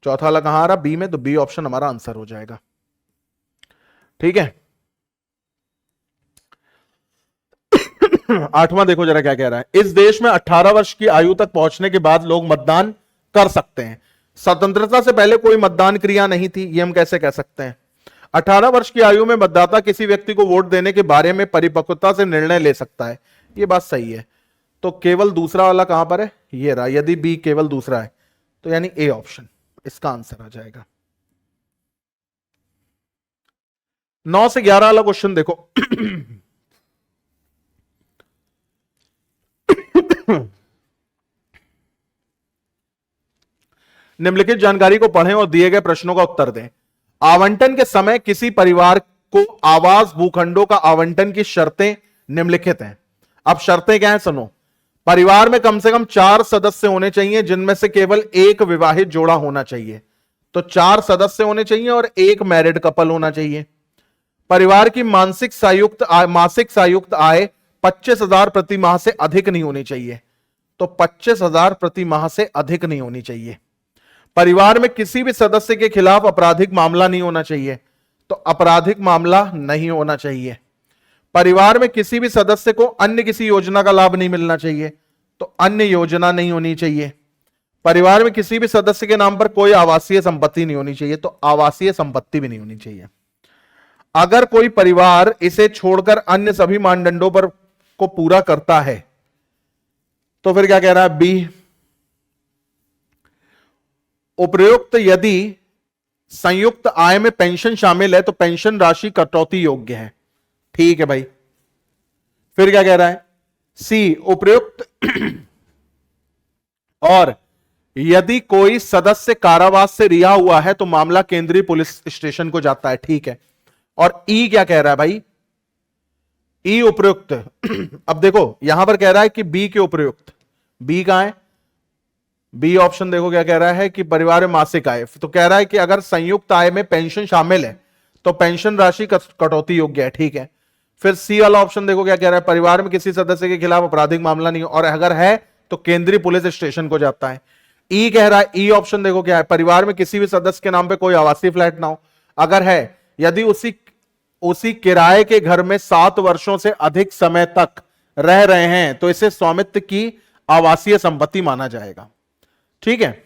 Speaker 1: चौथा वाला कहां आ रहा? बी में, तो बी ऑप्शन हमारा आंसर हो जाएगा। ठीक है। 8वां देखो जरा क्या कह रहा है। इस देश में 18 वर्ष की आयु तक पहुंचने के बाद लोग मतदान कर सकते हैं। स्वतंत्रता से पहले कोई मतदान क्रिया नहीं थी, ये हम कैसे कह सकते हैं? 18 वर्ष की आयु में मतदाता किसी व्यक्ति को वोट देने के बारे में परिपक्वता से निर्णय ले सकता है। ये बात सही है। तो केवल दूसरा वाला कहां पर है? ये रहा। यदि बी केवल दूसरा है तो यानी ए ऑप्शन इसका आंसर आ जाएगा। 9 से 11 वाला क्वेश्चन देखो। निम्नलिखित जानकारी को पढ़ें और दिए गए प्रश्नों का उत्तर दें। आवंटन के समय किसी परिवार को आवास भूखंडों का आवंटन की शर्तें निम्नलिखित हैं। अब शर्तें क्या हैं सुनो। परिवार में कम से कम 4 सदस्य होने चाहिए जिनमें से केवल एक विवाहित जोड़ा होना चाहिए। तो 4 सदस्य होने चाहिए और एक मैरिड कपल होना चाहिए। परिवार की मासिक संयुक्त आय 25,000 प्रति माह से अधिक नहीं होनी चाहिए। तो 25,000 प्रति माह से अधिक नहीं होनी चाहिए। परिवार में किसी भी सदस्य के खिलाफ आपराधिक मामला नहीं होना चाहिए। तो आपराधिक मामला नहीं होना चाहिए। परिवार में किसी भी सदस्य को अन्य किसी योजना का लाभ नहीं मिलना चाहिए। तो अन्य योजना नहीं होनी चाहिए। परिवार में किसी भी सदस्य के नाम पर कोई आवासीय संपत्ति नहीं होनी चाहिए। तो आवासीय संपत्ति भी नहीं होनी चाहिए। अगर कोई परिवार इसे छोड़कर अन्य सभी मानदंडों पर को पूरा करता है तो फिर क्या कह रहा है? बी। उपयुक्त यदि संयुक्त आय में पेंशन शामिल है तो पेंशन राशि कटौती योग्य है। ठीक है भाई। फिर क्या कह रहा है? सी। उपयुक्त और यदि कोई सदस्य कारावास से रिहा हुआ है तो मामला केंद्रीय पुलिस स्टेशन को जाता है। ठीक है। और ई क्या कह रहा है भाई? ई उपयुक्त। अब देखो यहां पर कह रहा है कि बी के उपयुक्त। बी कहां है? बी ऑप्शन देखो क्या कह रहा है कि परिवार में मासिक आय। तो कह रहा है कि अगर संयुक्त आय में पेंशन शामिल है तो पेंशन राशि कटौती योग्य है। ठीक है। फिर सी वाला ऑप्शन देखो क्या कह रहा है? परिवार में किसी सदस्य के खिलाफ आपराधिक मामला नहीं हो और अगर है तो केंद्रीय पुलिस स्टेशन को जाता है। ई कह रहा है, ई ऑप्शन देखो क्या है? परिवार में किसी भी सदस्य के नाम पे कोई आवासीय फ्लैट ना हो। अगर है, यदि उसी किराए के घर में 7 वर्षों से अधिक समय तक रह रहे हैं तो इसे स्वामित्व की आवासीय संपत्ति माना जाएगा। ठीक है।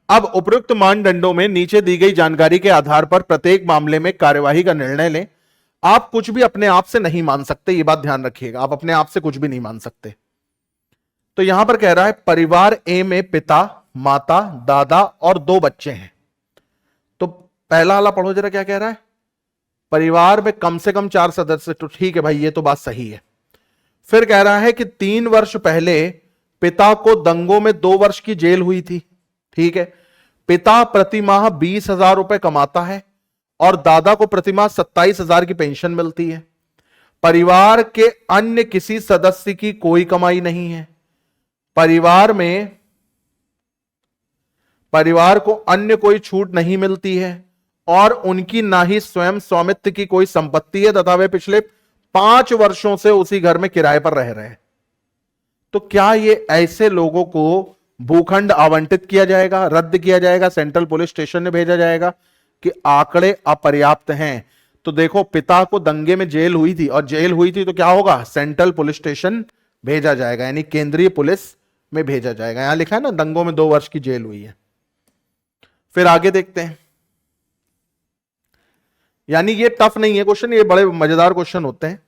Speaker 1: अब उपयुक्त मानदंडों में नीचे दी गई जानकारी के आधार पर प्रत्येक मामले में कार्यवाही का निर्णय लें। आप कुछ भी अपने आप से नहीं मान सकते, यह बात ध्यान रखिएगा। आप अपने आप से कुछ भी नहीं मान सकते। तो यहां पर कह रहा है परिवार ए में पिता, माता, दादा और 2 बच्चे हैं। तो पहला वाला पढ़ो जरा क्या कह रहा है? परिवार में कम से कम 4 सदस्य। तो ठीक है भाई, ये तो बात सही है। फिर कह रहा है कि 3 वर्ष पहले पिता को दंगों में 2 वर्ष की जेल हुई थी। ठीक है। पिता प्रति माह 20,000 रुपए कमाता है और दादा को प्रति माह 27,000 की पेंशन मिलती है। परिवार के अन्य किसी सदस्य की कोई कमाई नहीं है। परिवार को अन्य कोई छूट नहीं मिलती है और उनकी ना ही स्वयं स्वामित्व की कोई संपत्ति है तथा वे पिछले 5 वर्षों से उसी घर में किराए पर रह रहे हैं। तो क्या ये ऐसे लोगों को भूखंड आवंटित किया जाएगा, रद्द किया जाएगा, सेंट्रल पुलिस स्टेशन में भेजा जाएगा कि आंकड़े अपर्याप्त हैं? तो देखो पिता को दंगे में जेल हुई थी और जेल हुई थी तो क्या होगा? सेंट्रल पुलिस स्टेशन भेजा जाएगा, यानी केंद्रीय पुलिस में भेजा जाएगा। यहां लिखा है ना, दंगों में 2 वर्ष की जेल हुई है। फिर आगे देखते हैं, यानी ये टफ नहीं है क्वेश्चन, ये बड़े मजेदार क्वेश्चन होते हैं।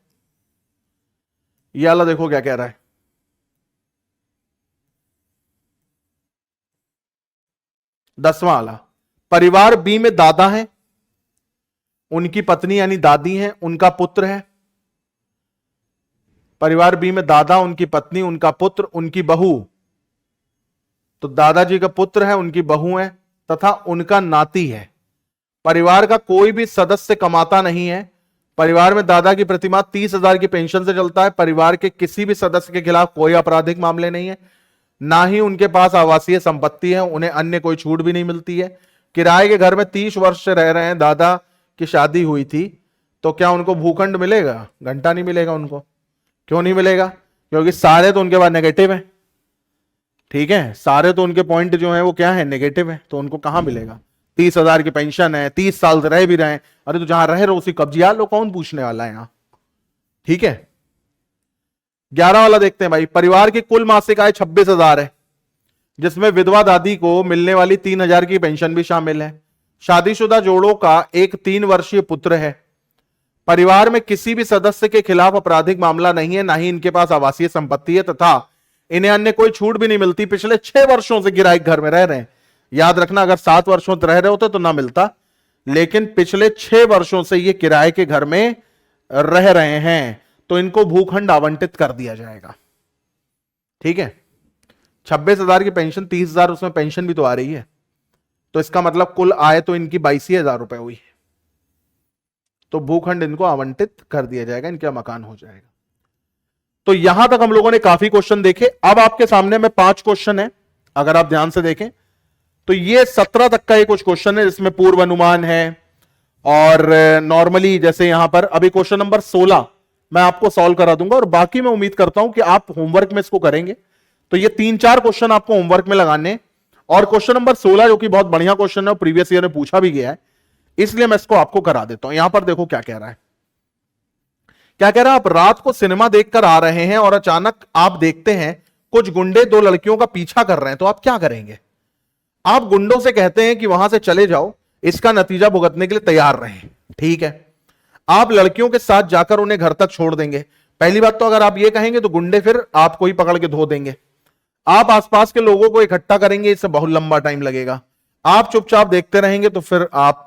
Speaker 1: ये वाला देखो क्या कह रहा है। दसवां वाला, परिवार बी में दादा है, उनकी पत्नी यानी दादी है, उनका पुत्र है। परिवार बी में दादा, उनकी पत्नी, उनका पुत्र, उनकी बहू। तो दादाजी का पुत्र है, उनकी बहू है तथा उनका नाती है। परिवार का कोई भी सदस्य कमाता नहीं है। परिवार में दादा की प्रतिमाह 30,000 की पेंशन से चलता है। परिवार के किसी भी सदस्य के खिलाफ कोई आपराधिक मामले नहीं है, ना ही उनके पास आवासीय संपत्ति है, उन्हें अन्य कोई छूट भी नहीं मिलती है। किराए के घर में 30 वर्ष से रह रहे हैं, दादा की शादी हुई थी, तो क्या उनको भूखंड मिलेगा? घंटा नहीं मिलेगा उनको। क्यों नहीं मिलेगा? क्योंकि सारे तो उनके पास नेगेटिव है। ठीक है, सारे तो उनके पॉइंट जो है वो क्या है, नेगेटिव है, तो उनको कहां मिलेगा? 30,000 की पेंशन है, 30 साल से रह भी रहे हैं। अरे तो जहां रह रहे हो उसी कब्जियात लो, कौन पूछने वाला है यहां? ठीक है, 11 वाला देखते हैं भाई। परिवार की कुल मासिक आय 26,000 है, जिसमें विधवा दादी को मिलने वाली 3,000 की पेंशन भी शामिल है। शादीशुदा जोड़ों का एक 3 वर्षीय पुत्र है। परिवार में किसी भी सदस्य के खिलाफ आपराधिक मामला नहीं है, ना ही इनके पास आवासीय संपत्ति है तथा इन्हें अन्य कोई छूट भी नहीं मिलती। पिछले 6 वर्षों से किराए घर में रह रहे हैं। याद रखना, अगर 7 वर्षों से रह रहे होते तो ना मिलता, लेकिन पिछले 6 वर्षों से ये किराए के घर में रह रहे हैं, तो इनको भूखंड आवंटित कर दिया जाएगा। ठीक है, 26,000 की पेंशन, 30,000 उसमें पेंशन भी तो आ रही है, तो इसका मतलब कुल आय तो इनकी 22,000 रुपए हुई। तो भूखंड इनको आवंटित कर दिया जाएगा, इनका मकान हो जाएगा। तो यहां तक हम लोगों ने काफी क्वेश्चन देखे। अब आपके सामने में 5 क्वेश्चन है, अगर आप ध्यान से देखें तो ये 17 तक का ये कुछ क्वेश्चन है, जिसमें पूर्व अनुमान है और नॉर्मली जैसे यहां पर अभी क्वेश्चन नंबर 16 मैं आपको सॉल्व करा दूंगा, और बाकी मैं उम्मीद करता हूं कि आप होमवर्क में इसको करेंगे। तो ये 3-4 क्वेश्चन आपको होमवर्क में लगाने, और क्वेश्चन नंबर 16 जो कि बहुत बढ़िया क्वेश्चन है, प्रीवियस ईयर में पूछा भी गया है, इसलिए मैं इसको आपको करा देता हूं। यहां पर देखो क्या कह रहा है, क्या कह रहा है। आप रात को सिनेमा देखकर आ रहे हैं और अचानक आप देखते हैं कुछ गुंडे 2 लड़कियों का पीछा कर रहे हैं, तो आप क्या करेंगे? आप गुंडों से कहते हैं कि वहां से चले जाओ, इसका नतीजा भुगतने के लिए तैयार रहें। ठीक है, आप लड़कियों के साथ जाकर उन्हें घर तक छोड़ देंगे। पहली बात तो अगर आप ये कहेंगे तो गुंडे फिर आपको ही पकड़ के धो देंगे। आप आसपास के लोगों को इकट्ठा करेंगे, इससे बहुत लंबा टाइम लगेगा। आप चुपचाप देखते रहेंगे तो फिर आप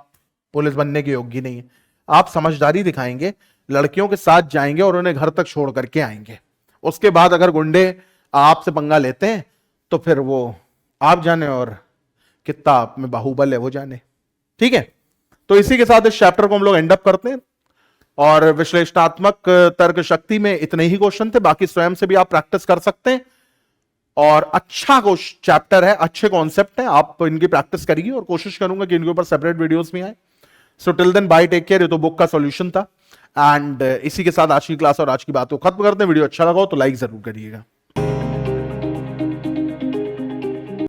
Speaker 1: पुलिस बनने के योग्य नहीं है। आप समझदारी दिखाएंगे, लड़कियों के साथ जाएंगे और उन्हें घर तक छोड़ करके आएंगे। उसके बाद अगर गुंडे आपसे पंगा लेते हैं तो फिर वो आप जाने, और कितना आप में बाहुबल है वो जाने। ठीक है, तो इसी के साथ इस चैप्टर को हम लोग एंड अप करते हैं। और विश्लेषणात्मक तर्क शक्ति में इतने ही क्वेश्चन थे, बाकी स्वयं से भी आप प्रैक्टिस कर सकते हैं। और अच्छा चैप्टर है, अच्छे कॉन्सेप्ट है, आप इनकी प्रैक्टिस करिए, और कोशिश करूंगा कि इनके ऊपर सेपरेट वीडियोस भी आए। So till then bye, take care. ये तो बुक का सॉल्यूशन था। एंड इसी के साथ आज की क्लास और आज की बात को खत्म करते हैं। वीडियो अच्छा लगा हो तो लाइक जरूर करिएगा।